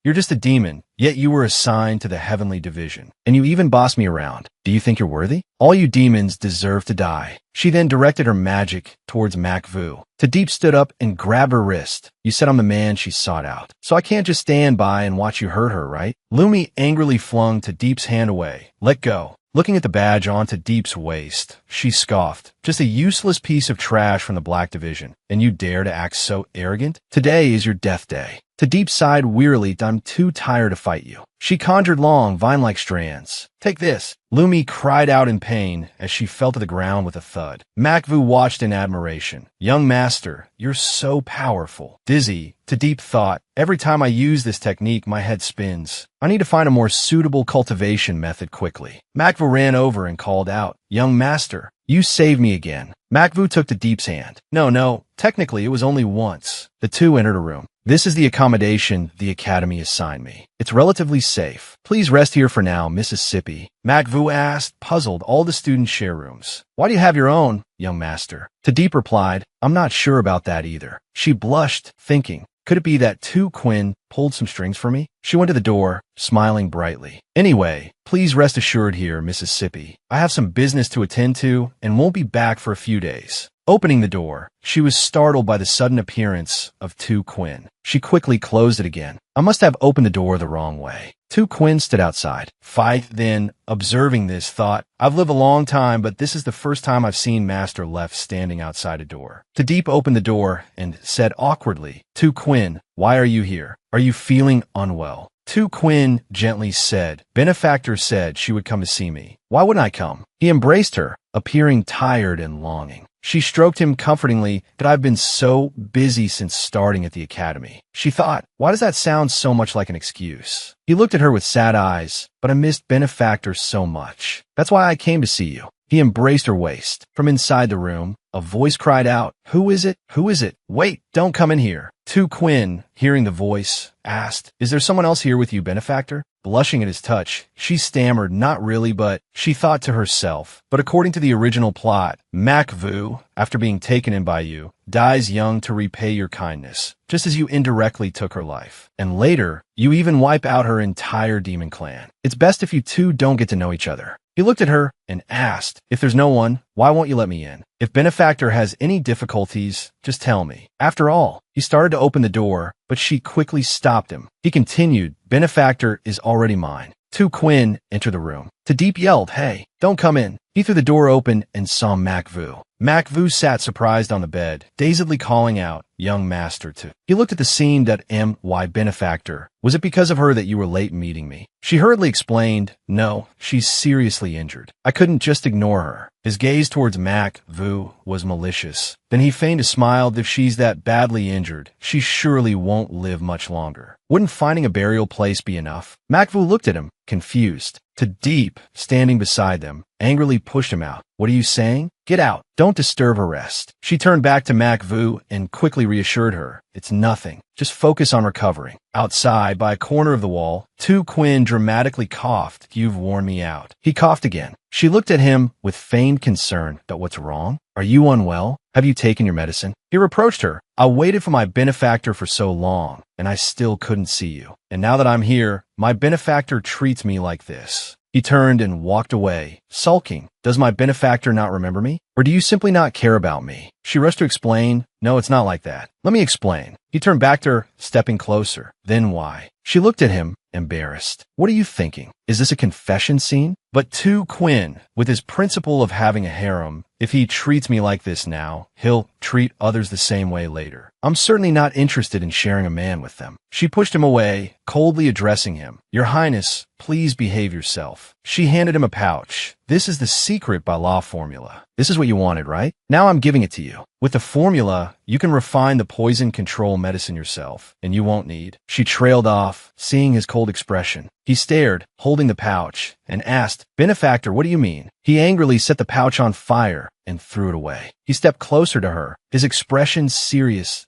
You're just a demon, yet you were assigned to the heavenly division. And you even bossed me around. Do you think you're worthy? All you demons deserve to die. She then directed her magic towards Macvu. Deep stood up and grabbed her wrist. You said I'm the man she sought out. So I can't just stand by and watch you hurt her, right? Lumi angrily flung Deep's hand away. Let go. Looking at the badge on Deep's waist, she scoffed. Just a useless piece of trash from the Black Division, and you dare to act so arrogant? Today is your death day. Deep sighed wearily. I'm too tired to fight you. She conjured long, vine-like strands. Take this. Lumi cried out in pain as she fell to the ground with a thud. Macvu watched in admiration. Young master, you're so powerful. Dizzy, Deep thought, every time I use this technique, my head spins. I need to find a more suitable cultivation method quickly. Macvu ran over and called out, Young master, you saved me again. Macvu took Deep's hand. No, technically it was only once. The two entered a room. This is the accommodation the Academy assigned me. It's relatively safe. Please rest here for now, Mississippi. Macvu asked, puzzled, all the students share rooms. Why do you have your own, young master? Deep replied, I'm not sure about that either. She blushed, thinking, could it be that Tu Quinn pulled some strings for me? She went to the door, smiling brightly. Anyway, please rest assured here, Mississippi. I have some business to attend to and won't be back for a few days. Opening the door, she was startled by the sudden appearance of Tu Quinn. She quickly closed it again. I must have opened the door the wrong way. Tu Quinn stood outside. Fight then, observing this, thought, I've lived a long time, but this is the first time I've seen Master left standing outside a door. Deep opened the door and said awkwardly, Tu Quinn, why are you here? Are you feeling unwell? Tu Quinn gently said, Benefactor said she would come to see me. Why wouldn't I come? He embraced her, appearing tired and longing. She stroked him comfortingly, but I've been so busy since starting at the academy. She thought, why does that sound so much like an excuse? He looked at her with sad eyes, but I missed Benefactor so much. That's why I came to see you. He embraced her waist. From inside the room, a voice cried out, Who is it? Who is it? Wait, don't come in here. Tu Quinn, hearing the voice, asked, Is there someone else here with you, Benefactor? Blushing at his touch, she stammered, not really, but she thought to herself. But according to the original plot, Macvu, after being taken in by you, dies young to repay your kindness, just as you indirectly took her life. And later, you even wipe out her entire demon clan. It's best if you two don't get to know each other. He looked at her and asked, If there's no one, why won't you let me in? If Benefactor has any difficulties, just tell me. After all, he started to open the door, but she quickly stopped him. He continued, Benefactor is already mine. Tu Quinn entered the room. Deep yelled, Hey, don't come in. He threw the door open and saw Macvu. Macvu sat surprised on the bed, dazedly calling out, Young master to. He looked at the scene that M.Y. Benefactor. Was it because of her that you were late meeting me? She hurriedly explained, No, she's seriously injured. I couldn't just ignore her. His gaze towards Macvu was malicious. Then he feigned a smile. If she's that badly injured, she surely won't live much longer. Wouldn't finding a burial place be enough? Macvu looked at him, confused. Deep, standing beside them, angrily pushed him out. What are you saying? Get out. Don't disturb her rest. She turned back to Macvu and quickly reassured her. It's nothing. Just focus on recovering. Outside, by a corner of the wall, Tu Quinn dramatically coughed. You've worn me out. He coughed again. She looked at him with feigned concern. But what's wrong? Are you unwell? Have you taken your medicine? He reproached her. I waited for my benefactor for so long, and I still couldn't see you. And now that I'm here, my benefactor treats me like this. He turned and walked away, sulking. Does my benefactor not remember me? Or do you simply not care about me? She rushed to explain. No, it's not like that. Let me explain. He turned back to her, stepping closer. Then why? She looked at him, embarrassed. What are you thinking? Is this a confession scene? But Tu Quinn, with his principle of having a harem, If he treats me like this now, he'll treat others the same way later. I'm certainly not interested in sharing a man with them. She pushed him away, coldly addressing him. Your Highness, please behave yourself. She handed him a pouch. This is the secret by law formula. This is what you wanted, right? Now I'm giving it to you. With the formula, you can refine the poison control medicine yourself, and you won't need. She trailed off, seeing his cold expression. He stared, holding the pouch, and asked, Benefactor, what do you mean? He angrily set the pouch on fire and threw it away. He stepped closer to her, his expression serious.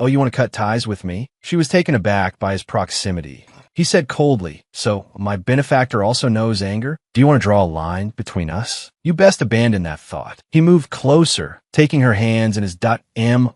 Oh, you want to cut ties with me? She was taken aback by his proximity. He said coldly, so my benefactor also knows anger? Do you want to draw a line between us? You best abandon that thought. He moved closer, taking her hands in his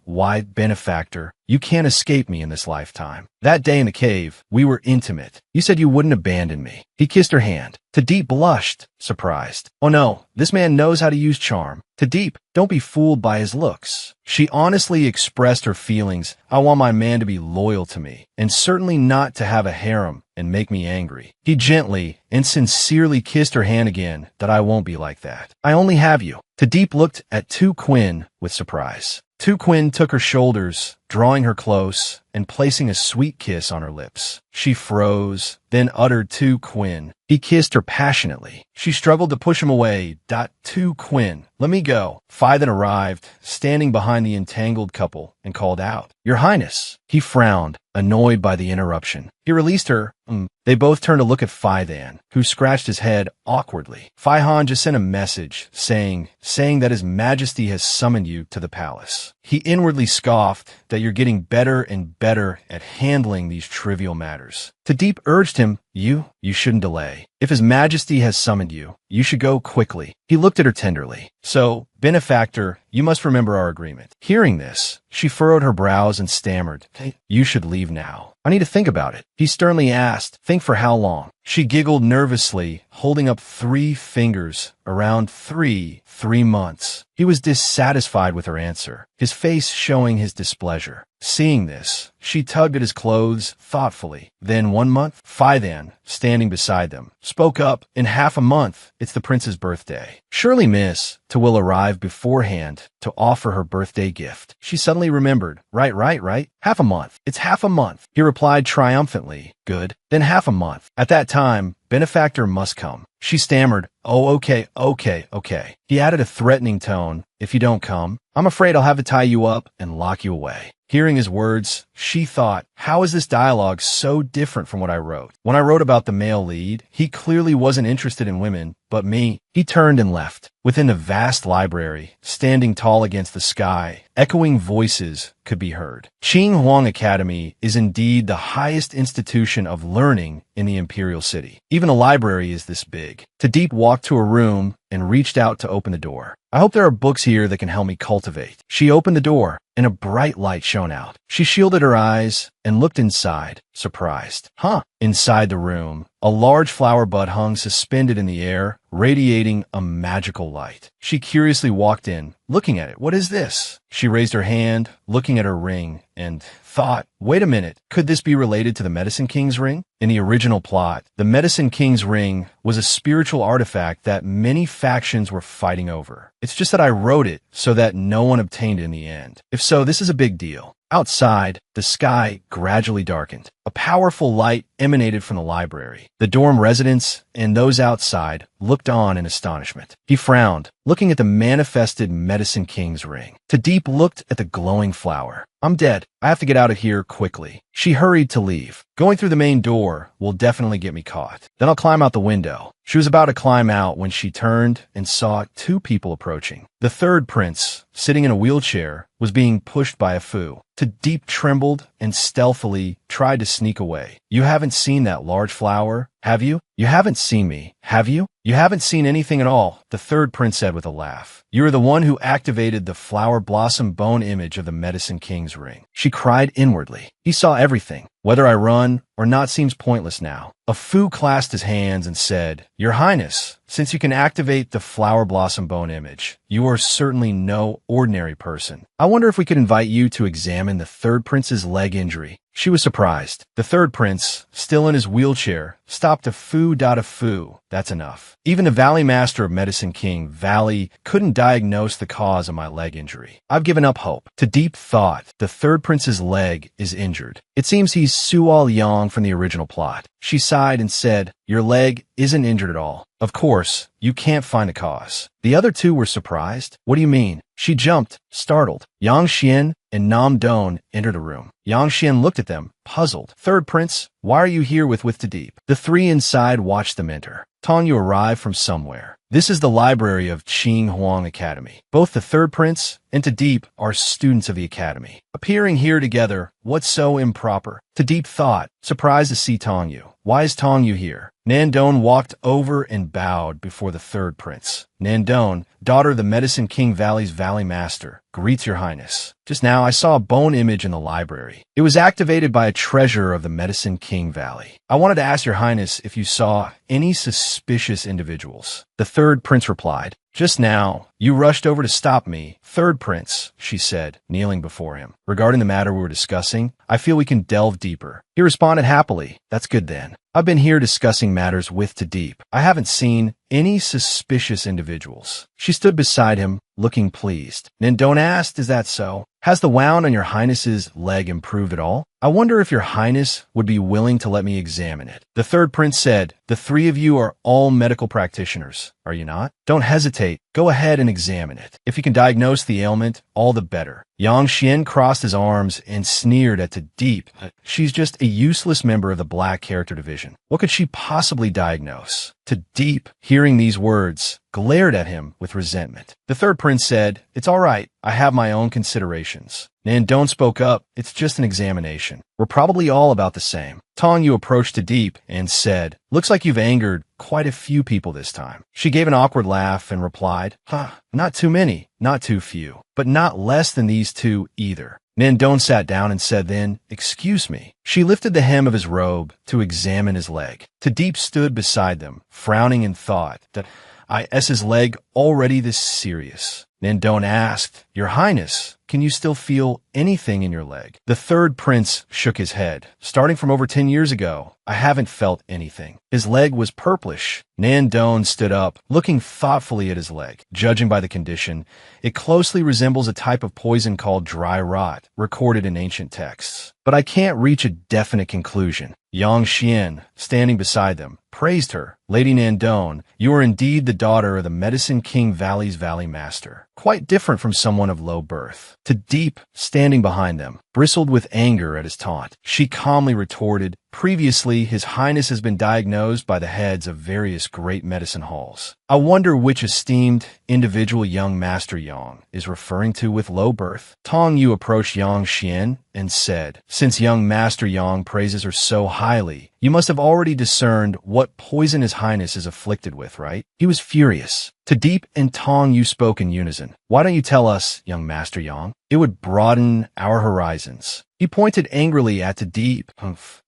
"My benefactor, you can't escape me in this lifetime. That day in the cave, we were intimate. You said you wouldn't abandon me." He kissed her hand. Tadeep blushed, surprised. Oh no, this man knows how to use charm. Tadeep, don't be fooled by his looks. She honestly expressed her feelings. I want my man to be loyal to me, and certainly not to have a harem and make me angry. He gently and sincerely kissed her hand again. That I won't be like that. I only have you. Tadeep looked at Tu Quinn with surprise. Tu Quinn took her shoulders, drawing her close and placing a sweet kiss on her lips. She froze, then uttered Tu Quinn. He kissed her passionately. She struggled to push him away. Tu Quinn, let me go. Phi then arrived, standing behind the entangled couple, and called out, Your Highness. He frowned, annoyed by the interruption. He released her. They both turned to look at Phi then, who scratched his head awkwardly. Phi Han just sent a message, saying that His Majesty has summoned you to the palace. He inwardly scoffed that you're getting better and better at handling these trivial matters. Tadeep urged him, You shouldn't delay. If His Majesty has summoned you, you should go quickly. He looked at her tenderly. So, benefactor, you must remember our agreement. Hearing this, she furrowed her brows and stammered, You should leave now. I need to think about it. He sternly asked, Think for how long? She giggled nervously, holding up 3 fingers, around 3 months. He was dissatisfied with her answer, his face showing his displeasure. Seeing this, she tugged at his clothes thoughtfully. Then 1 month? Phi then, standing beside them, spoke up. In half a month, it's the prince's birthday. Surely Miss Tu will arrive beforehand to offer her birthday gift. She suddenly remembered. Right. Half a month. It's half a month. He replied triumphantly. Good. Then half a month. At that time, benefactor must come. She stammered. Oh, okay. He added a threatening tone. If you don't come, I'm afraid I'll have to tie you up and lock you away. Hearing his words, she thought, how is this dialogue so different from what I wrote? When I wrote about the male lead, he clearly wasn't interested in women, but me. He turned and left. Within the vast library, standing tall against the sky, echoing voices could be heard. Qing Huang Academy is indeed the highest institution of learning in the imperial city. Even a library is this big. Tadeep walked to a room and reached out to open the door. I hope there are books here that can help me cultivate. She opened the door, and a bright light shone out. She shielded her eyes and looked inside, surprised. Inside the room, a large flower bud hung suspended in the air, radiating a magical light. She curiously walked in, looking at it. What is this? She raised her hand, looking at her ring, and thought, wait a minute, could this be related to the Medicine King's ring? In the original plot, the Medicine King's ring was a spiritual artifact that many factions were fighting over. It's just that I wrote it so that no one obtained it in the end. If so, this is a big deal. Outside, the sky gradually darkened. A powerful light emanated from the library. The dorm residents and those outside looked on in astonishment. He frowned, looking at the manifested Medicine King's ring. Tadeep looked at the glowing flower. I'm dead. I have to get out of here quickly. She hurried to leave. Going through the main door will definitely get me caught. Then I'll climb out the window. She was about to climb out when she turned and saw 2 people approaching. The third prince, sitting in a wheelchair, was being pushed by a foo. Tadeep trembled and stealthily tried to sneak away. You haven't seen that large flower, have you? You haven't seen me, have you? You haven't seen anything at all, the third prince said with a laugh. You are the one who activated the flower blossom bone image of the Medicine King's ring. She cried inwardly. He saw everything. Whether I run or not seems pointless now. A foo clasped his hands and said, Your Highness, since you can activate the flower blossom bone image, you are certainly no ordinary person. I wonder if we could invite you to examine the third prince's leg injury. She was surprised. The third prince, still in his wheelchair, stopped a foo. That's enough. Even the Valley Master of Medicine King, Valley, couldn't diagnose the cause of my leg injury. I've given up hope. To deep thought, the third prince's leg is injured. It seems he's Sual Yang from the original plot. She sighed and said, "Your leg isn't injured at all. Of course, you can't find a cause." The other two were surprised. "What do you mean?" She jumped, startled. Yang Xian and Nam Don entered the room. Yang Xian looked at them, puzzled. "Third prince, why are you here with Tadeep?" The three inside watched them enter. "Tong, you arrived from somewhere. This is the library of Qing Huang Academy. Both the third prince and Tadeep are students of the academy. Appearing here together, what's so improper?" Tadeep thought, surprised to see Tong Yu. "Why is Tong Yu here?" Nandon walked over and bowed before the third prince. "Nandon, daughter of the Medicine King Valley's Valley Master, greets your highness. Just now I saw a bone image in the library. It was activated by a treasure of the Medicine King Valley. I wanted to ask your highness if you saw any suspicious individuals." The third prince replied, "Just now, you rushed over to stop me." "Third prince," she said, kneeling before him. "Regarding the matter we were discussing, I feel we can delve deeper." He responded happily, "That's good then. I've been here discussing matters with Tadeep. I haven't seen any suspicious individuals." She stood beside him, looking pleased. Nandon asked, "Is that so? Has the wound on your highness's leg improved at all? I wonder if your highness would be willing to let me examine it." The third prince said, "The three of you are all medical practitioners, are you not? Don't hesitate. Go ahead and examine it. If you can diagnose the ailment, all the better." Yang Xian crossed his arms and sneered at Tadeep. "She's just a useless member of the Black Character Division. What could she possibly diagnose?" Tadeep, hearing these words, glared at him with resentment. The third prince said, "It's all right. I have my own considerations." Nandon spoke up, "It's just an examination. We're probably all about the same." Tong Yu approached Tadeep and said, "Looks like you've angered quite a few people this time." She gave an awkward laugh and replied, Not too many, not too few, but not less than these two either." Nandon sat down and said then, "Excuse me." She lifted the hem of his robe to examine his leg. Tadeep stood beside them, frowning in thought that his leg already this serious. Nandon asked, "Your highness, can you still feel anything in your leg?" The third prince shook his head. "Starting from over 10 years ago, I haven't felt anything." His leg was purplish. Nandon stood up, looking thoughtfully at his leg. "Judging by the condition, it closely resembles a type of poison called dry rot, recorded in ancient texts. But I can't reach a definite conclusion." Yang Xian, standing beside them, praised her. "Lady Nandon, you are indeed the daughter of the Medicine King Valley's Valley Master. Quite different from someone of low birth." Tadeep, standing behind them, bristled with anger at his taunt. She calmly retorted, "Previously, His Highness has been diagnosed by the heads of various great medicine halls. I wonder which esteemed individual young Master Yang is referring to with low birth." Tong Yu approached Yang Xian and said, "Since young Master Yang praises her so highly, you must have already discerned what poison His Highness is afflicted with, right?" He was furious. Tadeep and Tong Yu spoke in unison. "Why don't you tell us, young Master Yang? It would broaden our horizons." He pointed angrily at Tadeep.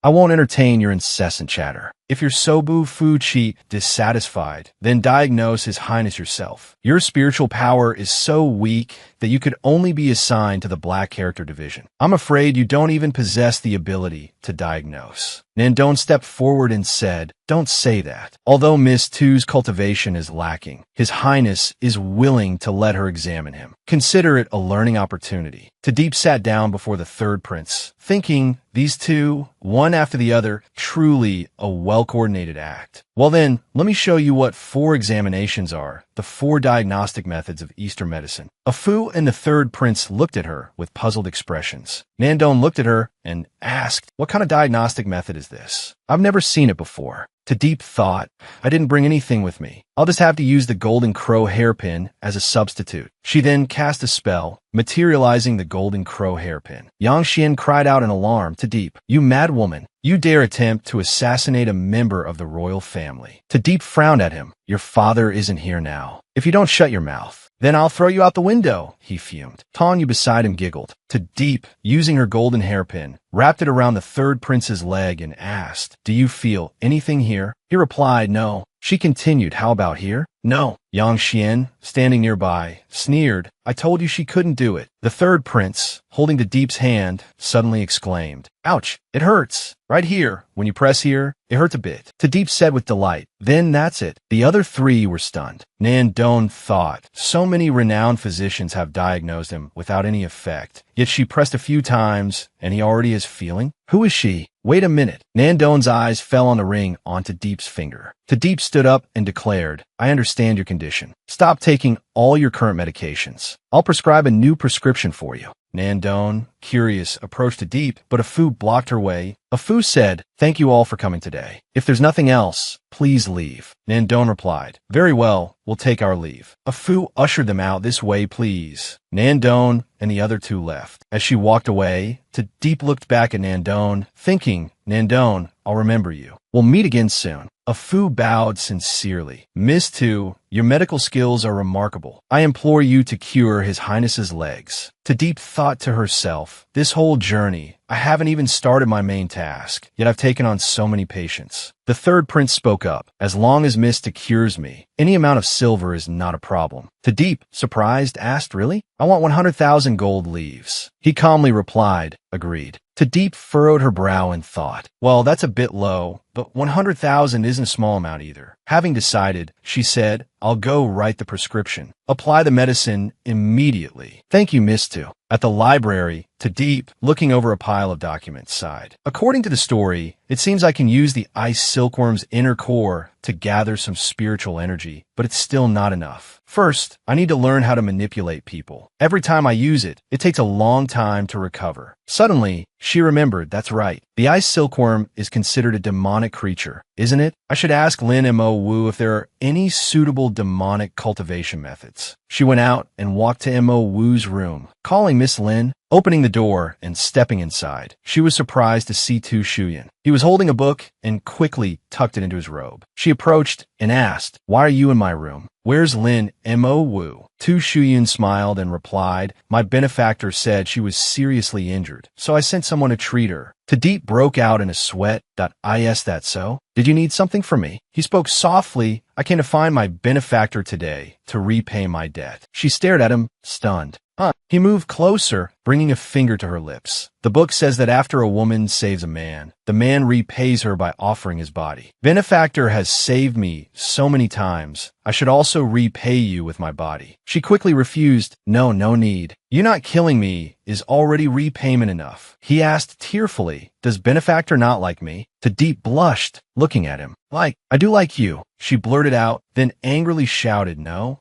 "I won't entertain your incessant chatter. If you're Sobu Fuchi dissatisfied, then diagnose His Highness yourself. Your spiritual power is so weak that you could only be assigned to the Black Character Division. I'm afraid you don't even possess the ability to diagnose." Nandon stepped forward and said, "Don't say that. Although Miss Tu's cultivation is lacking, His Highness is willing to let her examine him. Consider it a learning opportunity." Tadeep sat down before the third prince, thinking, these two, one after the other, truly a well-coordinated act. "Well then, let me show you what 4 examinations are, the 4 diagnostic methods of Eastern medicine." Afu and the third prince looked at her with puzzled expressions. Nandon looked at her and asked, "What kind of diagnostic method is this? I've never seen it before." Tadeep thought, "I didn't bring anything with me. I'll just have to use the golden crow hairpin as a substitute." She then cast a spell, materializing the golden crow hairpin. Yang Xian cried out in alarm, "Tadeep, you mad woman! You dare attempt to assassinate a member of the royal family." Tadeep frowned at him. "Your father isn't here now. If you don't shut your mouth, then I'll throw you out the window," he fumed. Tong Yu beside him giggled. to Deep, using her golden hairpin, wrapped it around the third prince's leg and asked, "Do you feel anything here?" He replied, "No." She continued, "How about here?" "No." Yang Xian, standing nearby, sneered, "I told you she couldn't do it." The third prince, holding the Deep's hand, suddenly exclaimed, "Ouch, it hurts. Right here. When you press here, it hurts a bit." To Deep said with delight, "Then that's it." The other three were stunned. Nandong thought, so many renowned physicians have diagnosed him without any effect, yet she pressed a few times, and he already is feeling? Who is she? Wait a minute. Nandong's eyes fell on the ring onto Deep's finger. To Deep stood up and declared, "I understand your condition. Stop taking all your current medications. I'll prescribe a new prescription for you." Nandong, curious, approached to Deep, but Afu blocked her way. Afu said, "Thank you all for coming today. If there's nothing else, please leave." Nandong replied, "Very well, we'll take our leave." Afu ushered them out. "This way, please." Nandong and the other two left. As she walked away, To Deep looked back at Nandong, thinking, "Nandong, I'll remember you. We'll meet again soon." Afu bowed sincerely. "Miss Tu, your medical skills are remarkable. I implore you to cure His Highness's legs." To Deep thought to herself, "This whole journey, I haven't even started my main task, yet I've taken on so many patients." The third prince spoke up, "As long as Miss Tu cures me, any amount of silver is not a problem." To Deep, surprised, asked, "Really? I want 100,000 gold leaves." He calmly replied, "Agreed." To Deep furrowed her brow and thought, "Well, that's a bit low, but 100,000 isn't a small amount either." Having decided, she said, "I'll go write the prescription. Apply the medicine immediately." "Thank you, Miss Tu." At the library, To Deep, looking over a pile of documents, sighed. "According to the story, it seems I can use the ice silkworm's inner core to gather some spiritual energy, but it's still not enough. First, I need to learn how to manipulate people. Every time I use it, it takes a long time to recover." Suddenly, she remembered, that's right. The ice silkworm is considered a demonic creature, isn't it? I should ask Lin Mo Wu if there are any suitable demonic cultivation methods. She went out and walked to Mo Wu's room, calling Miss Lin. Opening the door and stepping inside, she was surprised to see Tu Shuyan. He was holding a book and quickly tucked it into his robe. She approached and asked, "Why are you in my room? Where's Lin Mo Wu?" Tu Shuyan smiled and replied, "My benefactor said she was seriously injured, so I sent someone to treat her." To Deep broke out in a sweat. "Is that so? Did you need something from me?" He spoke softly. "I came to find my benefactor today to repay my debt." She stared at him, stunned. "Huh?" He moved closer, bringing a finger to her lips. "The book says that after a woman saves a man, the man repays her by offering his body. Benefactor has saved me so many times. I should also repay you with my body." She quickly refused. No need. "You not killing me is already repayment enough." He asked tearfully, "Does benefactor not like me?" To Deep blushed, looking at him. I do like you," she blurted out, then angrily shouted, No,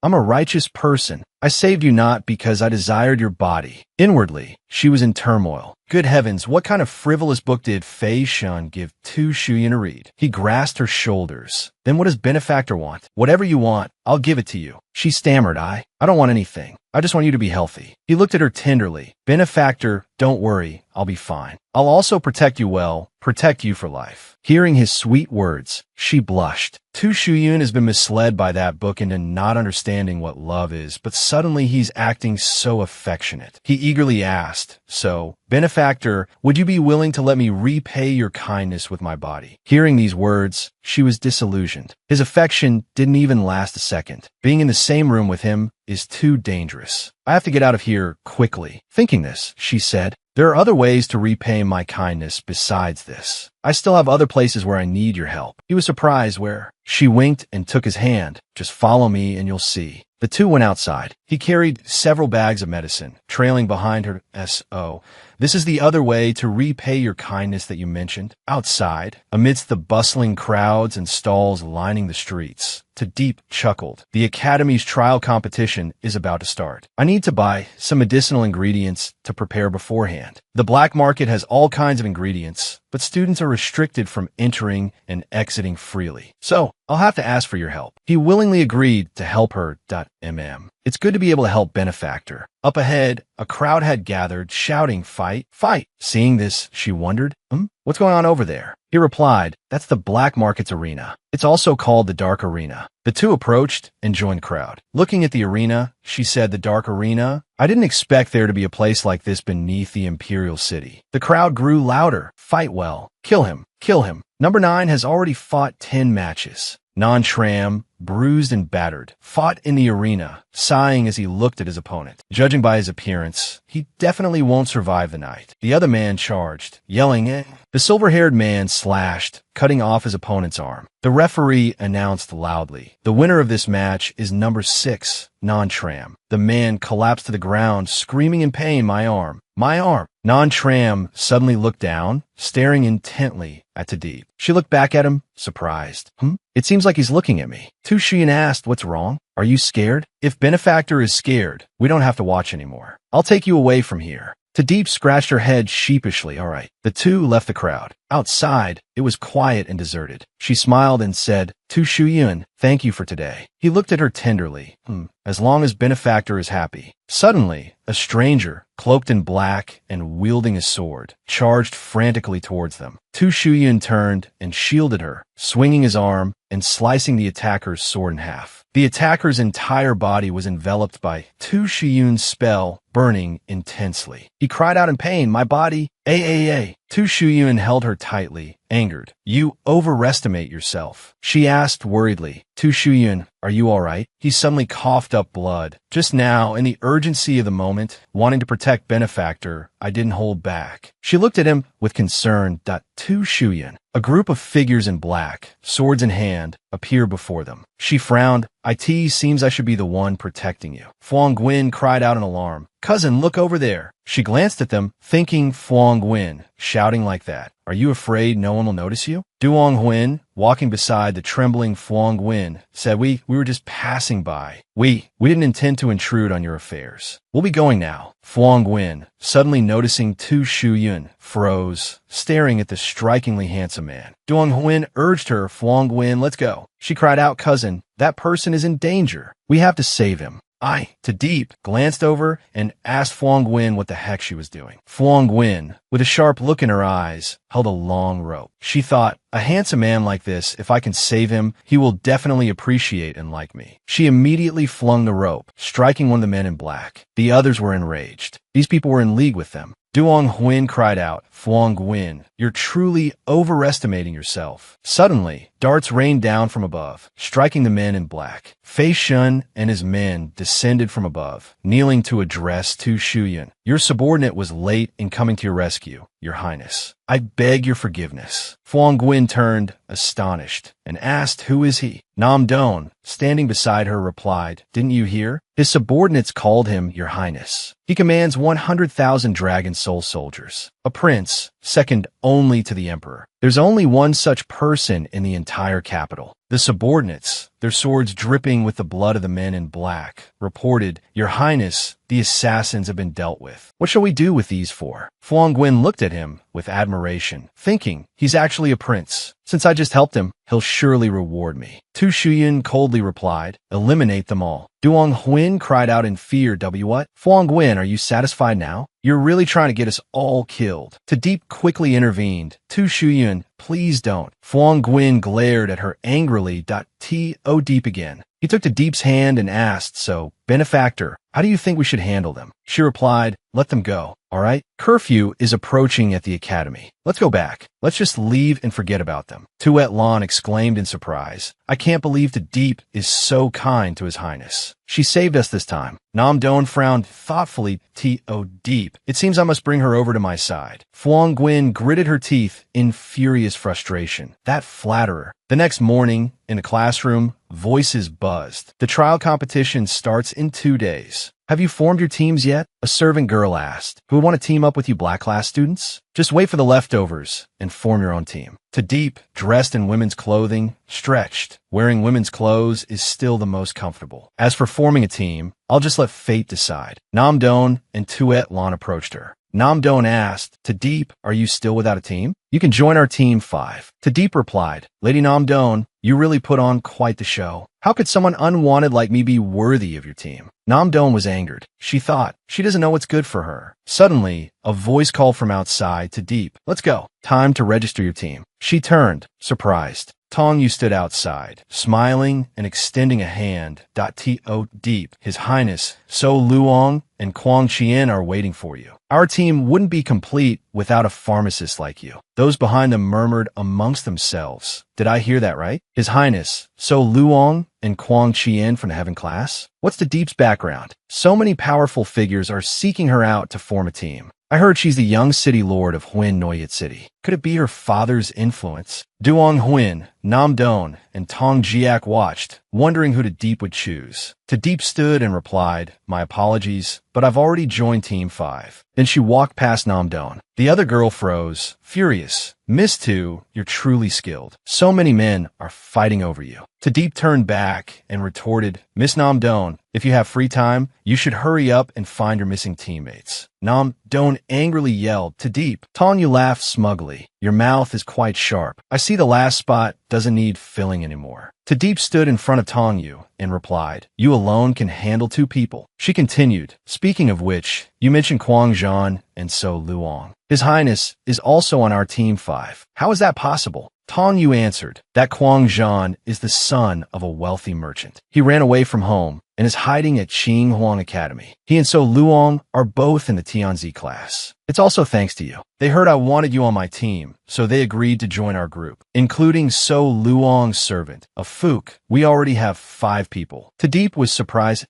I'm a righteous person. I saved you not because I desired your body." Inwardly, she was in turmoil. Good heavens, what kind of frivolous book did Fei Shun give Tu Shuyan to read? He grasped her shoulders. "Then what does benefactor want?" "Whatever you want, I'll give it to you." She stammered, I don't want anything. I just want you to be healthy." He looked at her tenderly. "Benefactor, don't worry, I'll be fine. I'll also protect you well, protect you for life." Hearing his sweet words, she blushed. Tu Shuyan has been misled by that book into not understanding what love is, but suddenly he's acting so affectionate. He eagerly asked, "So, benefactor, would you be willing to let me repay your kindness with my body?" Hearing these words, she was disillusioned. His affection didn't even last a second. Being in the same room with him is too dangerous. "I have to get out of here quickly." Thinking this, she said, "There are other ways to repay my kindness besides this. I still have other places where I need your help." He was surprised. "Where?" She winked and took his hand. "Just follow me and you'll see." The two went outside. He carried several bags of medicine, trailing behind her. "So, this is the other way to repay your kindness that you mentioned." Outside, amidst the bustling crowds and stalls lining the streets, To Deep chuckled. "The Academy's trial competition is about to start. I need to buy some medicinal ingredients to prepare beforehand. The black market has all kinds of ingredients, but students are restricted from entering and exiting freely. So, I'll have to ask for your help." He willingly agreed to help her. It's good to be able to help benefactor. Up ahead, a crowd had gathered, shouting, "Fight, fight!" Seeing this, she wondered, what's going on over there? He replied, that's the black market's arena. It's also called the dark arena. The two approached and joined the crowd. Looking at the arena, she said, the dark arena? I didn't expect there to be a place like this beneath the imperial city. The crowd grew louder. Fight well. Kill him. Kill him. Number 9 has already fought 10 matches. Non-Tram, bruised and battered, fought in the arena, sighing as he looked at his opponent. Judging by his appearance, he definitely won't survive the night. The other man charged, yelling, eh. The silver-haired man slashed, cutting off his opponent's arm. The referee announced loudly, the winner of this match is number 6, Non-Tram. The man collapsed to the ground, screaming in pain, my arm. My arm. Non-Tram suddenly looked down, staring intently at Tadeep. She looked back at him, surprised. It seems like he's looking at me. Tushian asked, what's wrong? Are you scared? If Benefactor is scared, we don't have to watch anymore. I'll take you away from here. Tadeep scratched her head sheepishly. All right. The two left the crowd. Outside, it was quiet and deserted. She smiled and said, Tu Shuyun, thank you for today. He looked at her tenderly. As long as Benefactor is happy. Suddenly, a stranger, cloaked in black and wielding a sword, charged frantically towards them. Tu Shuyun turned and shielded her, swinging his arm and slicing the attacker's sword in half. The attacker's entire body was enveloped by Tu Shuyun's spell, burning intensely. He cried out in pain, my body, Tu Shuyun held her tightly, angered. You overestimate yourself. She asked worriedly, Tu Shuyun, are you all right? He suddenly coughed up blood. Just now, in the urgency of the moment, wanting to protect Benefactor, I didn't hold back. She looked at him with concern. Tu Shuyun. A group of figures in black, swords in hand, appeared before them. She frowned. It seems I should be the one protecting you. Fuang Guin cried out in alarm. Cousin, look over there. She glanced at them, thinking Fuang Guin, shouting like that. Are you afraid no one will notice you? Duong Huin, walking beside the trembling Fuang Guin, said, We were just passing by. We didn't intend to intrude on your affairs. We'll be going now. Fuang Guin, suddenly noticing Tu Shuyun, froze, staring at the strikingly handsome man. Duong Huin urged her, Fuang Guin, let's go. She cried out, cousin, that person is in danger. We have to save him. Tadeep glanced over and asked Fuang Guin what the heck she was doing. Fuang Guin, with a sharp look in her eyes, held a long rope. She thought, a handsome man like this, if I can save him, he will definitely appreciate and like me. She immediately flung the rope, striking one of the men in black. The others were enraged. These people were in league with them. Duong Huin cried out, Fuang Guin, you're truly overestimating yourself. Suddenly, darts rained down from above, striking the men in black. Fei Shun and his men descended from above, kneeling to address Tu Shuyun. Your subordinate was late in coming to your rescue, Your Highness. I beg your forgiveness. Fuang Guin turned, astonished, and asked, who is he? Nam Don, standing beside her, replied, didn't you hear? His subordinates called him Your Highness. He commands 100,000 dragon soul soldiers. A prince, second only to the emperor. There's only one such person in the entire capital. The subordinates, their swords dripping with the blood of the men in black, reported, Your Highness, the assassins have been dealt with. What shall we do with these four? Fuang Guin looked at him with admiration, thinking, he's actually a prince. Since I just helped him, he'll surely reward me. Tu Shuyun coldly replied, eliminate them all. Duong Huin cried out in fear, what? Fuang Guin, are you satisfied now? You're really trying to get us all killed. Tadeep quickly intervened. Tu Shuyun, please don't. Fuang Guin glared at her angrily. Deep again. He took Tadeep's hand and asked, so, Benefactor, how do you think we should handle them? She replied, let them go. All right? Curfew is approaching at the academy. Let's go back. Let's just leave and forget about them. Tuet Lan exclaimed in surprise. I can't believe Tadeep is so kind to His Highness. She saved us this time. Nam Don frowned thoughtfully. Deep. It seems I must bring her over to my side. Fuang Guin gritted her teeth in furious frustration. That flatterer. The next morning, in the classroom, voices buzzed. The trial competition starts in 2 days. Have you formed your teams yet? A servant girl asked. Who would want to team up with you black class students? Just wait for the leftovers and form your own team. Tadeep, dressed in women's clothing, stretched. Wearing women's clothes is still the most comfortable. As for forming a team, I'll just let fate decide. Nam Don and Tuet Lan approached her. Nam Don asked, Tadeep, are you still without a team? You can join our team 5. Tadeep replied, Lady Nam Don, you really put on quite the show. How could someone unwanted like me be worthy of your team? Nam-Don was angered. She thought, she doesn't know what's good for her. Suddenly, a voice called from outside to Deep. Let's go. Time to register your team. She turned, surprised. Tong-yu stood outside, smiling and extending a hand. To Deep, His Highness, So Luong and Kwang Chien are waiting for you. Our team wouldn't be complete without a pharmacist like you. Those behind them murmured amongst themselves. Did I hear that right? His Highness, So Luong and Kwang Chien from the Heaven class? What's the Deep's background? So many powerful figures are seeking her out to form a team. I heard she's the young city lord of Huin Noyat City. Could it be her father's influence? Duong Huin, Nam-Don, and Tong Jiak watched, wondering who Deep would choose. Deep stood and replied, my apologies, but I've already joined Team 5. Then she walked past Nam-Don. The other girl froze, furious. Miss Tu, you're truly skilled. So many men are fighting over you. Deep turned back and retorted, Miss Nam-Don, if you have free time, you should hurry up and find your missing teammates. Nam-Don angrily yelled. Deep, Tong-Yu laughed smugly. Your mouth is quite sharp. I see the last spot doesn't need filling anymore. Deep stood in front of Tong-Yu and replied, you alone can handle 2 people. She continued, speaking of which, you mentioned Kwang Zhan and So Luong. His Highness is also on our Team 5. How is that possible? Tong-Yu answered, that Kwang Zhan is the son of a wealthy merchant. He ran away from home and is hiding at Qing Huang Academy. He and So Luong are both in the Tianzi class. It's also thanks to you. They heard I wanted you on my team, so they agreed to join our group, including So Luong's servant, a Fook. We already have 5 people. Deep was surprised.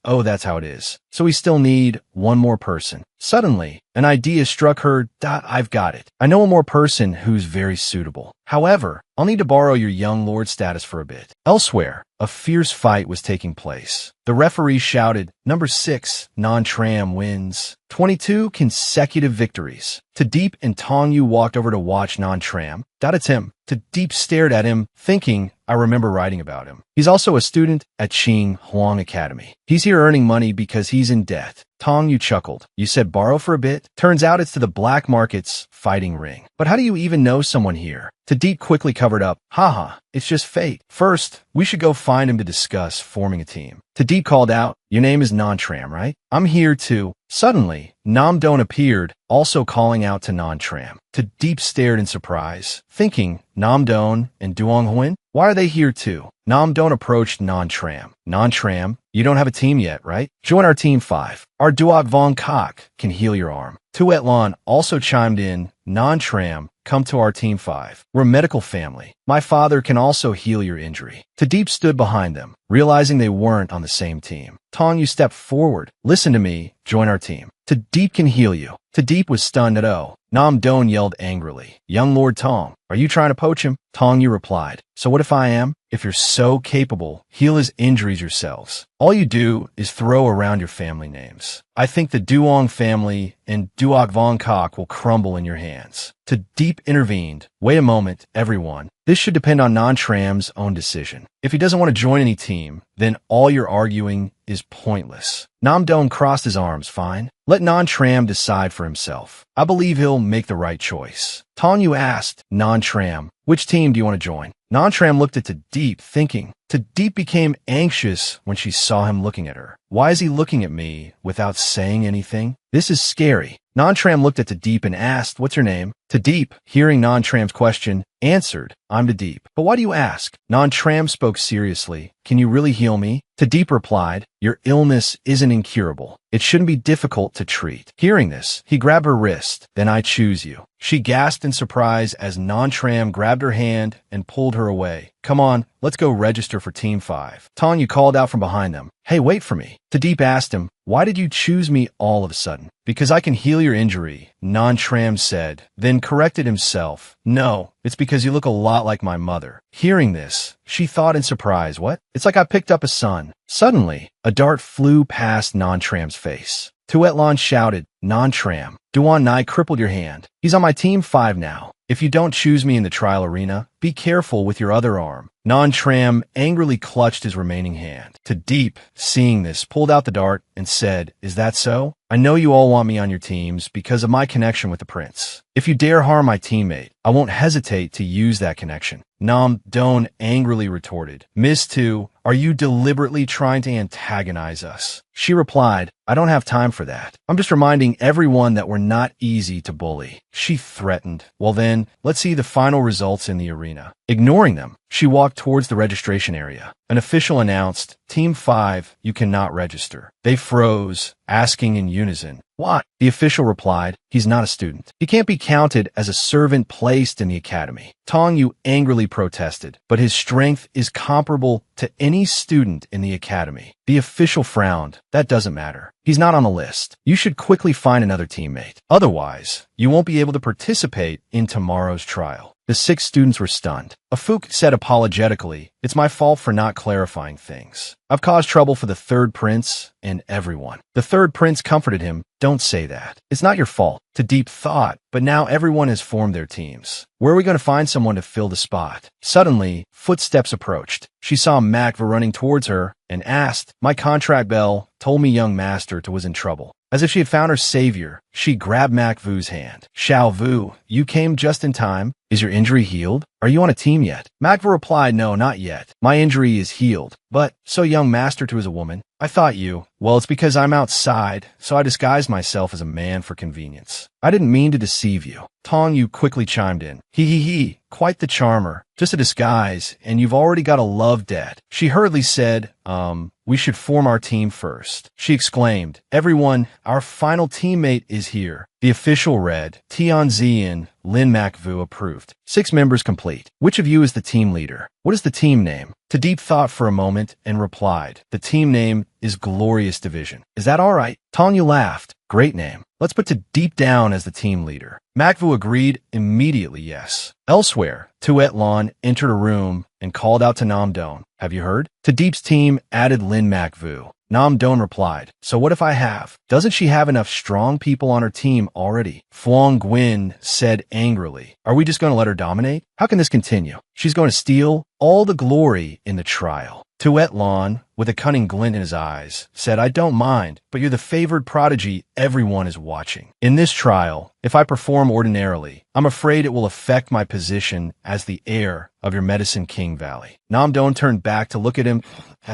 Oh, that's how it is. So we still need 1 more person. Suddenly, an idea struck her. I've got it. I know 1 more person who's very suitable. However, I'll need to borrow your young lord status for a bit. Elsewhere, a fierce fight was taking place. The referee shouted, number 6, Non-Tram wins. 22 consecutive victories. Deep and Tong-Yu walked over to watch Non-Tram. It's him. Deep stared at him, thinking, I remember writing about him. He's also a student at Qing Huang Academy. He's here earning money because he's in debt. Tong-Yu chuckled. You said borrow for a bit? Turns out it's to the black market's fighting ring. But how do you even know someone here? Deep quickly covered up. Haha, it's just fate. First, we should go find him to discuss forming a team. Deep called out, your name is Non-Tram, right? I'm here too. Suddenly, Nam-Don appeared, also calling out to Non-Tram. Deep stared in surprise, thinking, Nam-Don and Duong Huin? Why are they here too? Nam-Don approached Non-Tram. Non-Tram, you don't have a team yet, right? Join our Team 5. Our Duok Von Kok can heal your arm. Tuet Lon also chimed in, Non-Tram, come to our Team 5. We're a medical family. My father can also heal your injury. Deep stood behind them, realizing they weren't on the same team. Tong-Yu stepped forward. Listen to me. Join our team. Deep can heal you. Deep was stunned at Nam-Don yelled angrily. Young Lord Tong, are you trying to poach him? Tong-Yu replied. So what if I am? If you're so capable, heal his injuries yourselves. All you do is throw around your family names. I think the Duong family and Duok Von Kok will crumble in your hands. Deep intervened. Wait a moment, everyone. This should depend on Non-Tram's own decision. If he doesn't want to join any team, then all your arguing is pointless. Nam-Don crossed his arms. Fine. Let Non-Tram decide for himself. I believe he'll make the right choice. Tong-Yu asked, Non-Tram, which team do you want to join? Non-Tram looked at Deep, thinking. Deep became anxious when she saw him looking at her. Why is he looking at me without saying anything? This is scary. Non-Tram looked at Deep and asked, what's your name? Deep, hearing Non-Tram's question, answered, I'm Deep. But why do you ask? Non-Tram spoke seriously. Can you really heal me? Deep replied, your illness isn't incurable. It shouldn't be difficult to treat. Hearing this, he grabbed her wrist. Then I choose you. She gasped in surprise as Non-Tram grabbed her hand and pulled her away. Come on, let's go register for Team 5. Tong-Yu called out from behind them. Hey, wait for me. Deep asked him, why did you choose me all of a sudden? Because I can heal your injury, Non-Tram said, then corrected himself. No, it's because you look a lot like my mother. Hearing this, she thought in surprise, what? It's like I picked up a son. Suddenly, a dart flew past Non-Tram's face. Tuet Lon shouted, Non-Tram, Duan Nai crippled your hand. He's on my Team 5 now. If you don't choose me in the trial arena, be careful with your other arm. Non-Tram angrily clutched his remaining hand. Deep, seeing this, pulled out the dart and said, is that so? I know you all want me on your teams because of my connection with the prince. If you dare harm my teammate, I won't hesitate to use that connection. Nam-Don angrily retorted, Miss Tu, are you deliberately trying to antagonize us? She replied, I don't have time for that. I'm just reminding everyone that we're not easy to bully. She threatened. Well then, let's see the final results in the arena. Ignoring them, she walked towards the registration area. An official announced, Team 5, you cannot register. They froze, asking in unison, what? The official replied, he's not a student. He can't be counted as a servant placed in the academy. Tong Yu angrily protested, but his strength is comparable to any student in the academy. The official frowned. That doesn't matter. He's not on the list. You should quickly find another teammate. Otherwise, you won't be able to participate in tomorrow's trial. The 6 students were stunned. Afuk said apologetically, it's my fault for not clarifying things. I've caused trouble for the third prince and everyone. The third prince comforted him, don't say that. It's not your fault. To deep thought, but now everyone has formed their teams. Where are we going to find someone to fill the spot? Suddenly, footsteps approached. She saw Makva running towards her and asked, my contract bell told me young master was in trouble. As if she had found her savior, she grabbed Makvu's hand. Xiao Vu, you came just in time. Is your injury healed? Are you on a team yet? Makva replied, no, not yet. My injury is healed. But, so young master is a woman. I thought you. Well, it's because I'm outside, so I disguised myself as a man for convenience. I didn't mean to deceive you. Tong Yu quickly chimed in. He, quite the charmer. Just a disguise, and you've already got a love debt. She hurriedly said, we should form our team first. She exclaimed, everyone, our final teammate is here. The official read, Tianzi and Lin Makvu approved. 6 members complete. Which of you is the team leader? What is the team name? Tadeep thought for a moment and replied, the team name is Glorious Division. Is that all right? Tanya laughed. Great name. Let's put Tadeep down as the team leader. Makvu agreed immediately yes. Elsewhere, Tuet Lon entered a room and called out to Nam-Don. Have you heard? Tadeep's team added Lin Makvu. Nam-Don replied, so what if I have? Doesn't she have enough strong people on her team already? Fluang Gwyn said angrily, are we just going to let her dominate? How can this continue? She's going to steal all the glory in the trial. Tuet Lon, with a cunning glint in his eyes, said, I don't mind, but you're the favored prodigy everyone is watching. In this trial, if I perform ordinarily, I'm afraid it will affect my position as the heir of your Medicine King Valley. Nam-Don turned back to look at him.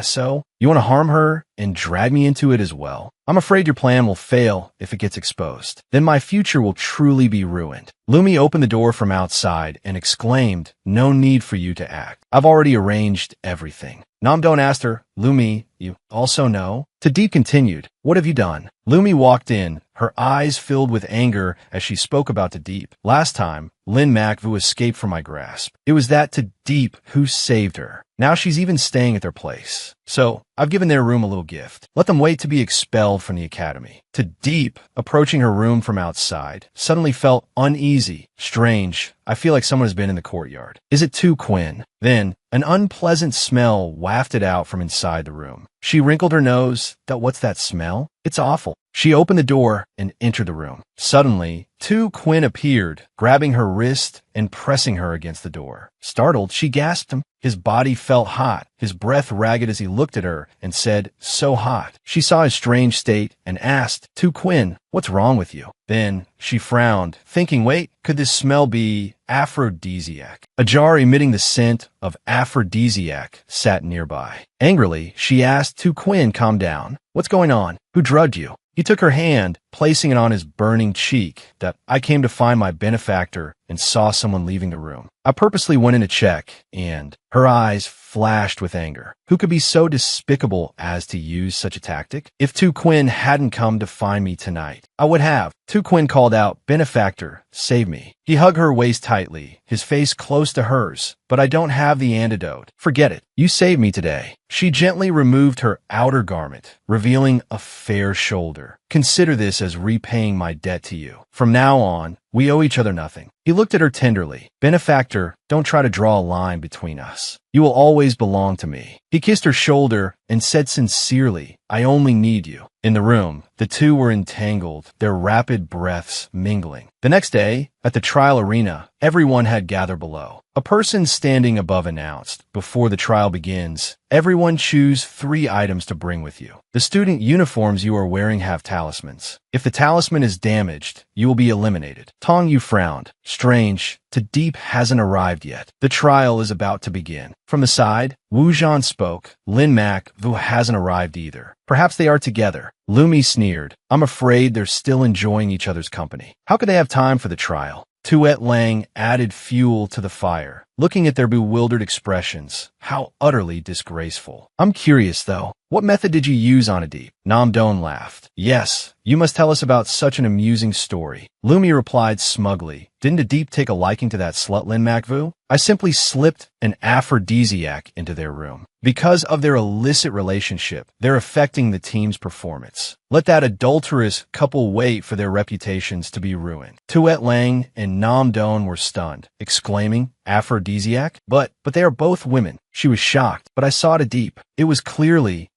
So, you want to harm her and drag me into it as well? I'm afraid your plan will fail if it gets exposed. Then my future will truly be ruined. Lumi opened the door from outside and exclaimed, no need for you to act. I've already arranged everything. Nam-Don asked her, Lumi, you also know? Tadeep continued, what have you done? Lumi walked in, her eyes filled with anger as she spoke about Tadeep. Last time, Lin Makvu escaped from my grasp. It was that Tadeep who saved her. Now she's even staying at their place. So, I've given their room a little gift. Let them wait to be expelled from the academy. Tadeep, approaching her room from outside, suddenly felt uneasy. Strange. I feel like someone has been in the courtyard. Is it Tu Quinn? Then, an unpleasant smell wafted out from inside the room. She wrinkled her nose. What's that smell? It's awful. She opened the door and entered the room. Suddenly, Tu Quinn appeared, grabbing her wrist and pressing her against the door. Startled, she gasped him. His body felt hot, his breath ragged as he looked at her and said, so hot. She saw his strange state and asked, Tu Quinn, what's wrong with you? Then she frowned, thinking, wait, could this smell be aphrodisiac? A jar emitting the scent of aphrodisiac sat nearby. Angrily, she asked Tu Quinn, calm down. What's going on? Who drugged you? He took her hand, placing it on his burning cheek. I came to find my benefactor and saw someone leaving the room. I purposely went in to check, and her eyes flashed with anger. Who could be so despicable as to use such a tactic? If Tu Quinn hadn't come to find me tonight, I would have. Tu Quinn called out, benefactor, save me. He hugged her waist tightly, his face close to hers. But I don't have the antidote. Forget it. You saved me today. She gently removed her outer garment, revealing a fair shoulder. Consider this as repaying my debt to you. From now on, we owe each other nothing. He looked at her tenderly. Benefactor, don't try to draw a line between us. You will always belong to me. He kissed her shoulder and said sincerely, I only need you. In the room, The two were entangled, their rapid breaths mingling. The next day, at the trial arena, everyone had gathered below. A person standing above announced, before the trial begins, everyone choose 3 items to bring with you. The student uniforms you are wearing have talismans. If the talisman is damaged, you will be eliminated. Tong Yu frowned. Strange, Deep hasn't arrived yet. The trial is about to begin. From the side, Wu Zhan spoke. Lin Mac Vu hasn't arrived either. Perhaps they are together. Lumi sneered. I'm afraid they're still enjoying each other's company. How could they have time for the trial? Tuet Lang added fuel to the fire, looking at their bewildered expressions. How utterly disgraceful. I'm curious, though. What method did you use on Adip? Nam Don laughed. Yes, you must tell us about such an amusing story. Lumi replied smugly. Didn't Adip take a liking to that slut Lin Macvu? I simply slipped an aphrodisiac into their room. Because of their illicit relationship, they're affecting the team's performance. Let that adulterous couple wait for their reputations to be ruined. Tuet Lang and Nam Don were stunned, exclaiming, aphrodisiac? But they are both women. She was shocked, but I saw Adip. It was clearly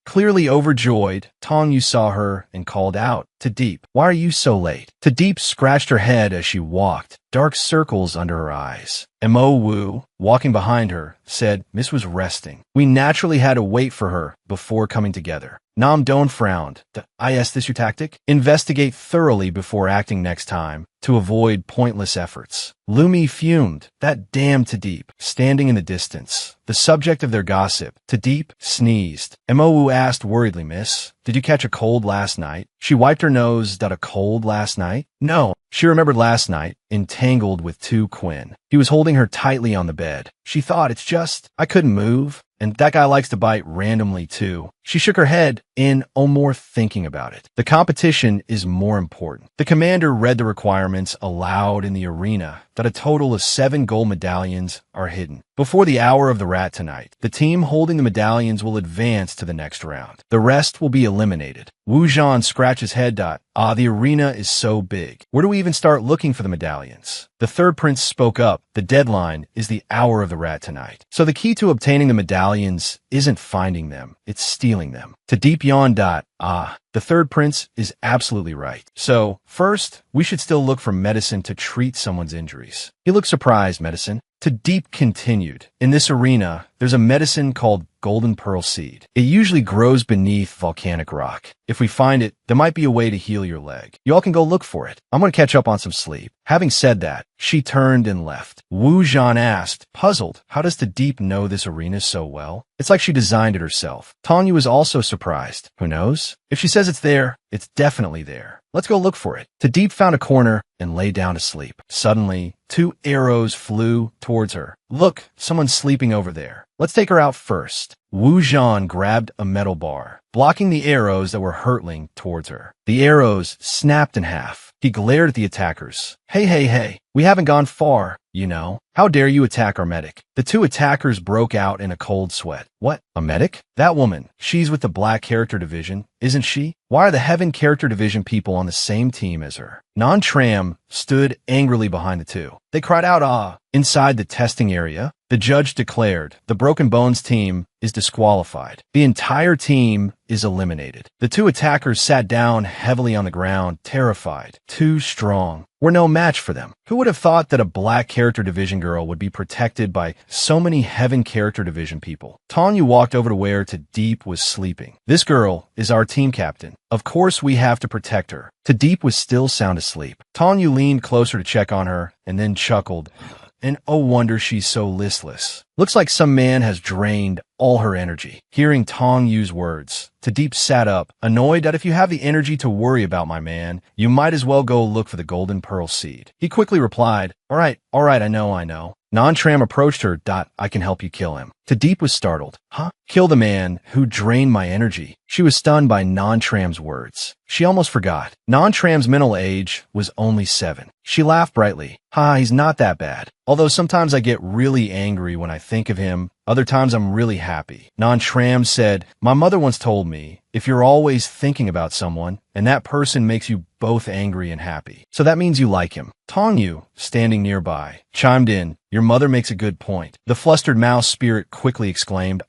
overjoyed. Tong Yu saw her and called out, Tadeep, why are you so late? Tadeep scratched her head as she walked, dark circles under her eyes. Mo Wu, walking behind her, said Miss was resting. We naturally had to wait for her before coming together. Nam Don frowned. Is this your tactic? Investigate thoroughly before acting next time, to avoid pointless efforts. Lumi fumed. That damn Tadeep, standing in the distance, the subject of their gossip. Tadeep sneezed. Mo Wu asked worriedly, Miss, did you catch a cold last night? She wiped her nose. A cold last night? No. She remembered last night, entangled with Tu Quinn. He was holding her tightly on the bed. She thought, it's just, I couldn't move. And that guy likes to bite randomly too. She shook her head in more thinking about it. The competition is more important. The commander read the requirements aloud in the arena that a total of 7 gold medallions are hidden. Before the hour of the rat tonight, the team holding the medallions will advance to the next round. The rest will be eliminated. Wu Zhan scratched his head. The arena is so big. Where do we even start looking for the medallions? The third prince spoke up. The deadline is the hour of the rat tonight. So the key to obtaining the medallions isn't finding them, it's stealing them. Tadeep yawned. The third prince is absolutely right. So, first, we should still look for medicine to treat someone's injuries. He looked surprised. Medicine? Tadeep continued. In this arena, there's a medicine called golden pearl seed. It usually grows beneath volcanic rock. If we find it, there might be a way to heal your leg. You all can go look for it. I'm going to catch up on some sleep. Having said that, she turned and left. Wu Zhan asked, puzzled, how does Tadeep know this arena so well? It's like she designed it herself. Tong Yu was also surprised. Who knows? If she says it's there, it's definitely there. Let's go look for it. Tadeep found a corner and lay down to sleep. Suddenly, 2 arrows flew towards her. Look, someone's sleeping over there. Let's take her out first. Wu Zhan grabbed a metal bar, blocking the arrows that were hurtling towards her. The arrows snapped in half. He glared at the attackers. Hey, we haven't gone far, you know. How dare you attack our medic? The 2 attackers broke out in a cold sweat. What? A medic? That woman. She's with the Black Character Division, isn't she? Why are the Heaven Character Division people on the same team as her? Non Tram stood angrily behind the 2. They cried out, Inside the testing area, the judge declared the Broken Bones team is disqualified. The entire team is eliminated. The 2 attackers sat down heavily on the ground, terrified. Too strong. We're no match for them. Who would have thought that a Black Character Division girl would be protected by so many Heaven Character Division people? Tong Yu walked over to where Tadeep was sleeping. This girl is our team captain. Of course we have to protect her. Tadeep was still sound asleep. Tong Yu leaned closer to check on her and then chuckled. And oh wonder she's so listless. Looks like some man has drained all her energy. Hearing Tong Yu's words, Tadeep sat up, annoyed that if you have the energy to worry about my man, you might as well go look for the golden pearl seed. He quickly replied, All right, I know. Non-Tram approached her. I can help you kill him. Tadeep was startled. Huh? Kill the man who drained my energy. She was stunned by Non-Tram's words. She almost forgot. Non-Tram's mental age was only 7. She laughed brightly. He's not that bad. Although sometimes I get really angry when I think of him, other times I'm really happy. Non-Tram said, My mother once told me, if you're always thinking about someone, and that person makes you both angry and happy, so that means you like him. Tong Yu, standing nearby, chimed in, Your mother makes a good point. The flustered mouse spirit quickly exclaimed,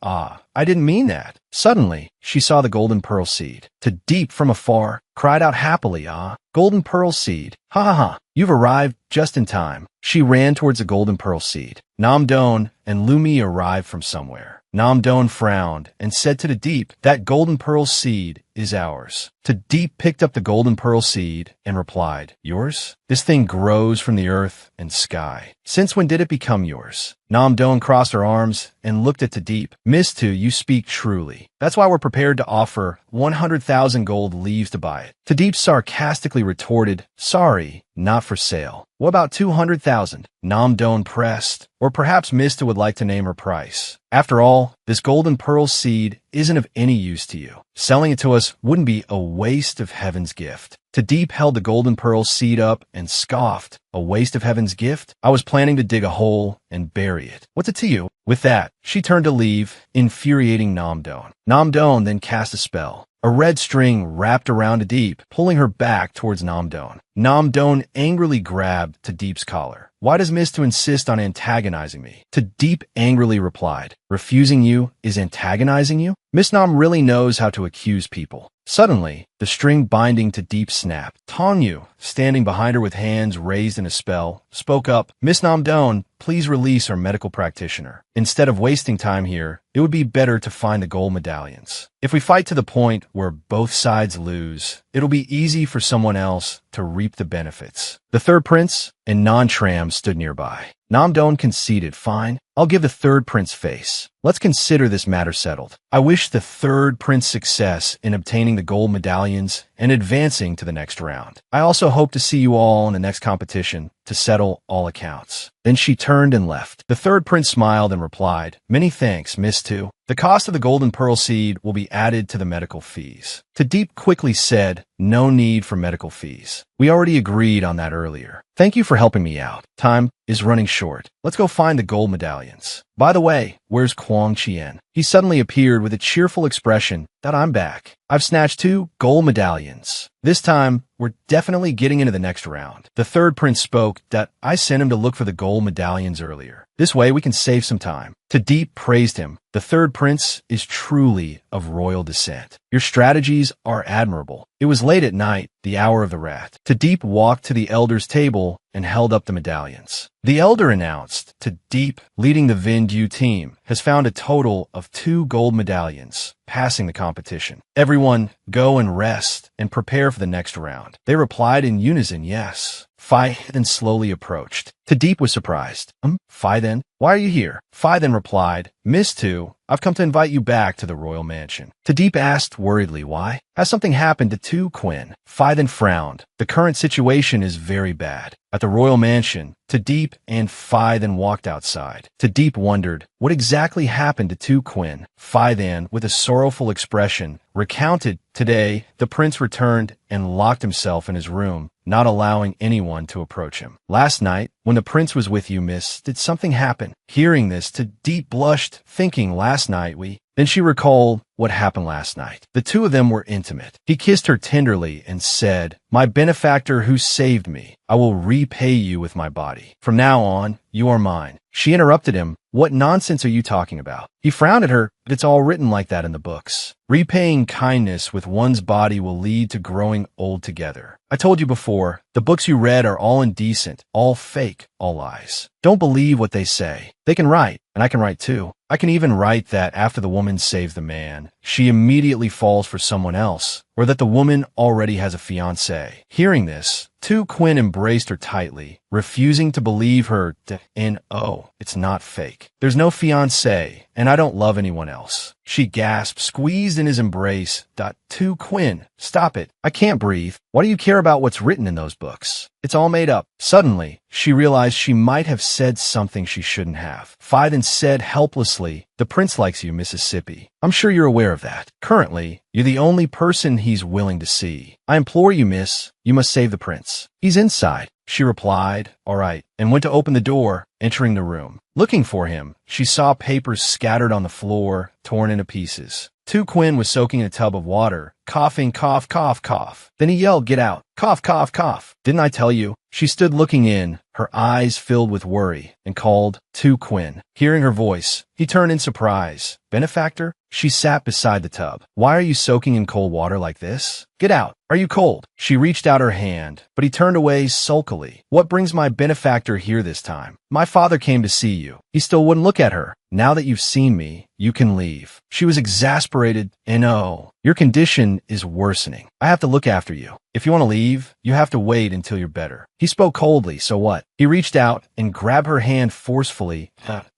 I didn't mean that. Suddenly, she saw the golden pearl seed. To Deep from afar, cried out happily, "Ah, golden pearl seed. Ha ha ha, you've arrived just in time." She ran towards the golden pearl seed. Namdon and Lumi arrived from somewhere. Namdon frowned and said to the Deep, "That golden pearl seed is ours." To Deep picked up the golden pearl seed and replied, "Yours? This thing grows from the earth and sky. Since when did it become yours?" Namdon crossed her arms and looked at Tadeep. "Miss Tu, you speak truly. That's why we're prepared to offer 100,000 gold leaves to buy it." Tadeep sarcastically retorted, "Sorry, not for sale." "What about 200,000? Namdon pressed. "Or perhaps Mista would like to name her price. After all, this golden pearl seed isn't of any use to you. Selling it to us wouldn't be a waste of heaven's gift." Tadeep held the golden pearl seed up and scoffed. "A waste of heaven's gift? I was planning to dig a hole and bury it. What's it to you?" With that, she turned to leave, infuriating Namdon. Namdon then cast a spell. A red string wrapped around Tadeep, pulling her back towards Namdon. Namdon angrily grabbed Tadeep's collar. "Why does Miss to insist on antagonizing me?" Tadeep angrily replied, "Refusing you is antagonizing you? Miss Nam really knows how to accuse people." Suddenly, the string binding Tadeep snapped. Tonyu, standing behind her with hands raised in a spell, spoke up, "Miss Namdon, please release our medical practitioner. Instead of wasting time here, it would be better to find the gold medallions. If we fight to the point where both sides lose, it'll be easy for someone else to reap the benefits." The third prince and Non-Tram stood nearby. Namdon conceded, "Fine, I'll give the third prince face. Let's consider this matter settled. I wish the third prince success in obtaining the gold medallions and advancing to the next round. I also hope to see you all in the next competition to settle all accounts." Then she turned and left. The third prince smiled and replied, "Many thanks, Miss Tu. The cost of the golden pearl seed will be added to the medical fees." Tadeep quickly said, "No need for medical fees. We already agreed on that earlier. Thank you for helping me out. Time is running short. Let's go find the gold medallions. By the way, where's Kwang Chien?" He suddenly appeared with a cheerful expression. "That I'm back. I've snatched 2 gold medallions. This time, we're definitely getting into the next round." The third prince spoke, "That I sent him to look for the gold medallions earlier. This way we can save some time." Tadeep praised him. "The third prince is truly of royal descent. Your strategies are admirable." It was late at night, the hour of the rat. Tadeep walked to the elder's table and held up the medallions. The elder announced, "Tadeep, leading the Vindu team, has found a total of 2 gold medallions, passing the competition. Everyone, go and rest and prepare for the next round." They replied in unison, "Yes." Phi then slowly approached. Tadeep was surprised. Phi then? Why are you here?" Phi then replied, "Miss Tu, I've come to invite you back to the royal mansion." Tadeep asked worriedly, "Why? Has something happened to Tu Quinn?" Phi then frowned. "The current situation is very bad." At the royal mansion, Tadeep and Phi then walked outside. Tadeep wondered, what exactly happened to Tu Quinn? Phi then, with a sorrowful expression, recounted, "Today, the prince returned and locked himself in his room, not allowing anyone to approach him. Last night, when the prince was with you, miss, did something happen?" Hearing this, Tadeep blushed, thinking, "Last night Then she recalled what happened last night. The two of them were intimate. He kissed her tenderly and said, "My benefactor who saved me, I will repay you with my body. From now on, you are mine." She interrupted him. "What nonsense are you talking about?" He frowned at her, but "It's all written like that in the books. Repaying kindness with one's body will lead to growing old together. I told you before, the books you read are all indecent, all fake, all lies. Don't believe what they say. They can write, and I can write too. I can even write that after the woman saves the man, she immediately falls for someone else, or that the woman already has a fiancé." Hearing this, Tu Quinn embraced her tightly, refusing to believe her, and oh, it's not fake. There's no fiancé, and I don't love anyone else. She gasped, squeezed in his embrace. Tu Quinn, stop it. I can't breathe. Why do you care about what's written in those books? It's all made up. Suddenly, she realized she might have said something she shouldn't have. Phi then said helplessly, "The prince likes you, Mississippi. I'm sure you're aware of that. Currently, you're the only person he's willing to see. I implore you, miss, you must save the prince." "He's inside," she replied, "All right," and went to open the door, entering the room. Looking for him, she saw papers scattered on the floor, torn into pieces. Tu Quinn was soaking in a tub of water, coughing, cough, cough, cough. Then he yelled, "Get out! Cough, cough, cough! Didn't I tell you?" She stood looking in, her eyes filled with worry, and called Tu Quinn. Hearing her voice, he turned in surprise. "Benefactor?" She sat beside the tub. Why are you soaking in cold water like this? Get out. Are you cold? She reached out her hand, but he turned away sulkily. What brings my benefactor here this time? My father came to see you. He still wouldn't look at her. Now that you've seen me, you can leave. She was exasperated. And oh, your condition is worsening. I have to look after you. If you want to leave, you have to wait until you're better. He spoke coldly, so what? He reached out and grabbed her hand forcefully.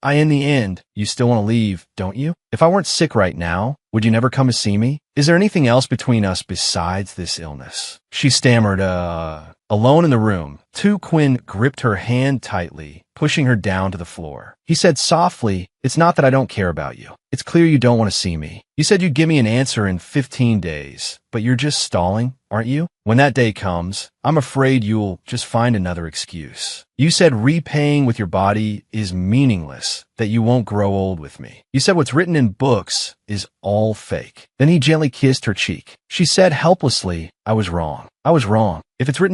In the end, you still want to leave, don't you? If I weren't sick right now, would you never come to see me? Is there anything else between us besides this illness? She stammered, Alone in the room, Tu Quinn gripped her hand tightly, pushing her down to the floor. He said softly, it's not that I don't care about you. It's clear you don't want to see me. You said you'd give me an answer in 15 days, but you're just stalling, aren't you? When that day comes, I'm afraid you'll just find another excuse. You said repaying with your body is meaningless, that you won't grow old with me. You said what's written in books is all fake. Then he gently kissed her cheek. She said helplessly, I was wrong. I was wrong. If it's written in